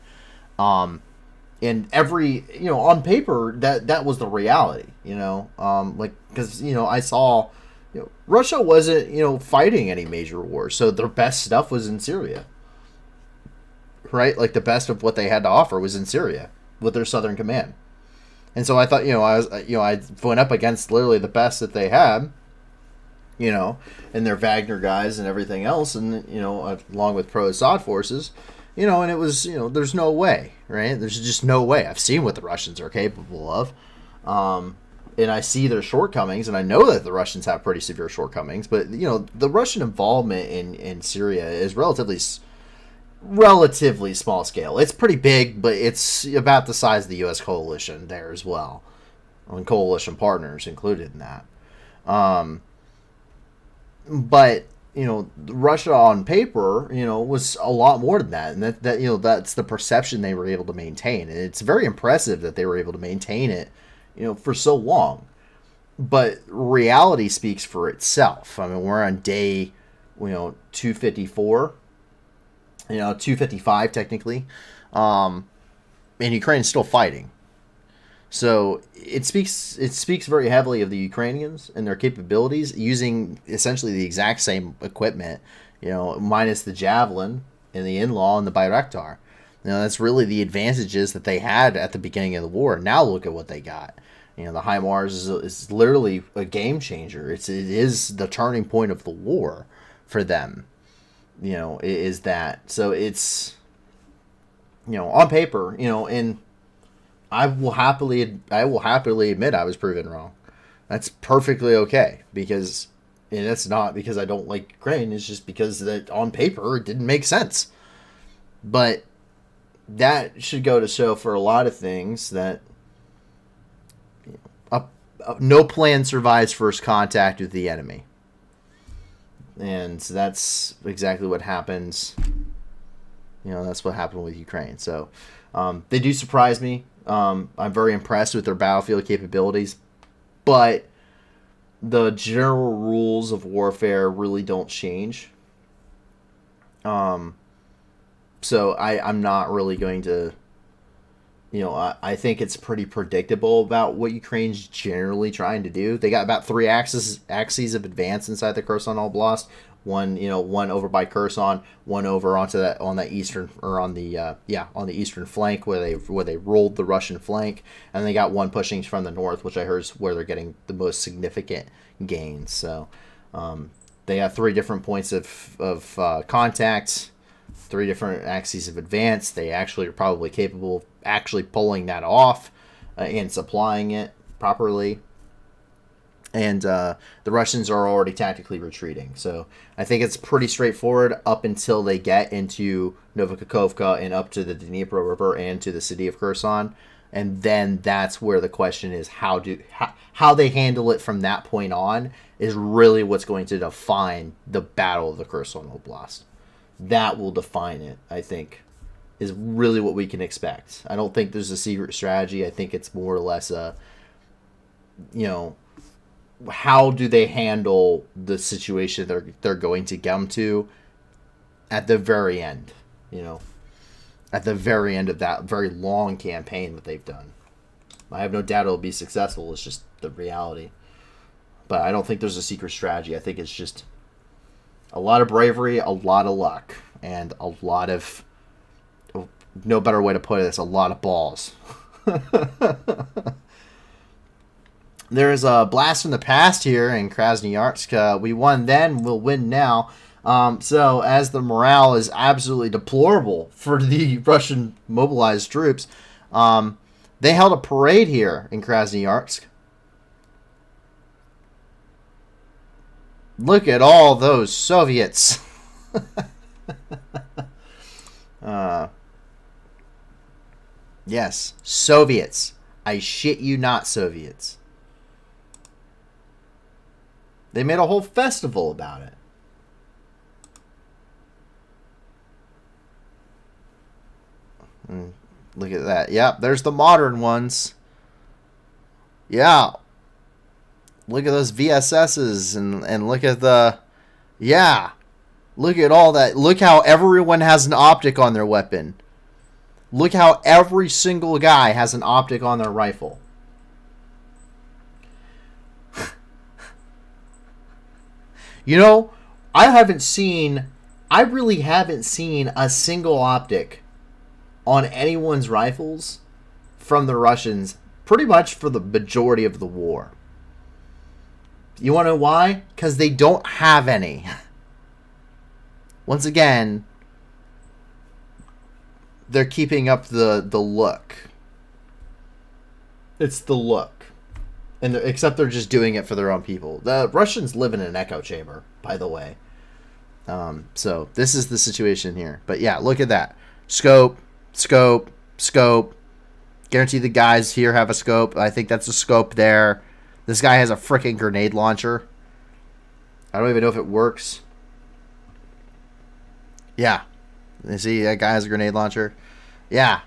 And every, you know, on paper, that was the reality, you know, like, because, you know, I saw, you know, Russia wasn't, you know, fighting any major wars, so their best stuff was in Syria, right? Like, the best of what they had to offer was in Syria with their Southern Command. And so I thought, I went up against literally the best that they had, you know, and their Wagner guys and everything else, and, you know, along with pro-Assad forces. You know, and it was, you know, there's no way, right? There's just no way. I've seen what the Russians are capable of. And I see their shortcomings, and I know that the Russians have pretty severe shortcomings. But, you know, the Russian involvement in Syria is relatively small scale. It's pretty big, but it's about the size of the U.S. coalition there as well. And coalition partners included in that. But... you know, Russia on paper, you know, was a lot more than that. And that you know, that's the perception they were able to maintain. And it's very impressive that they were able to maintain it, you know, for so long. But reality speaks for itself. I mean, we're on day, you know, 254, you know, 255 technically. And Ukraine is still fighting. So it speaks very heavily of the Ukrainians and their capabilities using essentially the exact same equipment, you know, minus the Javelin and the In-Law and the Bayraktar. You know, that's really the advantages that they had at the beginning of the war. Now look at what they got. You know, the HIMARS is literally a game changer. It is the turning point of the war for them. You know, is that. So it's, you know, on paper, you know, and I will happily admit I was proven wrong. That's perfectly okay, because and that's not because I don't like Ukraine. It's just because that on paper it didn't make sense. But that should go to show for a lot of things that, you know, no plan survives first contact with the enemy, and that's exactly what happens. You know, that's what happened with Ukraine. So they do surprise me. I'm very impressed with their battlefield capabilities, but the general rules of warfare really don't change. So I'm not really going to, you know, I think it's pretty predictable about what Ukraine's generally trying to do. They got about 3 axes of advance inside the Kherson Oblast. One over by Kherson, one over on the eastern flank where they rolled the Russian flank, and they got one pushing from the north, which I heard is where they're getting the most significant gains. So They have 3 different points of contact, 3 different axes of advance. They actually are probably capable of actually pulling that off and supplying it properly. And the Russians are already tactically retreating. So I think it's pretty straightforward up until they get into Novokakhovka and up to the Dnipro River and to the city of Kherson. And then that's where the question is how they handle it from that point on is really what's going to define the Battle of the Kherson Oblast. That will define it, I think, is really what we can expect. I don't think there's a secret strategy. I think it's more or less a, how do they handle the situation they're going to come to at the very end, at the very end of that very long campaign that they've done. I have no doubt it'll be successful. It's just the reality. But I don't think there's a secret strategy. I think it's just a lot of bravery, a lot of luck, and a lot of, no better way to put it, a lot of balls. There's a blast from the past here in Krasnoyarsk. We won then, we'll win now. So as the morale is absolutely deplorable for the Russian mobilized troops, they held a parade here in Krasnoyarsk. Look at all those Soviets. Yes, Soviets. I shit you not, Soviets. They made a whole festival about it. Look at that. Yep, there's the modern ones. Yeah. Look at those VSSs and look at the... Yeah. Look at all that. Look how everyone has an optic on their weapon. Look how every single guy has an optic on their rifle. I really haven't seen a single optic on anyone's rifles from the Russians pretty much for the majority of the war. You want to know why? Because they don't have any. Once again, they're keeping up the look. It's the look. And except they're just doing it for their own people. The Russians live in an echo chamber, by the way. So this is the situation here. But yeah, look at that. Scope, scope, scope. Guarantee the guys here have a scope. I think that's a scope there. This guy has a freaking grenade launcher. I don't even know if it works. Yeah. You see, that guy has a grenade launcher. Yeah.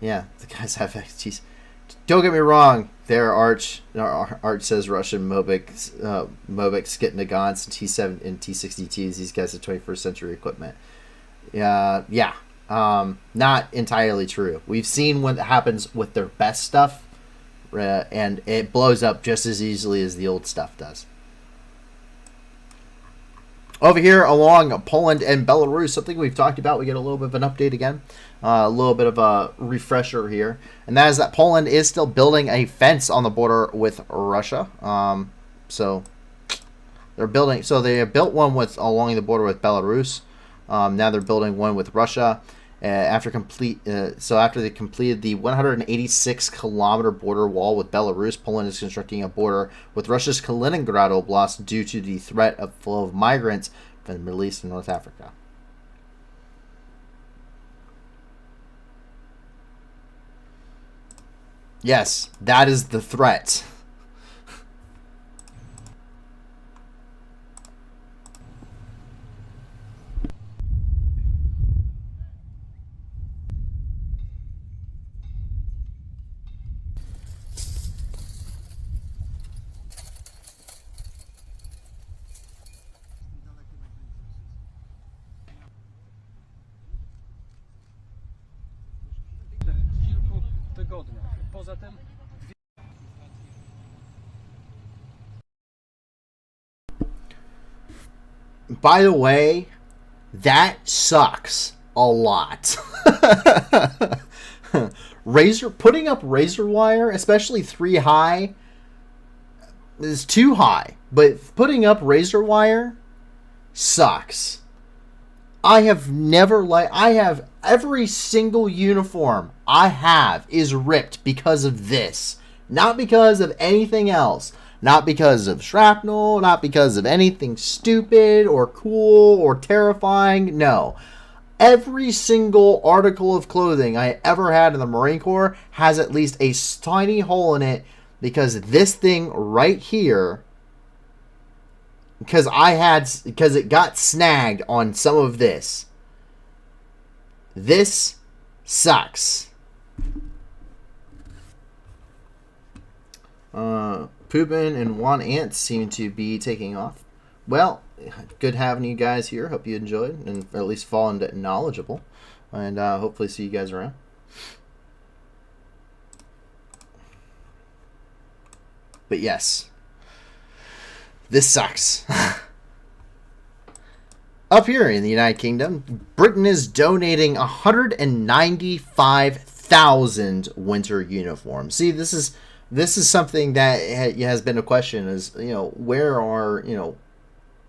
Yeah, the guys have XTs. Don't get me wrong. There, Arch says Russian Mobics getting the guns and T7 and T60Ts. These guys are 21st century equipment. Yeah. Not entirely true. We've seen what happens with their best stuff, and it blows up just as easily as the old stuff does. Over here along Poland and Belarus, something we've talked about, we get a little bit of an update again. A little bit of a refresher here. And that is that Poland is still building a fence on the border with Russia. So they're building. So they built one along the border with Belarus. Now they're building one with Russia. After they completed the 186-kilometer border wall with Belarus, Poland is constructing a border with Russia's Kaliningrad Oblast due to the threat of flow of migrants from the Middle East and North Africa. Yes, that is the threat. By the way, that sucks a lot. Putting up razor wire, especially 3 high, is too high. But putting up razor wire sucks. I have every single uniform I have is ripped because of this. Not because of anything else. Not because of shrapnel, not because of anything stupid or cool or terrifying. No. Every single article of clothing I ever had in the Marine Corps has at least a tiny hole in it because this thing right here, because it got snagged on some of this. This sucks. Poopin and Juan Ant seem to be taking off. Well, good having you guys here. Hope you enjoyed and at least found it knowledgeable. And hopefully see you guys around. But yes, this sucks. Up here in the United Kingdom, Britain is donating 195,000 winter uniforms. See, this is something that has been a question is, where are,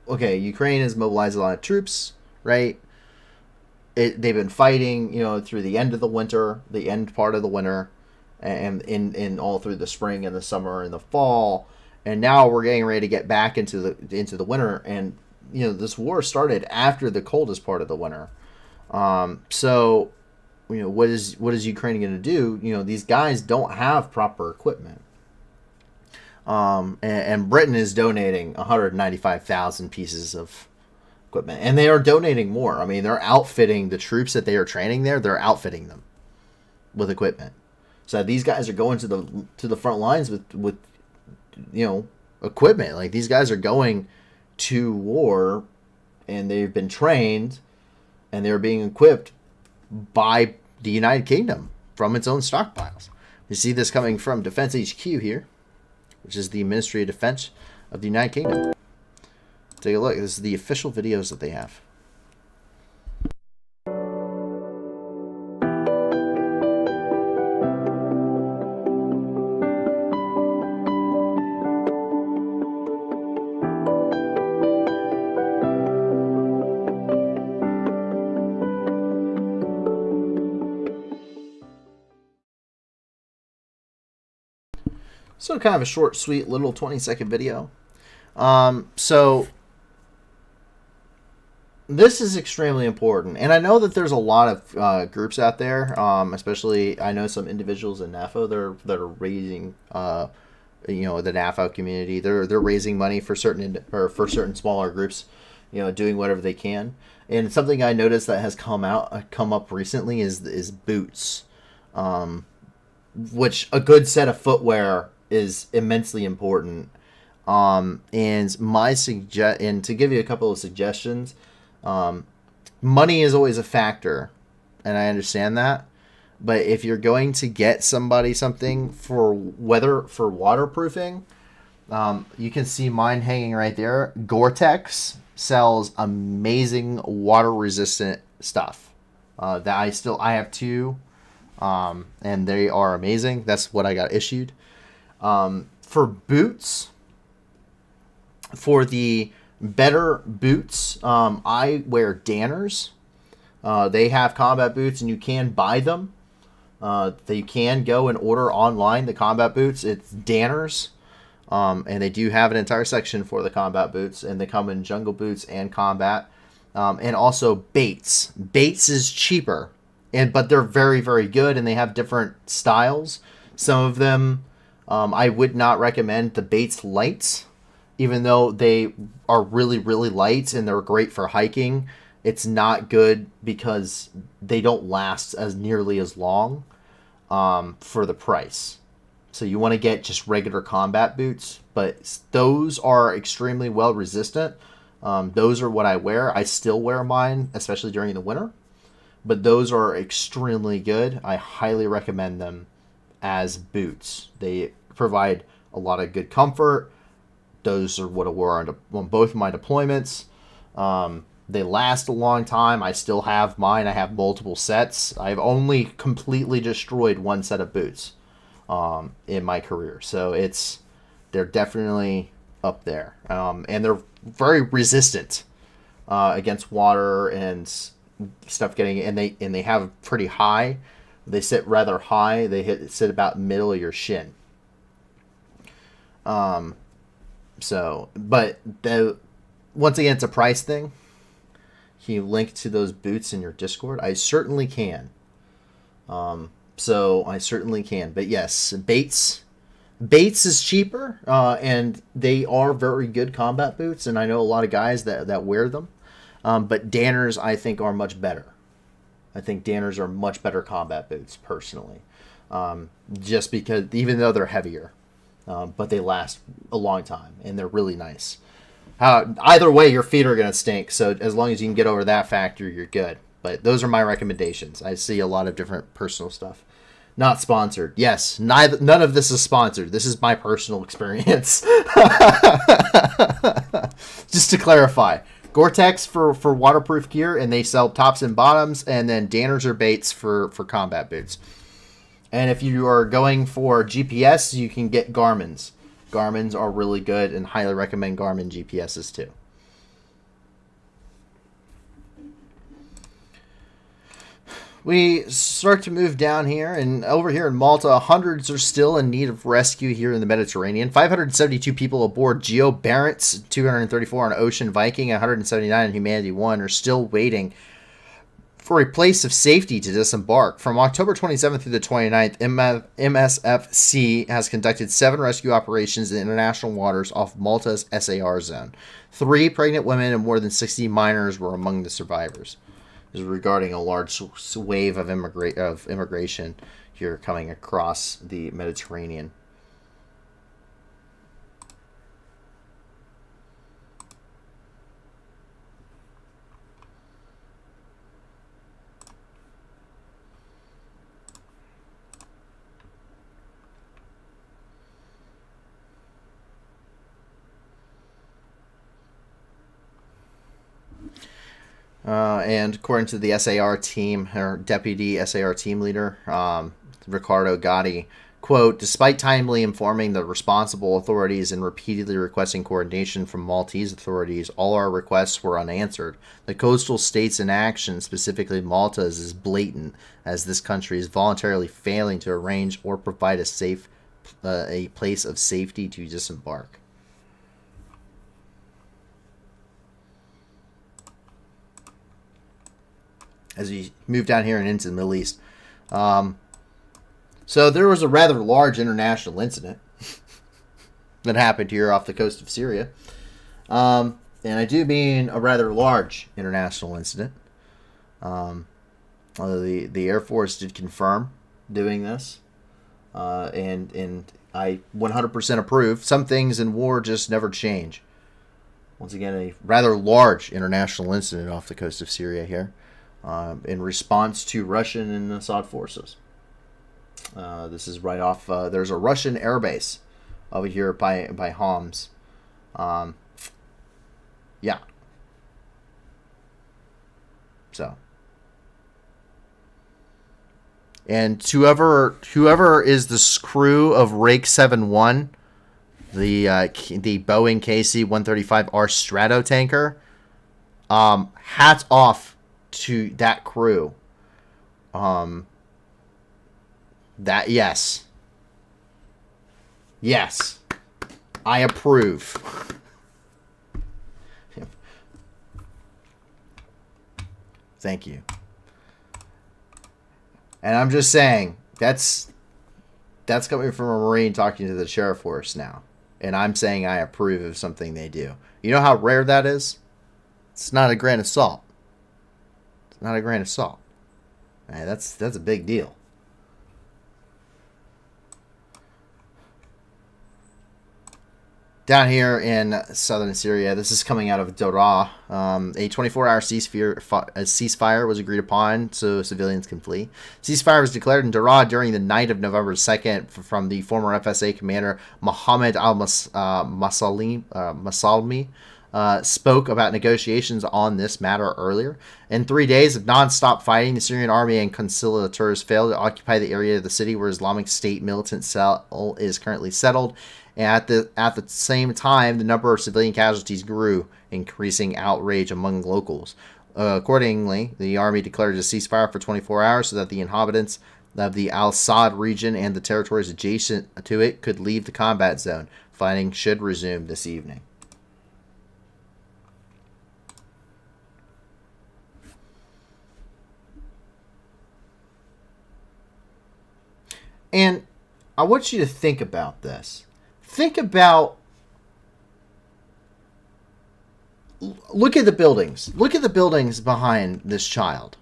okay, Ukraine has mobilized a lot of troops, right? They've been fighting, through the end of the winter, the end part of the winter, and in all through the spring and the summer and the fall. And now we're getting ready to get back into the winter, and this war started after the coldest part of the winter. So, what is Ukraine going to do? These guys don't have proper equipment. And Britain is donating 195,000 pieces of equipment, and they are donating more. I mean, they're outfitting the troops that they are training there. They're outfitting them with equipment. So these guys are going to the front lines with equipment. Like, these guys are going to war, and they've been trained, and they're being equipped by the United Kingdom from its own stockpiles. You see this coming from Defense HQ here, which is the Ministry of Defense of the United Kingdom. Take a look. This is the official videos that they have. So kind of a short, sweet, little 20-second video. So this is extremely important. And I know that there's a lot of groups out there, especially I know some individuals in NAFO that are raising, the NAFO community. They're raising money for certain smaller groups, doing whatever they can. And something I noticed that has come up recently is boots, which a good set of footwear is immensely important. And to give you a couple of suggestions, money is always a factor, and I understand that. But if you're going to get somebody something for waterproofing, you can see mine hanging right there. Gore-Tex sells amazing water-resistant stuff. That I have two, and they are amazing. That's what I got issued. For boots, for the better boots, I wear Danners. They have combat boots, and you can buy them. You can go and order online the combat boots. It's Danners, and they do have an entire section for the combat boots, and they come in jungle boots and combat, and also Bates. Bates is cheaper, but they're very, very good, and they have different styles. Some of them, I would not recommend the Bates lights, even though they are really, really light and they're great for hiking. It's not good because they don't last as nearly as long for the price. So you want to get just regular combat boots, but those are extremely well resistant. Those are what I wear. I still wear mine, especially during the winter, but those are extremely good. I highly recommend them as boots. They provide a lot of good comfort. Those are what I wore on both my deployments. They last a long time. I still have mine. I have multiple sets. I've only completely destroyed one set of boots in my career. So they're definitely up there. And they're very resistant against water and stuff getting, and they have pretty high. They sit rather high. They sit about middle of your shin. So, but once again, it's a price thing. Can you link to those boots in your Discord? I certainly can. So I certainly can. But yes, Bates is cheaper, and they are very good combat boots, and I know a lot of guys that wear them. But Danners, I think, are much better. I think Danners are much better combat boots, personally. Just because, even though they're heavier, but they last a long time, and they're really nice. Either way, your feet are going to stink, so as long as you can get over that factor, you're good. But those are my recommendations. I see a lot of different personal stuff. Not sponsored. Yes, none of this is sponsored. This is my personal experience. Just to clarify. Gore-Tex for waterproof gear, and they sell tops and bottoms, and then Danners or Bates for combat boots. And if you are going for GPS, you can get Garmin's. Garmin's are really good, and highly recommend Garmin GPSs too. We start to move down here, and over here in Malta, hundreds are still in need of rescue here in the Mediterranean. 572 people aboard Geo Barents, 234 on Ocean Viking, 179 on Humanity 1 are still waiting for a place of safety to disembark. From October 27th through the 29th, MSFC has conducted 7 rescue operations in international waters off Malta's SAR zone. 3 pregnant women and more than 60 minors were among the survivors. This is regarding a large wave of immigration here coming across the Mediterranean. And according to the SAR team, or deputy SAR team leader, Riccardo Gotti, quote, despite timely informing the responsible authorities and repeatedly requesting coordination from Maltese authorities, all our requests were unanswered. The coastal state's inaction, specifically Malta's, is blatant, as this country is voluntarily failing to arrange or provide a place of safety to disembark. As we move down here and into the Middle East. So there was a rather large international incident that happened here off the coast of Syria. And I do mean a rather large international incident. The Air Force did confirm doing this. And I 100% approve. Some things in war just never change. Once again, a rather large international incident off the coast of Syria here. In response to Russian and Assad forces. This is right off, there's a Russian airbase over here by Homs. Yeah. So. And whoever is the crew of Rake 71, the Boeing KC-135R Strato tanker, hats off to that crew. Yes, I approve. Thank you. And I'm just saying, that's coming from a Marine talking to the sheriff force now, and I'm saying I approve of something they do. You know how rare that is? It's not a grain of salt. Not a grain of salt. Man, that's a big deal. Down here in southern Syria, this is coming out of Daraa. A 24-hour ceasefire was agreed upon so civilians can flee. Ceasefire was declared in Daraa during the night of November 2nd from the former FSA commander Mohammed al-Masalmi. spoke about negotiations on this matter earlier. In 3 days of non-stop fighting, the Syrian army and conciliators failed to occupy the area of the city where Islamic State militant cell is currently settled. And at the same time, the number of civilian casualties grew, increasing outrage among locals. Accordingly, the army declared a ceasefire for 24 hours so that the inhabitants of the Al-Sad region and the territories adjacent to it could leave the combat zone. Fighting should resume this evening. And I want you to think about this. Think about... Look at the buildings. Look at the buildings behind this child.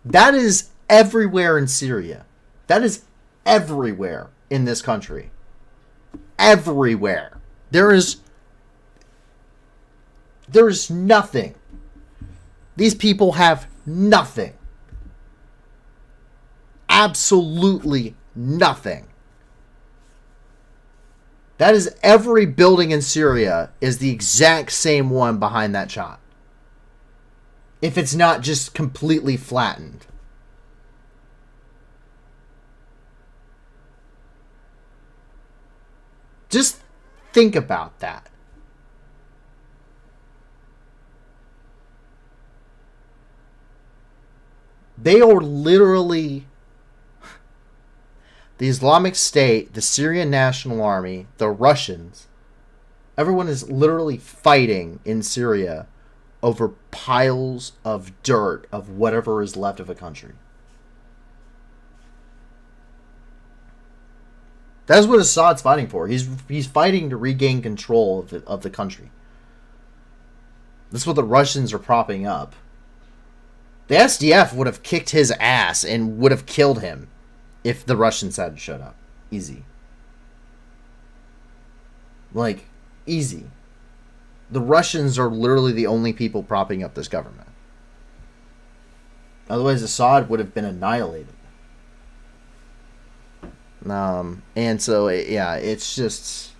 That is everywhere in Syria. That is everywhere in this country. Everywhere. There is nothing. These people have nothing. Absolutely nothing. That is every building in Syria is the exact same one behind that shot. If it's not just completely flattened. Just think about that. They are literally... The Islamic State, the Syrian National Army, the Russians, everyone is literally fighting in Syria over piles of dirt of whatever is left of a country. That's what Assad's fighting for. He's fighting to regain control of the country. That's what the Russians are propping up. The SDF would have kicked his ass and would have killed him if the Russians hadn't showed up. Easy. Like, easy. The Russians are literally the only people propping up this government. Otherwise, Assad would have been annihilated. And so, yeah, it's just...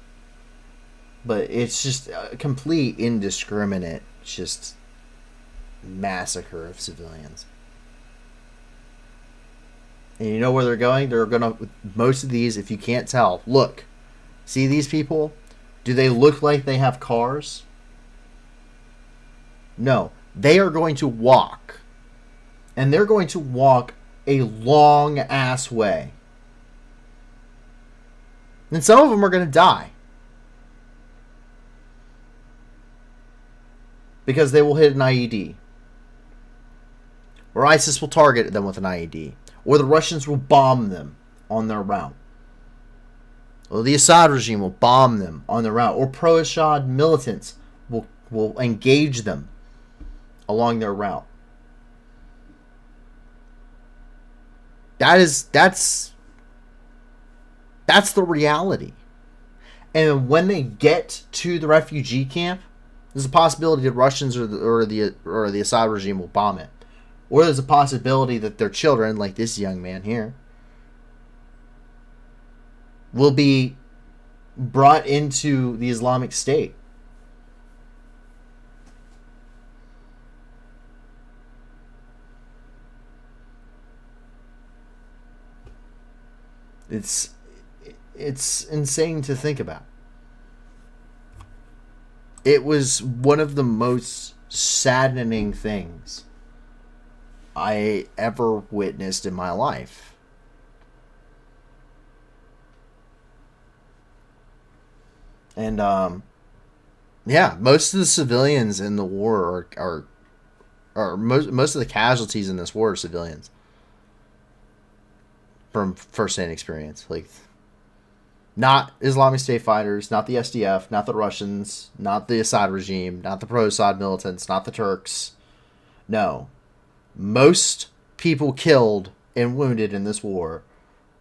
But it's just a complete indiscriminate, just massacre of civilians. And you know where they're going? They're going to... Most of these, if you can't tell, look. See these people? Do they look like they have cars? No. They are going to walk. And they're going to walk a long-ass way. And some of them are going to die. Because they will hit an IED. Or ISIS will target them with an IED. Or the Russians will bomb them on their route. Or the Assad regime will bomb them on their route. Or pro-Assad militants will engage them along their route. That's the reality. And when they get to the refugee camp, there's a possibility the Russians or the Assad regime will bomb it. Or there's a possibility that their children, like this young man here, will be brought into the Islamic State. It's insane to think about. It was one of the most saddening things I ever witnessed in my life. And yeah, most of the civilians in the war are most of the casualties in this war are civilians. From first-hand experience, like, not Islamic State fighters, not the SDF, not the Russians, not the Assad regime, not the pro-Assad militants, not the Turks. No. Most people killed and wounded in this war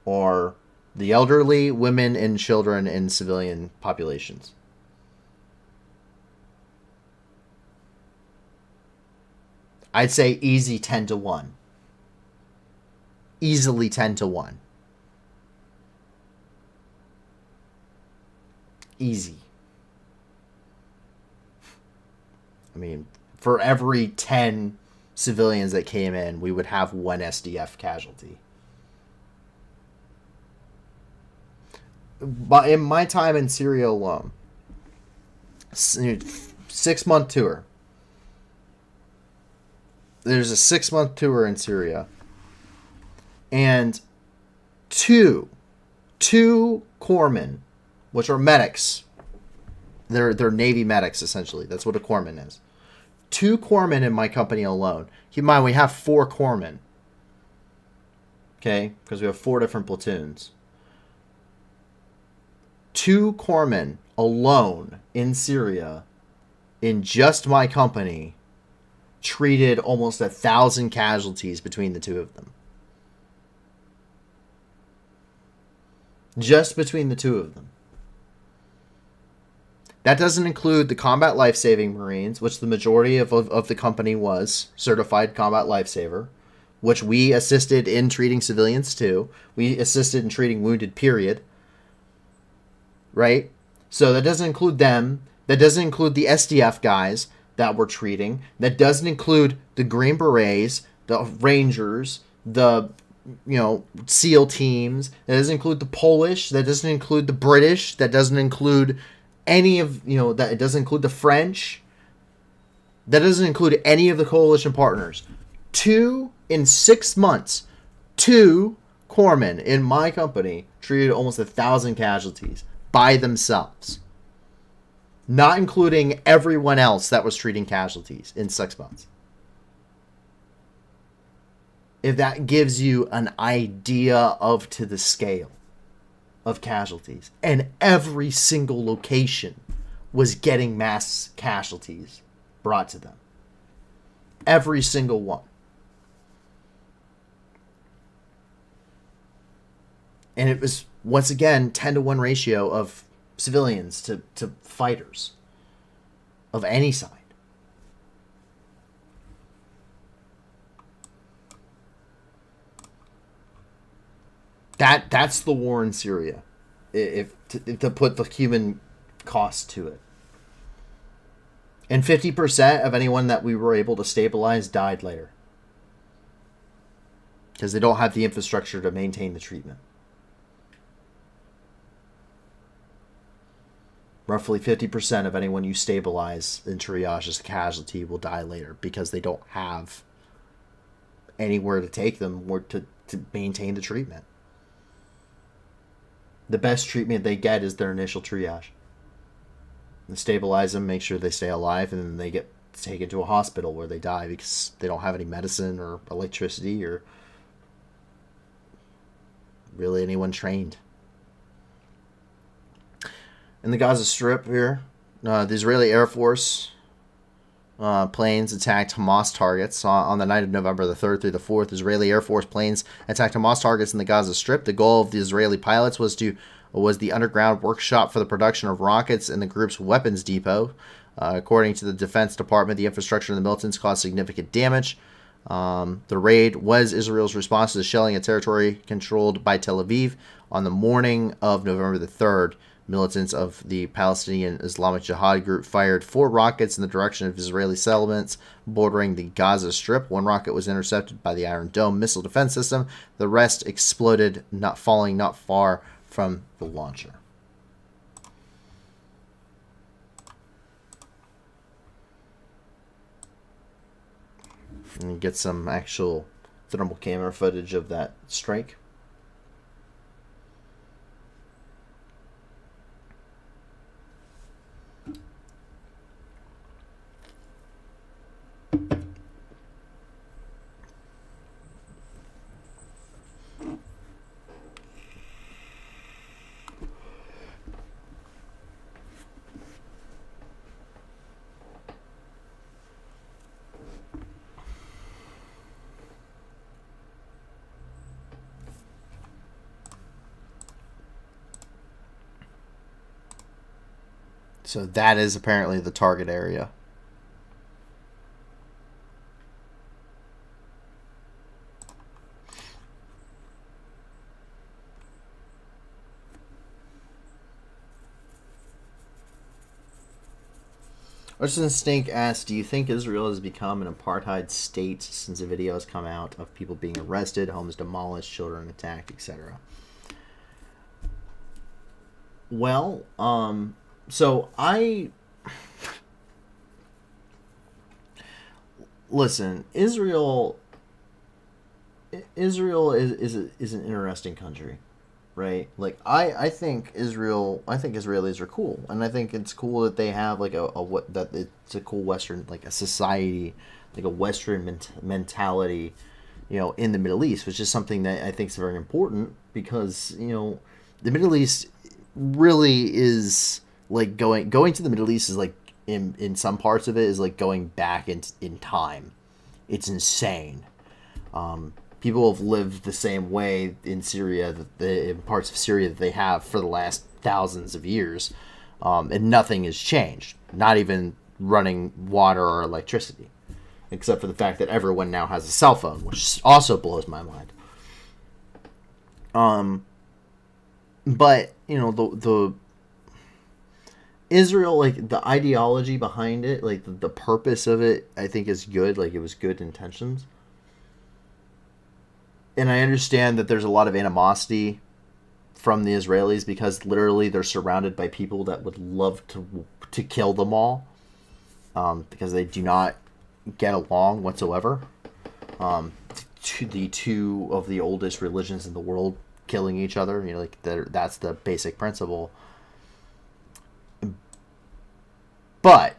are the elderly, women, and children in civilian populations. I'd say easy 10 to 1. Easily 10 to 1. Easy. I mean, for every 10 civilians that came in, we would have one SDF casualty. But in my time in Syria alone, 6-month tour. There's a 6-month tour in Syria. And two corpsmen, which are medics. They're Navy medics, essentially. That's what a corpsman is. 2 corpsmen in my company alone. Keep in mind, we have 4 corpsmen. Okay? Because we have 4 different platoons. 2 corpsmen alone in Syria, in just my company, treated almost 1,000 casualties between the 2 of them. Just between the 2 of them. That doesn't include the combat life-saving Marines, which the majority of the company was certified combat lifesaver, which we assisted in treating civilians too. We assisted in treating wounded, period. Right? So that doesn't include them. That doesn't include the SDF guys that we're treating. That doesn't include the Green Berets, the Rangers, the SEAL teams. That doesn't include the Polish. That doesn't include the British. That doesn't include any of, that it doesn't include the French. That doesn't include any of the coalition partners. 2 in 6 months, 2 corpsmen in my company treated almost 1,000 casualties by themselves. Not including everyone else that was treating casualties in 6 months. If that gives you an idea of to the scale of casualties. And every single location was getting mass casualties brought to them. Every single one. And it was, once again, 10-to-1 ratio of civilians to fighters of any side. That's the war in Syria, if to put the human cost to it. And 50% of anyone that we were able to stabilize died later. Because they don't have the infrastructure to maintain the treatment. Roughly 50% of anyone you stabilize and triage as a casualty will die later because they don't have anywhere to take them or to maintain the treatment. The best treatment they get is their initial triage. And stabilize them, make sure they stay alive, and then they get taken to a hospital where they die because they don't have any medicine or electricity or really anyone trained. In the Gaza Strip here, the Israeli Air Force planes attacked Hamas targets on the night of November the 3rd through the 4th. Israeli Air Force planes attacked Hamas targets in the Gaza Strip. The goal of the Israeli pilots was the underground workshop for the production of rockets in the group's weapons depot. According to the Defense Department, the infrastructure in the militants caused significant damage. The raid was Israel's response to the shelling of territory controlled by Tel Aviv. On the morning of November the 3rd, militants of the Palestinian Islamic Jihad group fired 4 rockets in the direction of Israeli settlements bordering the Gaza Strip. 1 rocket was intercepted by the Iron Dome missile defense system. The rest exploded, falling not far from the launcher. And get some actual thermal camera footage of that strike. So that is apparently the target area. Artisan Stink asks, do you think Israel has become an apartheid state since the video has come out of people being arrested, homes demolished, children attacked, etc.? Well, listen, Israel is an interesting country, right? Like I think Israelis are cool, and I think it's cool that they have like it's a cool Western, like a society, like a Western mentality, in the Middle East, which is something that I think is very important because the Middle East really is like going to the Middle East is like in some parts of it is like going back in time. It's insane. People have lived the same way in Syria, in parts of Syria that they have for the last thousands of years, and nothing has changed. Not even running water or electricity, except for the fact that everyone now has a cell phone, which also blows my mind. But the Israel, like the ideology behind it, like the purpose of it, I think is good. Like it was good intentions. And I understand that there's a lot of animosity from the Israelis because literally they're surrounded by people that would love to kill them all, because they do not get along whatsoever. The two of the oldest religions in the world killing each other, that's the basic principle. But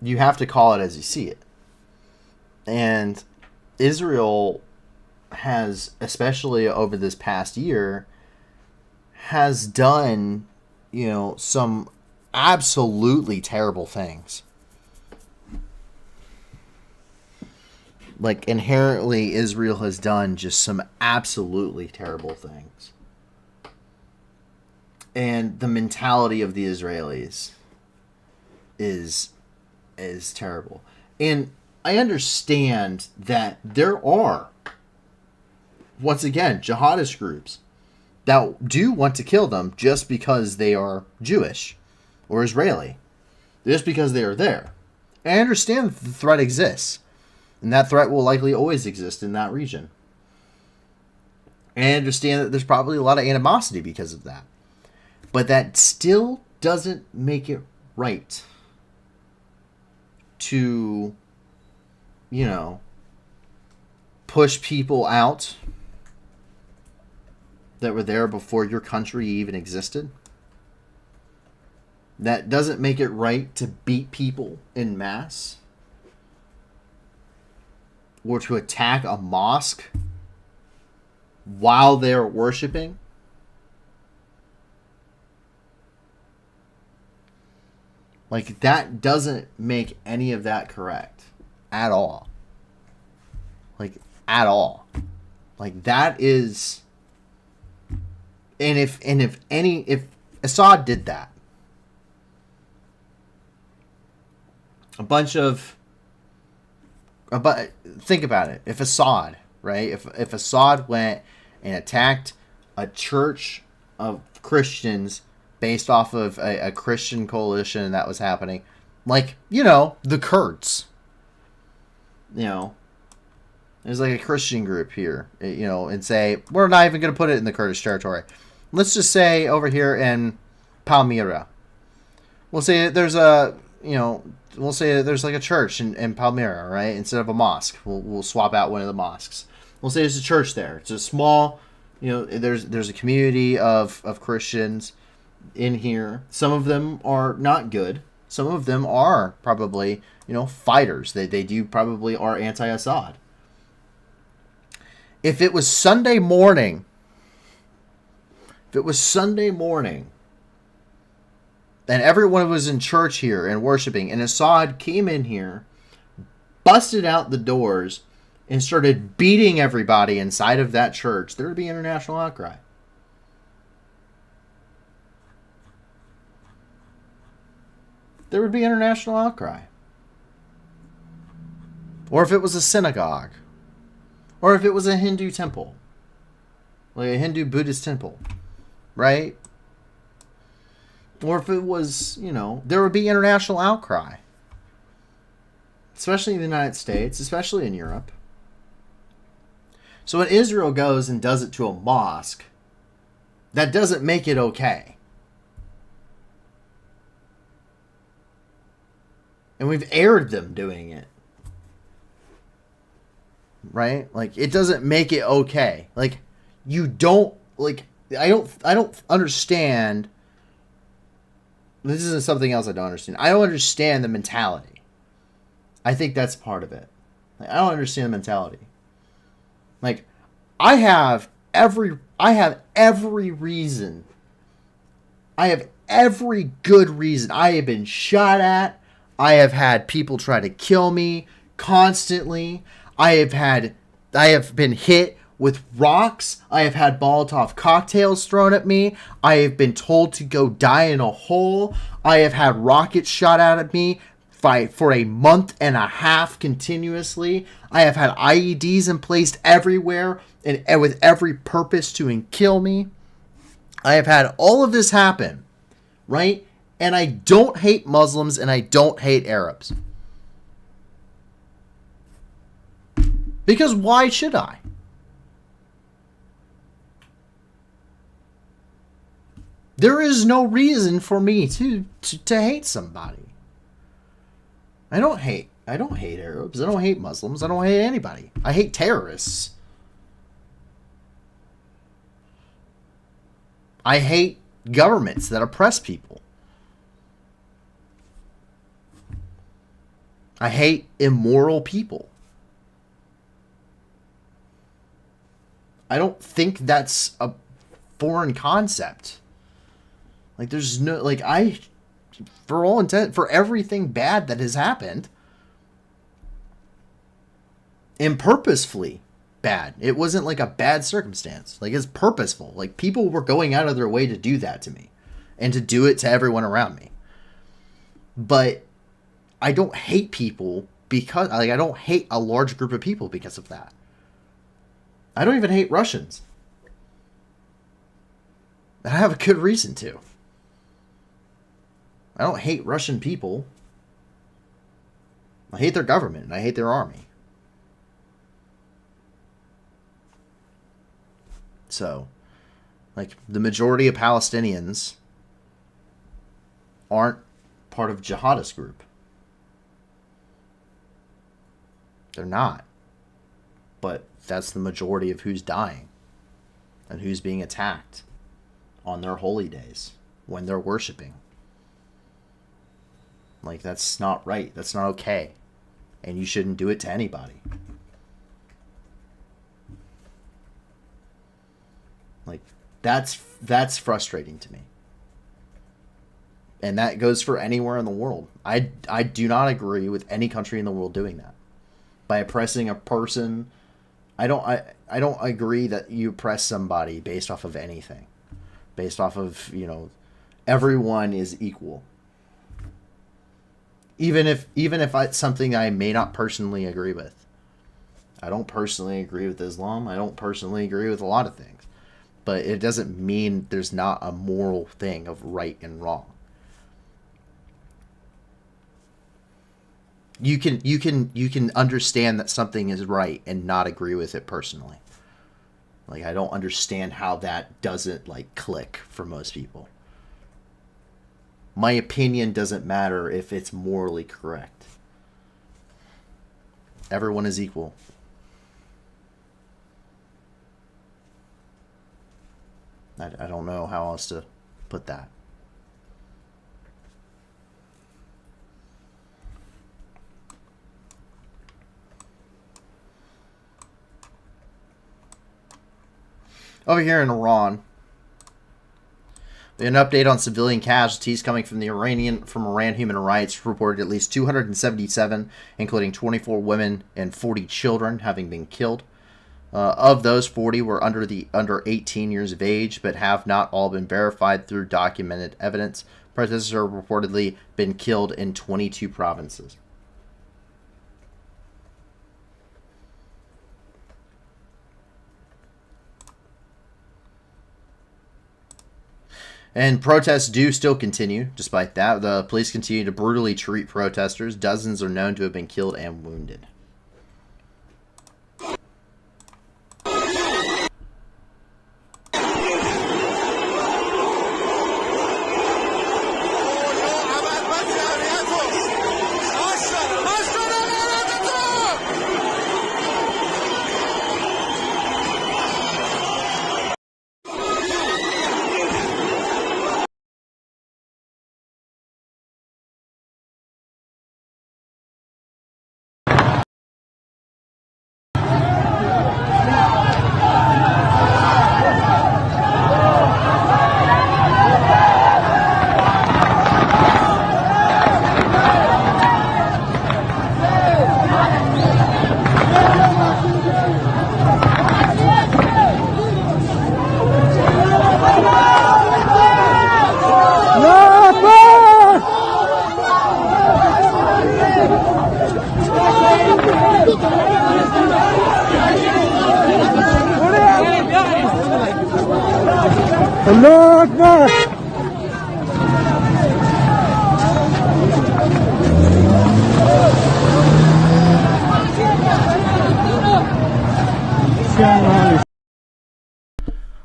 you have to call it as you see it. And Israel has, especially over this past year, has done, some absolutely terrible things. Like, inherently, Israel has done just some absolutely terrible things. And the mentality of the Israelis is terrible. And I understand that there are, once again, jihadist groups that do want to kill them just because they are Jewish or Israeli, just because they are there. And I understand that the threat exists, and that threat will likely always exist in that region. And I understand that there's probably a lot of animosity because of that. But that still doesn't make it right to, push people out that were there before your country even existed. That doesn't make it right to beat people en masse or to attack a mosque while they're worshiping. Like, that doesn't make any of that correct at all. Like, at all. Like, that is... And if Assad did that, think about it. If Assad, right? If Assad went and attacked a church of Christians based off of a Christian coalition that was happening, like, the Kurds, there's like a Christian group here, and say, we're not even going to put it in the Kurdish territory. Let's just say over here in Palmyra, we'll say there's like a church in Palmyra, right? Instead of a mosque, we'll swap out one of the mosques. We'll say there's a church there. It's a small, there's a community of Christians in here. Some of them are not good. Some of them are probably, fighters. They do probably are anti-Assad. If it was Sunday morning, and everyone was in church here and worshiping, and Assad came in here, busted out the doors, and started beating everybody inside of that church, there would be international outcry. There would be international outcry. Or if it was a synagogue. Or if it was a Hindu temple. Like a Hindu Buddhist temple. Right? Or if it was, you know, there would be international outcry. Especially in the United States, especially in Europe. So when Israel goes and does it to a mosque, that doesn't make it okay. And we've aired them doing it. Right? Like, it doesn't make it okay. Like, you don't, like, I don't understand. This isn't something else I don't understand. I don't understand the mentality. I think that's part of it. Like, I don't understand the mentality. Like, I have every reason. I have every good reason. I have been shot at. I have had people try to kill me constantly. I have been hit with rocks. I have had Molotov cocktails thrown at me. I have been told to go die in a hole. I have had rockets shot out at me for a month and a half continuously. I have had IEDs in place everywhere and with every purpose to kill me. I have had all of this happen, right? And I don't hate Muslims and I don't hate Arabs. Because why should I? There is no reason for me to hate somebody. I don't hate Arabs. I don't hate Muslims. I don't hate anybody. I hate terrorists. I hate governments that oppress people. I hate immoral people. I don't think that's a foreign concept. Like, there's no, like, for all intent, for everything bad that has happened, and purposefully bad. It wasn't like a bad circumstance. Like, it's purposeful. Like, people were going out of their way to do that to me and to do it to everyone around me. But I don't hate people because, like, I don't hate a large group of people because of that. I don't even hate Russians. I have a good reason to. I don't hate Russian people. I hate their government and I hate their army. So, like, the majority of Palestinians aren't part of jihadist group. They're not. But that's the majority of who's dying and who's being attacked on their holy days when they're worshiping. Like, that's not right. That's not okay. And you shouldn't do it to anybody. Like, that's frustrating to me. And that goes for anywhere in the world. I do not agree with any country in the world doing that. By oppressing a person, I don't agree that you oppress somebody based off of anything. Based off of, you know, everyone is equal. Even if it's something I may not personally agree with. I don't personally agree with Islam. I don't personally agree with a lot of things. But it doesn't mean there's not a moral thing of right and wrong. You can understand that something is right and not agree with it personally. Like, I don't understand how that doesn't, like, click for most people. My opinion doesn't matter if it's morally correct. Everyone is equal. I don't know how else to put that. Over here in Iran, an update on civilian casualties coming from Iran Human Rights reported at least 277, including 24 women and 40 children having been killed. Of those, 40 were under 18 years of age, but have not all been verified through documented evidence. Protesters have reportedly been killed in 22 provinces. And protests do still continue. Despite that, the police continue to brutally treat protesters. Dozens are known to have been killed and wounded.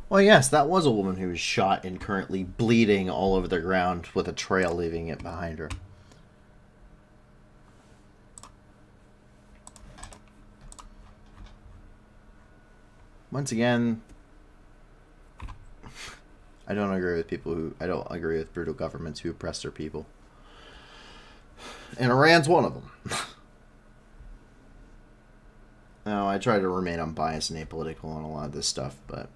Well, yes, that was a woman who was shot and currently bleeding all over the ground with a trail leaving it behind her. Once again, I don't agree with brutal governments who oppress their people. And Iran's one of them. Now, I try to remain unbiased and apolitical on a lot of this stuff, but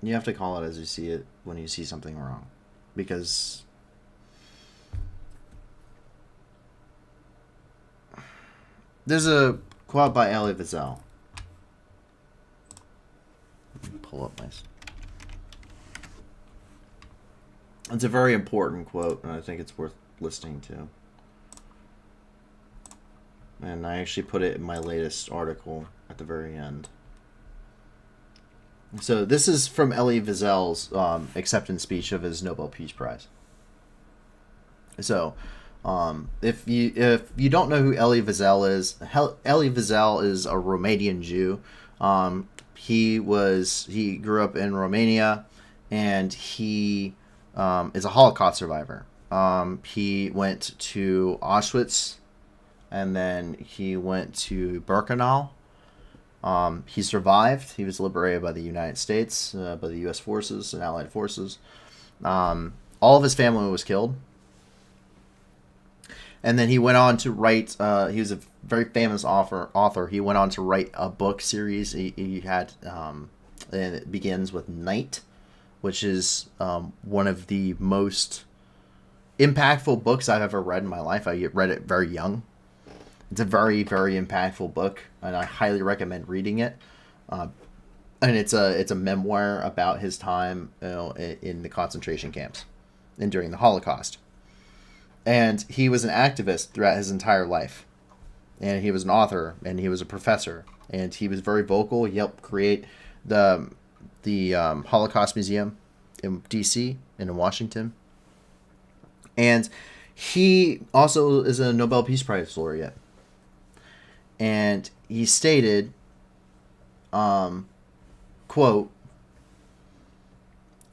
you have to call it as you see it when you see something wrong. Because there's a quote by Elie Wiesel. Pull up my... It's a very important quote, and I think it's worth listening to. And I actually put it in my latest article at the very end. So this is from Elie Wiesel's acceptance speech of his Nobel Peace Prize. So, if you don't know who Elie Wiesel is, Elie Wiesel is a Romanian Jew. He grew up in Romania, and he is a Holocaust survivor. He went to Auschwitz, and then he went to Birkenau. He survived. He was liberated by the United States, by the U.S. forces and Allied forces. All of his family was killed. And then he went on to write, he was a very famous author. He went on to write a book series. He had, and it begins with Night, which is one of the most impactful books I've ever read in my life. I read it very young. It's a very, very impactful book, and I highly recommend reading it. And it's a memoir about his time, in the concentration camps and during the Holocaust. And he was an activist throughout his entire life. And he was an author, and he was a professor, and he was very vocal. He helped create the Holocaust Museum in D.C. and in Washington. And he also is a Nobel Peace Prize laureate. And he stated, quote,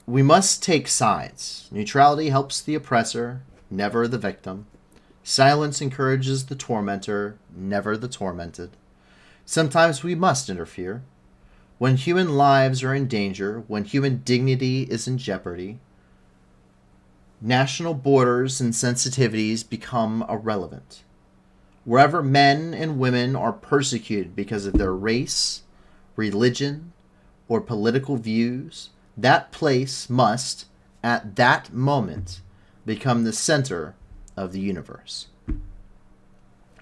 "We must take sides. Neutrality helps the oppressor, never the victim. Silence encourages the tormentor, never the tormented. Sometimes we must interfere. When human lives are in danger, when human dignity is in jeopardy, national borders and sensitivities become irrelevant. Wherever men and women are persecuted because of their race, religion, or political views, that place must, at that moment, become the center of the universe."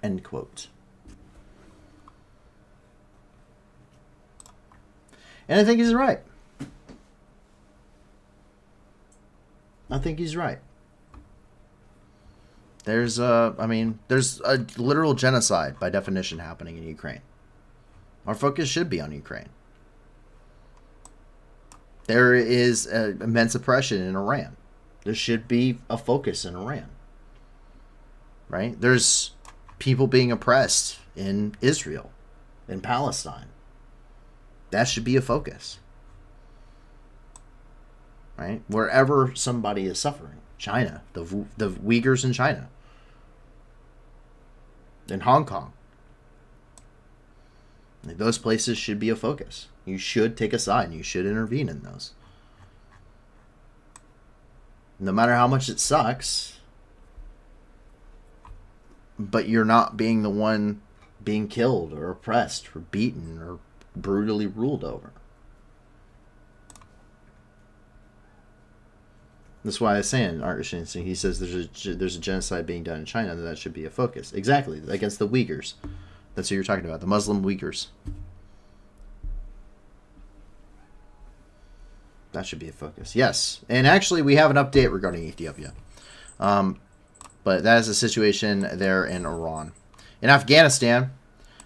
End quote. And I think he's right. I think he's right. There's a literal genocide by definition happening in Ukraine. Our focus should be on Ukraine. There is immense oppression in Iran. There should be a focus in Iran. Right? There's people being oppressed in Israel, in Palestine. That should be a focus. Right? Wherever somebody is suffering. China, the Uyghurs in China, in Hong Kong. Those places should be a focus. You should take a side and you should intervene in those. No matter how much it sucks, but you're not being the one being killed or oppressed or beaten or brutally ruled over. That's why I was saying, he says there's a genocide being done in China, that should be a focus. Exactly, against the Uyghurs. That's what you're talking about, the Muslim Uyghurs. That should be a focus. Yes, and actually we have an update regarding Ethiopia. But that is the situation there in Iran. In Afghanistan,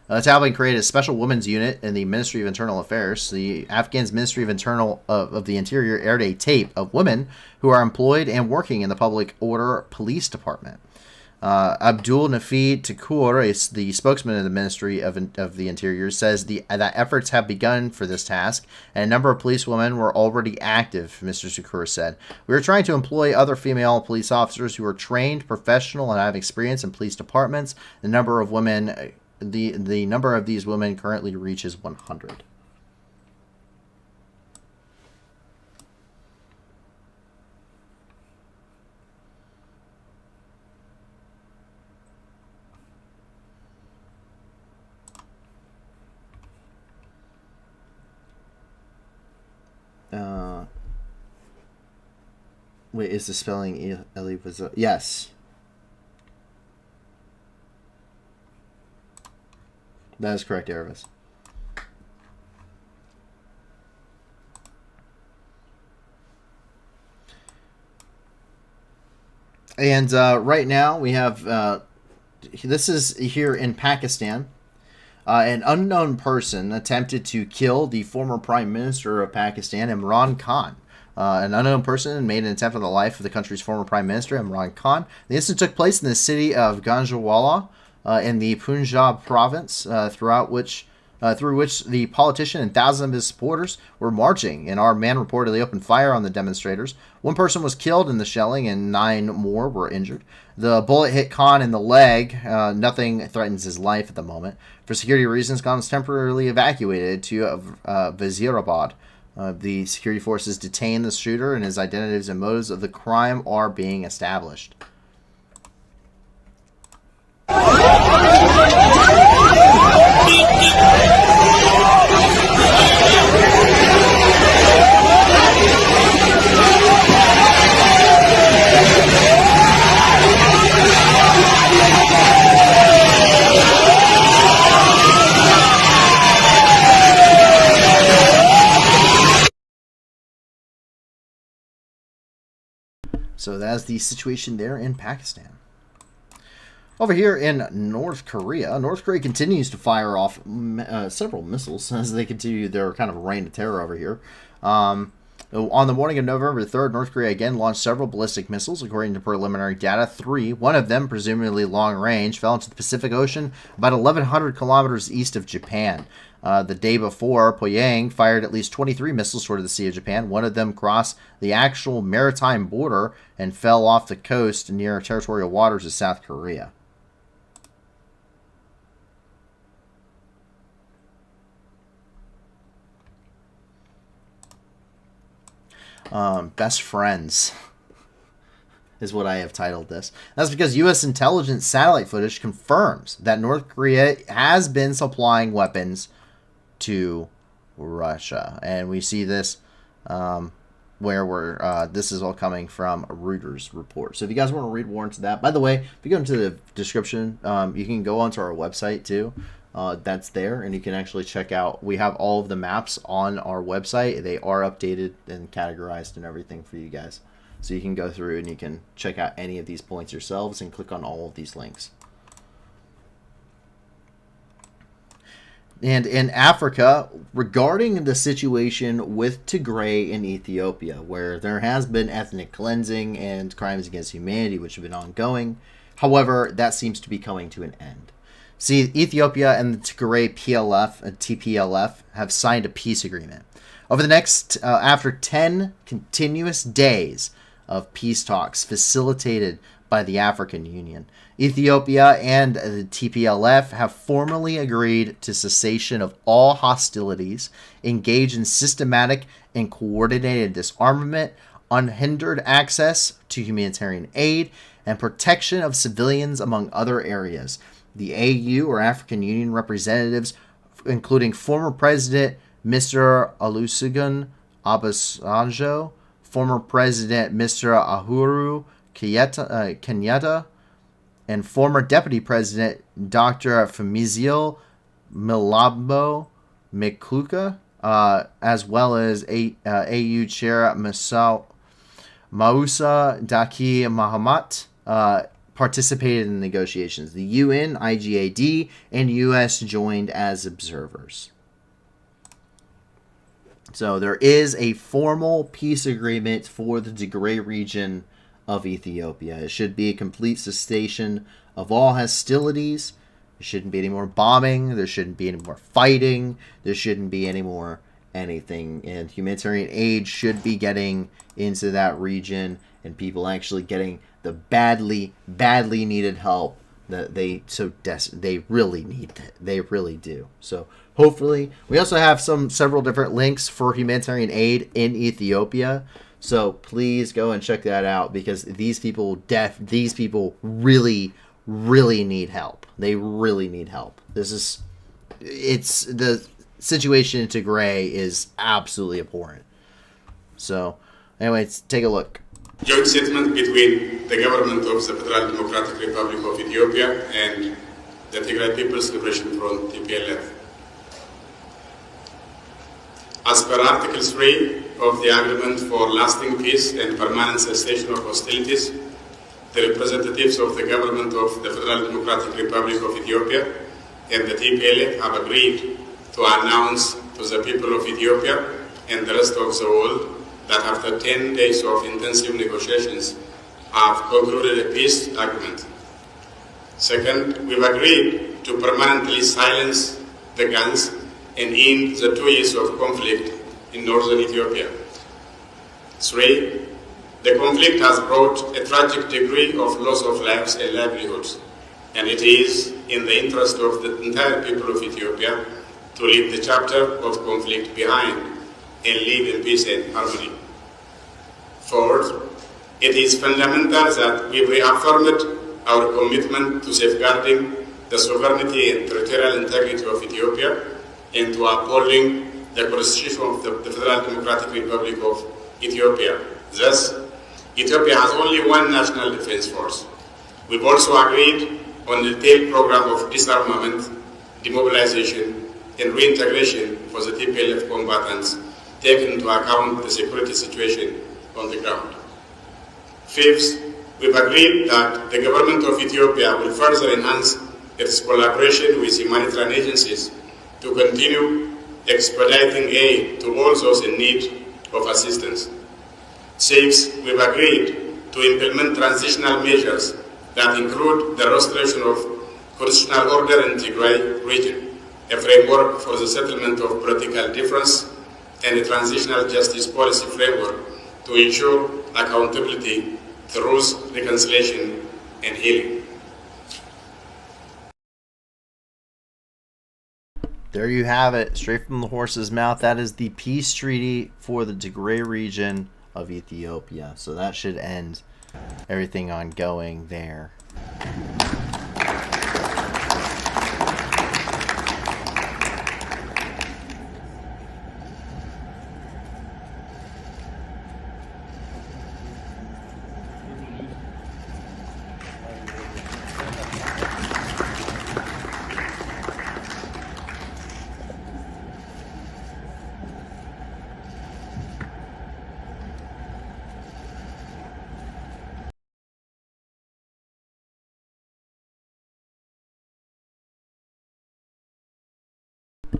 the Taliban created a special women's unit in the Ministry of Internal Affairs. The Afghan's Ministry of the Interior aired a tape of women who are employed and working in the Public Order Police Department. Abdul Nafid Takur, the spokesman of the Ministry of the Interior, says that efforts have begun for this task, and a number of policewomen were already active, Mr. Takur said. We are trying to employ other female police officers who are trained, professional, and have experience in police departments. The number of women... The number of these women currently reaches 100. Wait, is the spelling Eli was yes. That is correct, Aravis. And right now we have, this is here in Pakistan. An unknown person attempted to kill the former Prime Minister of Pakistan, Imran Khan. An unknown person made an attempt on the life of the country's former Prime Minister, Imran Khan. The incident took place in the city of Ganjawala, in the Punjab province, through which the politician and thousands of his supporters were marching, and our man reportedly opened fire on the demonstrators. One person was killed in the shelling, and 9 more were injured. The bullet hit Khan in the leg. Nothing threatens his life at the moment. For security reasons, Khan was temporarily evacuated to Wazirabad. The security forces detained the shooter, and his identities and motives of the crime are being established. So that's the situation there in Pakistan. Over here in North Korea continues to fire off several missiles as they continue their kind of reign of terror over here. On the morning of November 3rd, North Korea again launched several ballistic missiles. According to preliminary data, 3, one of them, presumably long range, fell into the Pacific Ocean about 1,100 kilometers east of Japan. The day before, Pyongyang fired at least 23 missiles toward the Sea of Japan. One of them crossed the actual maritime border and fell off the coast near territorial waters of South Korea. Best friends is what I have titled this. That's because U.S. intelligence satellite footage confirms that North Korea has been supplying weapons to Russia, and we see this where this is all coming from Reuters report. So if you guys want to read more into that, by the way, if you go into the description, you can go onto our website too. That's there, and you can actually check out. We have all of the maps on our website. They are updated and categorized and everything for you guys. So you can go through and you can check out any of these points yourselves and click on all of these links. And in Africa, regarding the situation with Tigray in Ethiopia, where there has been ethnic cleansing and crimes against humanity, which have been ongoing. However, that seems to be coming to an end. See, Ethiopia and the Tigray PLF and TPLF have signed a peace agreement. Over the next, after 10 continuous days of peace talks facilitated by the African Union, Ethiopia and the TPLF have formally agreed to cessation of all hostilities, engage in systematic and coordinated disarmament, unhindered access to humanitarian aid, and protection of civilians, among other areas. The AU, or African Union representatives, including former President Mr. Olusegun Obasanjo, former President Mr. Uhuru Kenyatta, and former Deputy President Dr. Famizio Milabo Mikuka, as well as AU Chair Mausa Daki Mahamat, participated in the negotiations. The UN, IGAD, and US joined as observers. So there is a formal peace agreement for the Tigray region of Ethiopia. It should be a complete cessation of all hostilities. There shouldn't be any more bombing. There shouldn't be any more fighting. There shouldn't be any more anything. And humanitarian aid should be getting into that region, and people actually getting the badly needed help that they really need. They really do. So hopefully, we also have several different links for humanitarian aid in Ethiopia. So please go and check that out, because these people really need help. They really need help. It's the situation in Tigray is absolutely abhorrent. So anyways, take a look. Joint statement between the government of the Federal Democratic Republic of Ethiopia and the Tigray People's Liberation Front, TPLF. As per Article 3 of the Agreement for Lasting Peace and Permanent Cessation of Hostilities, the representatives of the government of the Federal Democratic Republic of Ethiopia and the TPLF have agreed to announce to the people of Ethiopia and the rest of the world that after 10 days of intensive negotiations have concluded a peace agreement. Second, we've agreed to permanently silence the guns and end the 2 years of conflict in northern Ethiopia. 3, the conflict has brought a tragic degree of loss of lives and livelihoods, and it is in the interest of the entire people of Ethiopia to leave the chapter of conflict behind and live in peace and harmony. Fourth, it is fundamental that we reaffirmed our commitment to safeguarding the sovereignty and territorial integrity of Ethiopia and to upholding the Constitution of the Federal Democratic Republic of Ethiopia. Thus, Ethiopia has only one national defense force. We've also agreed on a detailed program of disarmament, demobilization, and reintegration for the TPLF combatants, taking into account the security situation on the ground. Fifth, we've agreed that the government of Ethiopia will further enhance its collaboration with humanitarian agencies to continue expediting aid to all those in need of assistance. Sixth, we've agreed to implement transitional measures that include the restoration of constitutional order in Tigray region, a framework for the settlement of political difference, and a transitional justice policy framework to ensure accountability, truth, reconciliation, and healing. There you have it, straight from the horse's mouth. That is the peace treaty for the Tigray region of Ethiopia. So that should end everything ongoing there.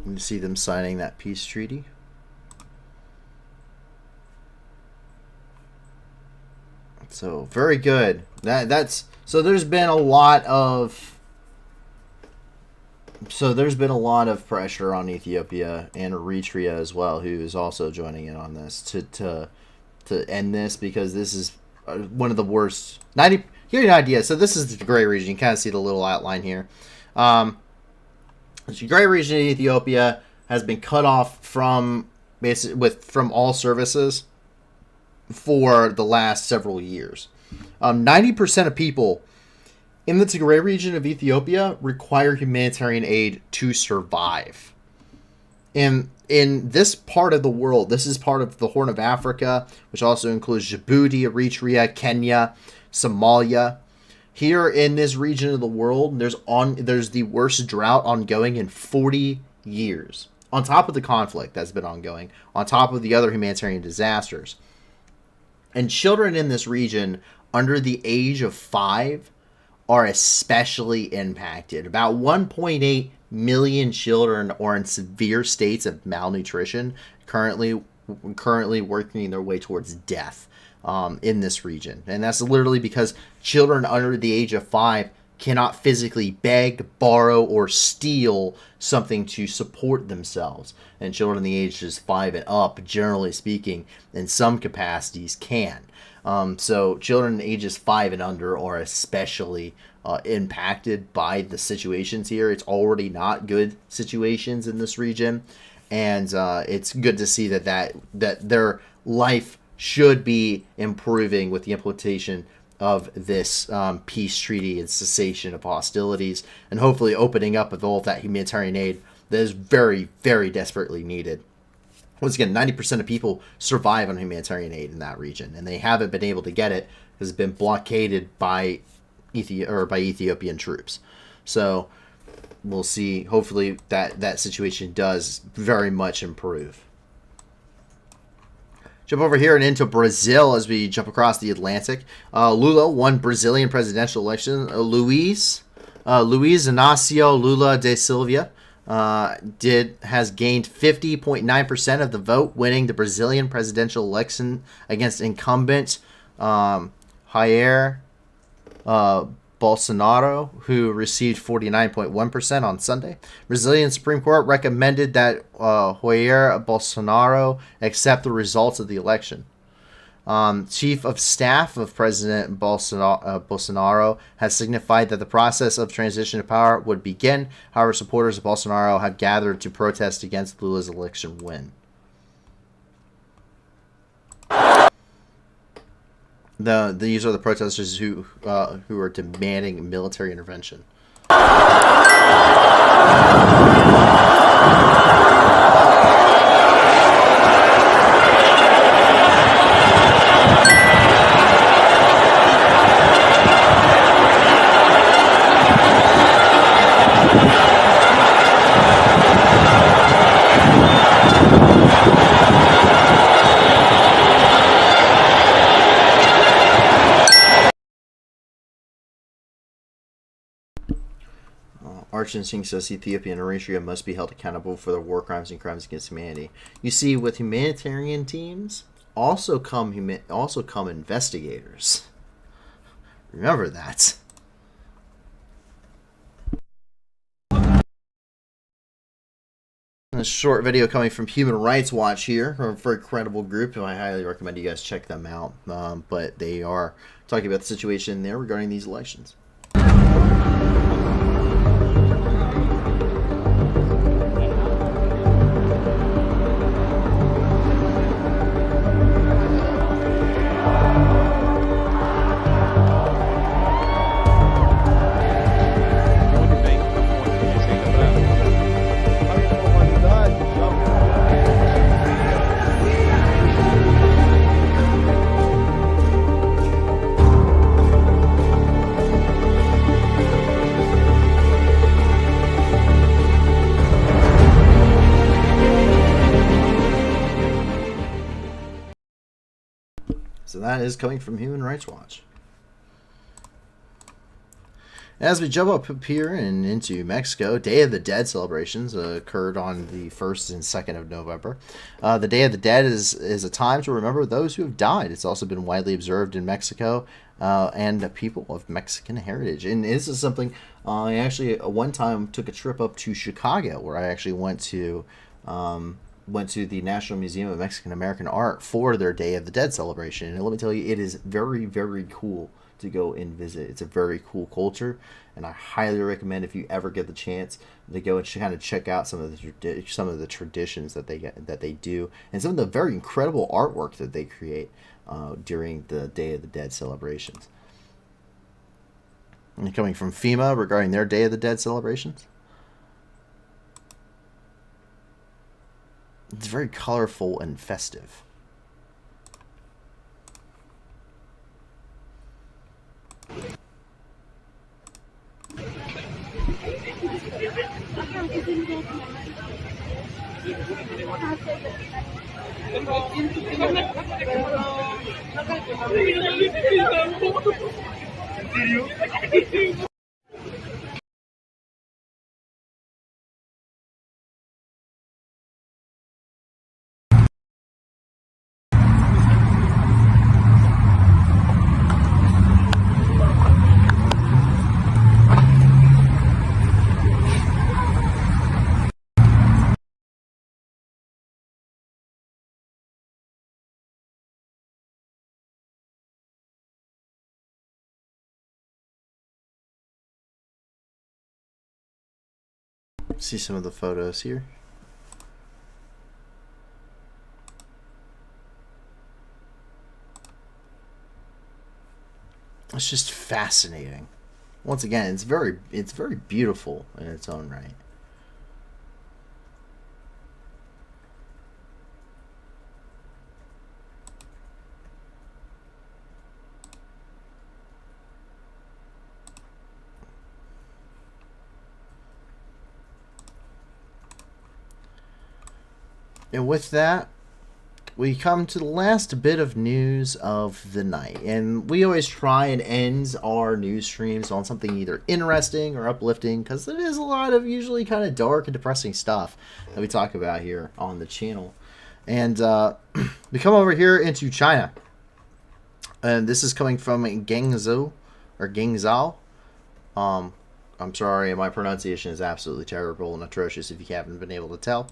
You see them signing that peace treaty. So very good. So there's been a lot of pressure on Ethiopia and Eritrea as well, who is also joining in on this to end this, because this is one of the worst. Give you an idea. So this is the Tigray region. You kind of see the little outline here. The Tigray region in Ethiopia has been cut off from all services for the last several years. 90% of people in the Tigray region of Ethiopia require humanitarian aid to survive. In this part of the world, this is part of the Horn of Africa, which also includes Djibouti, Eritrea, Kenya, Somalia. Here in this region of the world, there's the worst drought ongoing in 40 years. On top of the conflict that's been ongoing, on top of the other humanitarian disasters. And children in this region under the age of 5 are especially impacted. About 1.8 million children are in severe states of malnutrition, currently working their way towards death in this region. And that's literally because children under the age of 5 cannot physically beg, borrow, or steal something to support themselves. And children the ages 5 and up, generally speaking, in some capacities can. So children ages 5 and under are especially impacted by the situations here. It's already not good situations in this region, and it's good to see that their life should be improving with the implementation of this peace treaty and cessation of hostilities, and hopefully opening up of all of that humanitarian aid that is very, very desperately needed. Once again, 90% of people survive on humanitarian aid in that region, and they haven't been able to get it because it's been blockaded by Ethiopian troops. So we'll see. Hopefully that situation does very much improve. Jump over here and into Brazil as we jump across the Atlantic. Lula won Brazilian presidential election. Luiz Inácio Lula da Silva has gained 50.9% of the vote, winning the Brazilian presidential election against incumbent Jair Bolsonaro, who received 49.1% on Sunday. Brazilian Supreme Court recommended that Jair Bolsonaro accept the results of the election. Chief of Staff of President Bolsonaro has signified that the process of transition to power would begin. However, supporters of Bolsonaro have gathered to protest against Lula's election win. These are the protesters who are demanding military intervention. Singh says Ethiopia and Eritrea must be held accountable for their war crimes and crimes against humanity. You see, with humanitarian teams also come investigators. Remember that. A short video coming from Human Rights Watch here, a very credible group, and I highly recommend you guys check them out. But they are talking about the situation there regarding these elections. So that is coming from Human Rights Watch. As we jump up here and into Mexico, Day of the Dead celebrations occurred on the 1st and 2nd of November. The Day of the Dead is a time to remember those who have died. It's also been widely observed in Mexico and people of Mexican heritage. And this is something I actually one time took a trip up to Chicago, where I actually went to the National Museum of Mexican American Art for their Day of the Dead celebration. And let me tell you, it is very, very cool to go and visit. It's a very cool culture, and I highly recommend, if you ever get the chance, to go and kind of check out some of the traditions that they do, and some of the very incredible artwork that they create during the Day of the Dead celebrations. And coming from FEMA regarding their Day of the Dead celebrations, it's very colorful and festive. See some of the photos here. It's just fascinating. Once again, it's very beautiful in its own right. And with that, we come to the last bit of news of the night. And we always try and end our news streams on something either interesting or uplifting, because it is a lot of usually kind of dark and depressing stuff that we talk about here on the channel. And we come over here into China. And this is coming from Guangzhou, or Guangzhou. I'm sorry, my pronunciation is absolutely terrible and atrocious if you haven't been able to tell.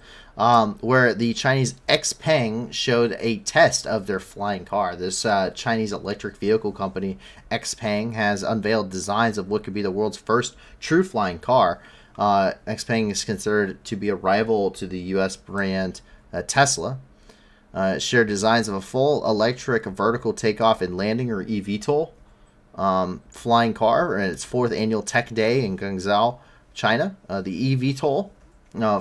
Where the Chinese XPeng showed a test of their flying car. This Chinese electric vehicle company, XPeng, has unveiled designs of what could be the world's first true flying car. XPeng is considered to be a rival to the U.S. brand Tesla. It shared designs of a full electric vertical takeoff and landing, or eVTOL, flying car, and its 4th annual Tech Day in Guangzhou, China. The eVTOL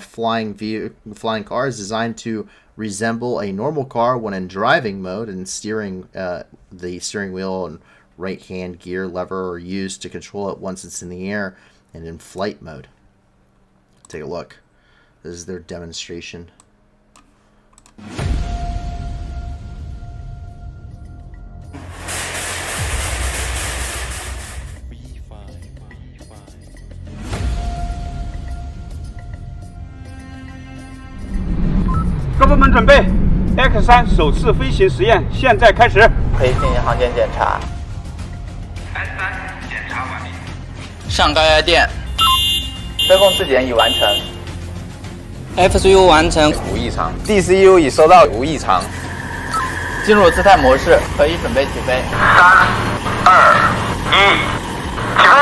flying car is designed to resemble a normal car when in driving mode, and the steering wheel and right hand gear lever are used to control it once it's in the air and in flight mode. Take a look. This is their demonstration.准备 X3 首次飞行实验现在开始，可以进行航检检查。S3 检查完毕。上高压电，飞控质检已完成。FCU 完成，无异常。DCU 已收到无异常。进入姿态模式，可以准备起飞。3、2、1，起飞。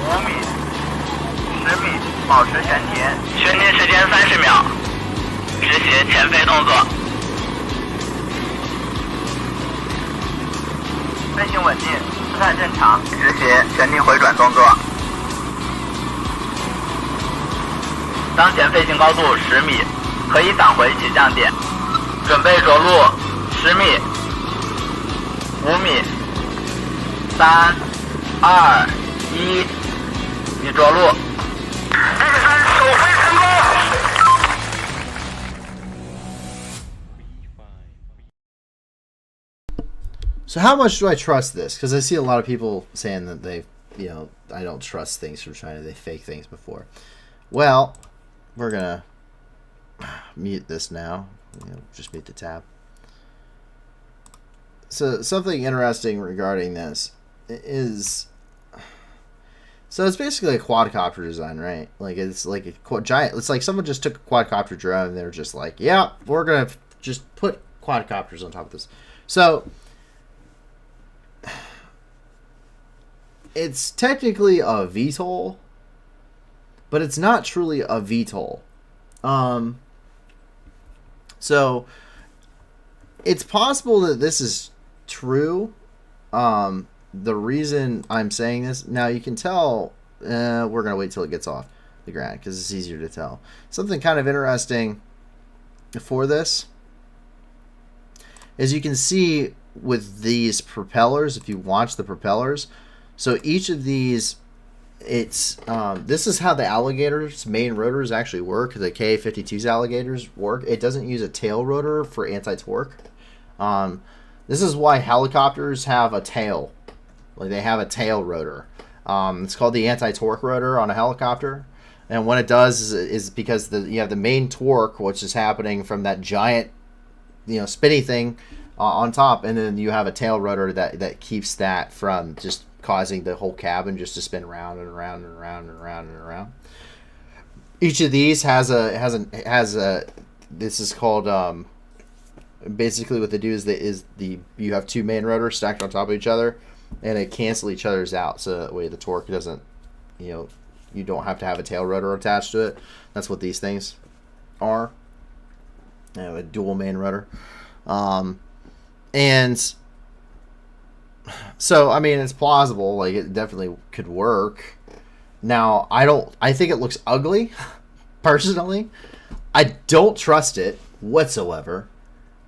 5米、10米。保持悬停，悬停时间30秒，执行前飞动作。飞行稳定，姿态正常，执行悬停回转动作。当前飞行高度10米，可以返回起降点。准备着陆10米、5米、3、2、1，已着陆。X3 首飞成功。So how much do I trust this? Because I see a lot of people saying that they, I don't trust things from China. They fake things before. Well, we're going to mute this now. Just mute the tab. So something interesting regarding this is, so it's basically a quadcopter design, right? Like it's like a giant. It's like someone just took a quadcopter drone and they're just like, yeah, we're gonna just put quadcopters on top of this. So it's technically a VTOL, but it's not truly a VTOL. So it's possible that this is true. The reason I'm saying this, now you can tell, we're going to wait till it gets off the ground because it's easier to tell. Something kind of interesting for this is you can see with these propellers, if you watch the propellers, so each of these, it's this is how the alligator's main rotors actually work. The Ka-52's alligators work. It doesn't use a tail rotor for anti-torque. This is why helicopters have a tail. Like they have a tail rotor. It's called the anti-torque rotor on a helicopter. And what it does is because you have the main torque, which is happening from that giant, spinny thing on top, and then you have a tail rotor that keeps that from just causing the whole cabin just to spin round and around and around and around and around. Each of these has a this is called basically what they do is you have two main rotors stacked on top of each other, and they cancel each other's out, so that way the torque doesn't, you don't have to have a tail rotor attached to it. That's what these things are. A dual main rotor. And so, I mean, it's plausible. Like, it definitely could work. Now, I think it looks ugly, personally. I don't trust it whatsoever,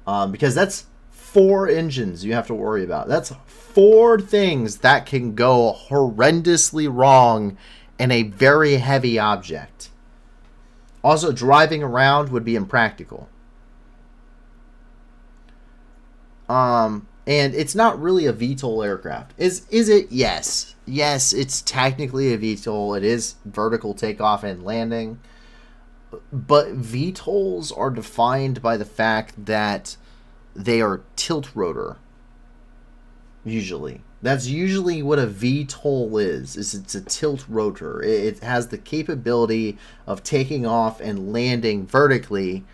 because that's 4 engines you have to worry about. That's 4 things that can go horrendously wrong in a very heavy object. Also, driving around would be impractical. And it's not really a VTOL aircraft. Is it? Yes. Yes, it's technically a VTOL. It is vertical takeoff and landing. But VTOLs are defined by the fact that they are tilt rotor. Usually. That's usually what a VTOL is it's a tilt rotor. It has the capability of taking off and landing vertically,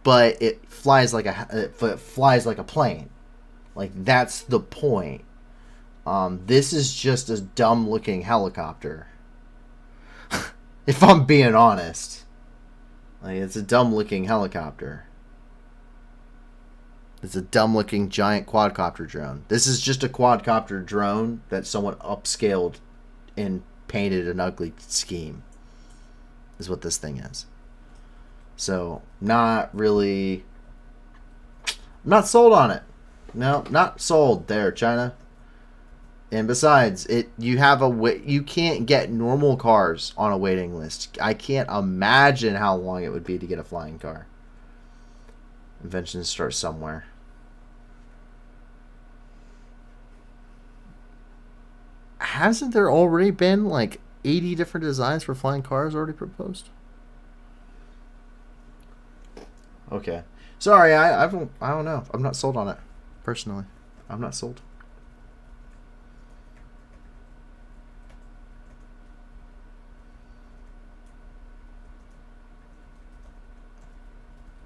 but it flies like a plane. Like, that's the point. This is just a dumb looking helicopter. If I'm being honest. Like, it's a dumb looking helicopter. It's a dumb looking giant quadcopter drone. This is just a quadcopter drone that someone upscaled and painted an ugly scheme. Is what this thing is. So, not really. I'm not sold on it. No, not sold there, China. And besides, you can't get normal cars on a waiting list. I can't imagine how long it would be to get a flying car. Inventions start somewhere. Hasn't there already been like 80 different designs for flying cars already proposed? Okay. Sorry, I don't know. I'm not sold on it. Personally. I'm not sold.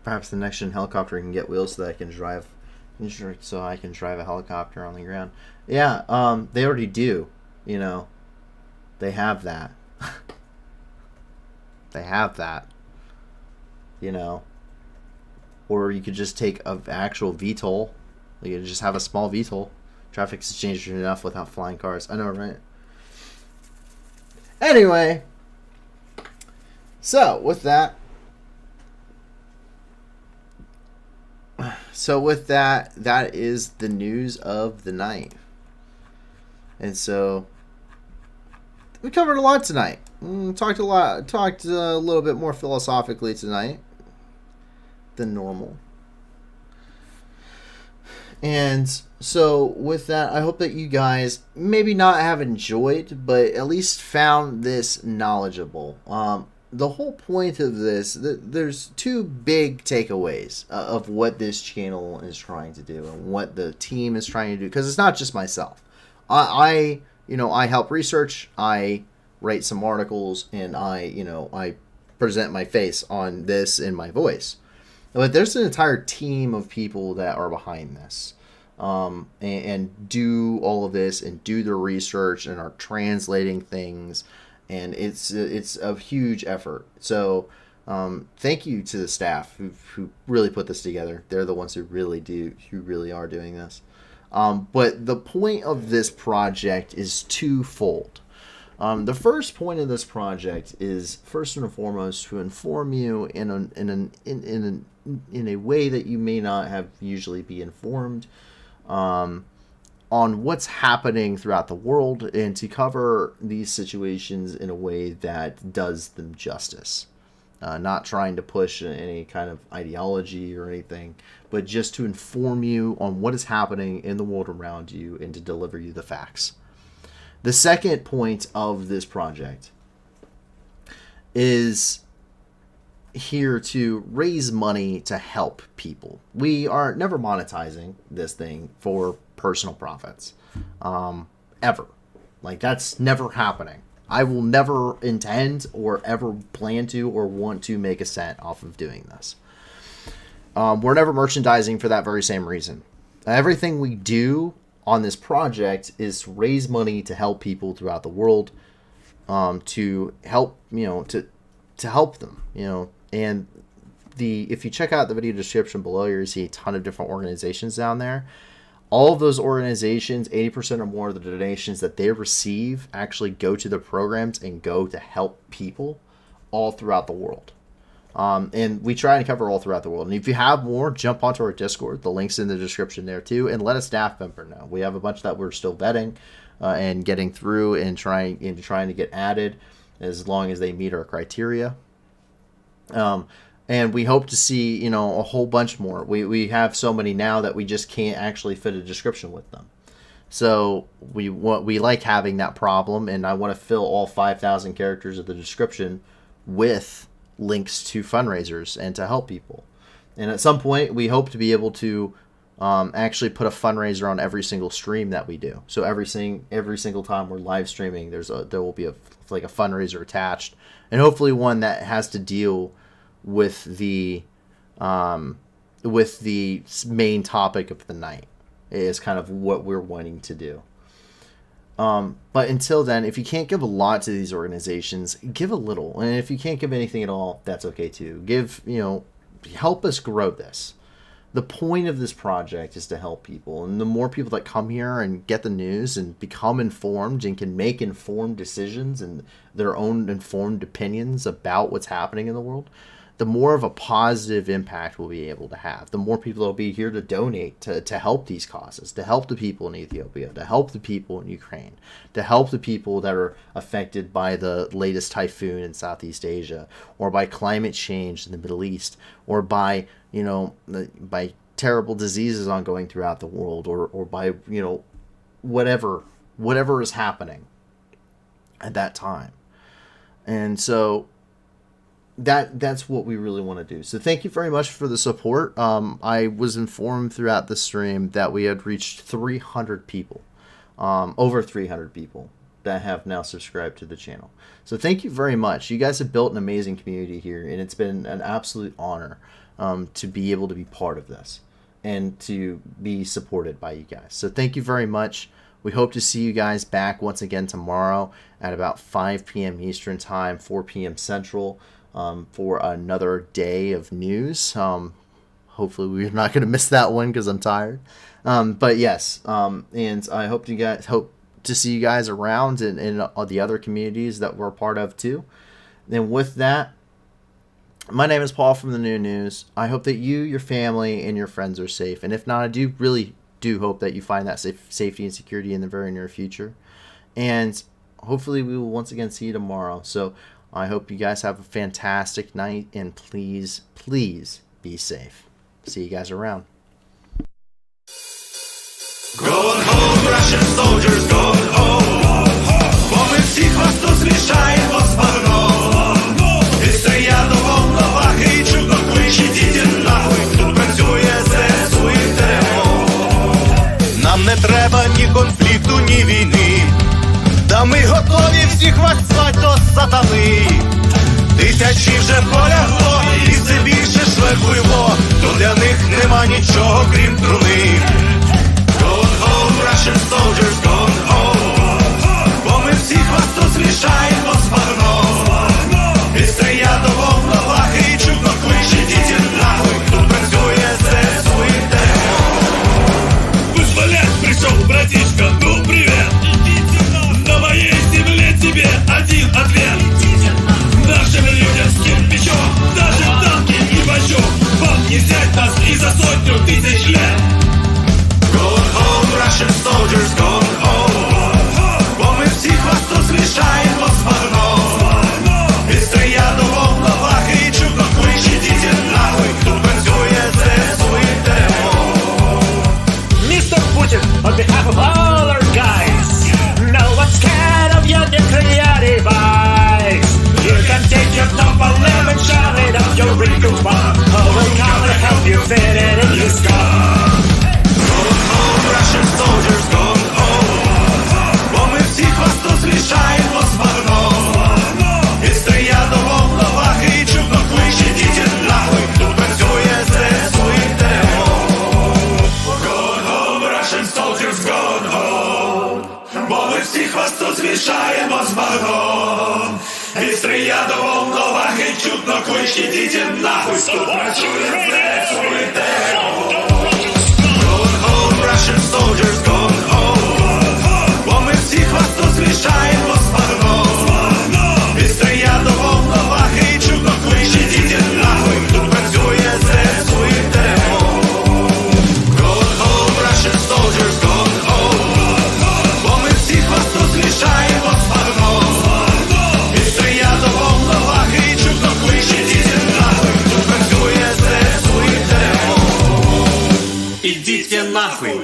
Perhaps the next gen helicopter can get wheels so that I can drive a helicopter on the ground. Yeah, they already do. They have that. They have that. Or you could just take an actual VTOL. You could just have a small VTOL. Traffic's changed enough without flying cars. I know, right? Anyway. So, with that, that is the news of the night. And so, we covered a lot tonight. Talked a little bit more philosophically tonight than normal. And so with that, I hope that you guys maybe not have enjoyed, but at least found this knowledgeable. The whole point of this, there's two big takeaways of what this channel is trying to do and what the team is trying to do, because it's not just myself. I help research, I write some articles, and I present my face on this in my voice. But there's an entire team of people that are behind this, and do all of this and do the research and are translating things, and it's a huge effort. So thank you to the staff who really put this together. They're the ones who really are doing this. But the point of this project is twofold. The first point of this project is first and foremost to inform you in a way that you may not have usually be informed on what's happening throughout the world, and to cover these situations in a way that does them justice. Not trying to push any kind of ideology or anything, but just to inform you on what is happening in the world around you and to deliver you the facts. The second point of this project is here to raise money to help people. We are never monetizing this thing for personal profits, ever. Like, that's never happening. I will never intend or ever plan to or want to make a cent off of doing this. We're never merchandising for that very same reason. Everything we do on this project is raise money to help people throughout the world, to help, to help them, and if you check out the video description below, you'll see a ton of different organizations down there. All of those organizations, 80% or more of the donations that they receive actually go to the programs and go to help people all throughout the world. And we try and cover all throughout the world. And if you have more, jump onto our Discord. The link's in the description there too. And let a staff member know. We have a bunch that we're still vetting and getting through and trying to get added as long as they meet our criteria. And we hope to see, a whole bunch more. We have so many now that we just can't actually fit a description with them. So we like having that problem, and I want to fill all 5,000 characters of the description with links to fundraisers and to help people. And at some point, we hope to be able to actually put a fundraiser on every single stream that we do. So every single time we're live streaming, there will be a fundraiser attached, and hopefully one that has to deal with the main topic of the night is kind of what we're wanting to do. But until then, if you can't give a lot to these organizations, give a little. And if you can't give anything at all, that's okay too. Help us grow this. The point of this project is to help people. And the more people that come here and get the news and become informed and can make informed decisions and their own informed opinions about what's happening in the world, the more of a positive impact we'll be able to have. The more people that will be here to donate to help these causes, to help the people in Ethiopia, to help the people in Ukraine, to help the people that are affected by the latest typhoon in Southeast Asia, or by climate change in the Middle East, or by by terrible diseases ongoing throughout the world, or by whatever is happening at that time. And so that's what we really want to do. So thank you very much for the support. I was informed throughout the stream that we had reached 300 people, over 300 people that have now subscribed to the channel. So thank you very much. You guys have built an amazing community here, and it's been an absolute honor to be able to be part of this and to be supported by you guys. So thank you very much. We hope to see you guys back once again tomorrow at about 5 p.m. Eastern Time, 4 p.m. Central, for another day of news. Hopefully we're not going to miss that one because I'm tired. But yes, and I hope to see you guys around in the other communities that we're a part of too. And with that, my name is Paul from the New News. I hope that you, your family, and your friends are safe. And if not, I really do hope that you find that safety and security in the very near future. And hopefully we will once again see you tomorrow. So I hope you guys have a fantastic night, and please, please be safe. See you guys around. Russian soldiers gone home. Бо ми всіх вас тут змішаємо з багном. І стріляти волноваги, і чудно кличе діти нахуй. Тут працює ЗСУ і ТМО. Нам не треба ні конфлікту, ні війни. Та ми готові всіх вас звать до сатани. Тисячі вже полягло, і все більше шлепуйло. То для них нема нічого, крім труни. Gone home, Russian soldiers gone home. Бо ми всіх вас тут змішаємо з багном. І стріляти волноваги, і чудно кличе діти нахуй. Тут працює ЗСУ і ТМО. Вызволять пришел, братишка, ну привет. На моей земле тебе один ответ. Нашим людям с кирпичом, даже танки и бачок. Вам не взять нас и за 100 тысяч лет. Gone home, Russian soldiers gone home. Бо ми всіх вас тут змішаємо з багном. І стріляти волноваги, і чудно кличе діти нахуй. Тут працює ЗСУ і ТМО. Mr. Putin, on behalf of all our guys, no one's scared of your nuclear device. You can take your top 11, shove it up your wrinkle bomb. Oh, we'll come and help you fit it in your skull. Gone home, Russian soldiers gone home. Бо ми всіх вас тут змішаємо з багном. І стріляти волноваги, і чудно кличе діти нахуй. Тут працює ЗСУ і ТМО. Gone home, Russian soldiers gone home. Бо ми всіх вас тут змішаємо з багном. І стріляти волноваги, і чудно кличе діти нахуй. Тут працює ЗСУ і ТМО. Gone home, Russian soldiers gone home. Бо ми всіх вас тут змішаємо з багном. І стріляти волноваги, і чудно кличе діти нахуй. Тут працює ЗСУ і ТМО. Gone home, Russian soldiers gone home. Бо ми всіх вас тут змішаємо з багном. І стріляти волноваги, і чудно кличе діти нахуй. Тут працює ЗСУ і ТМО. Идите нахуй!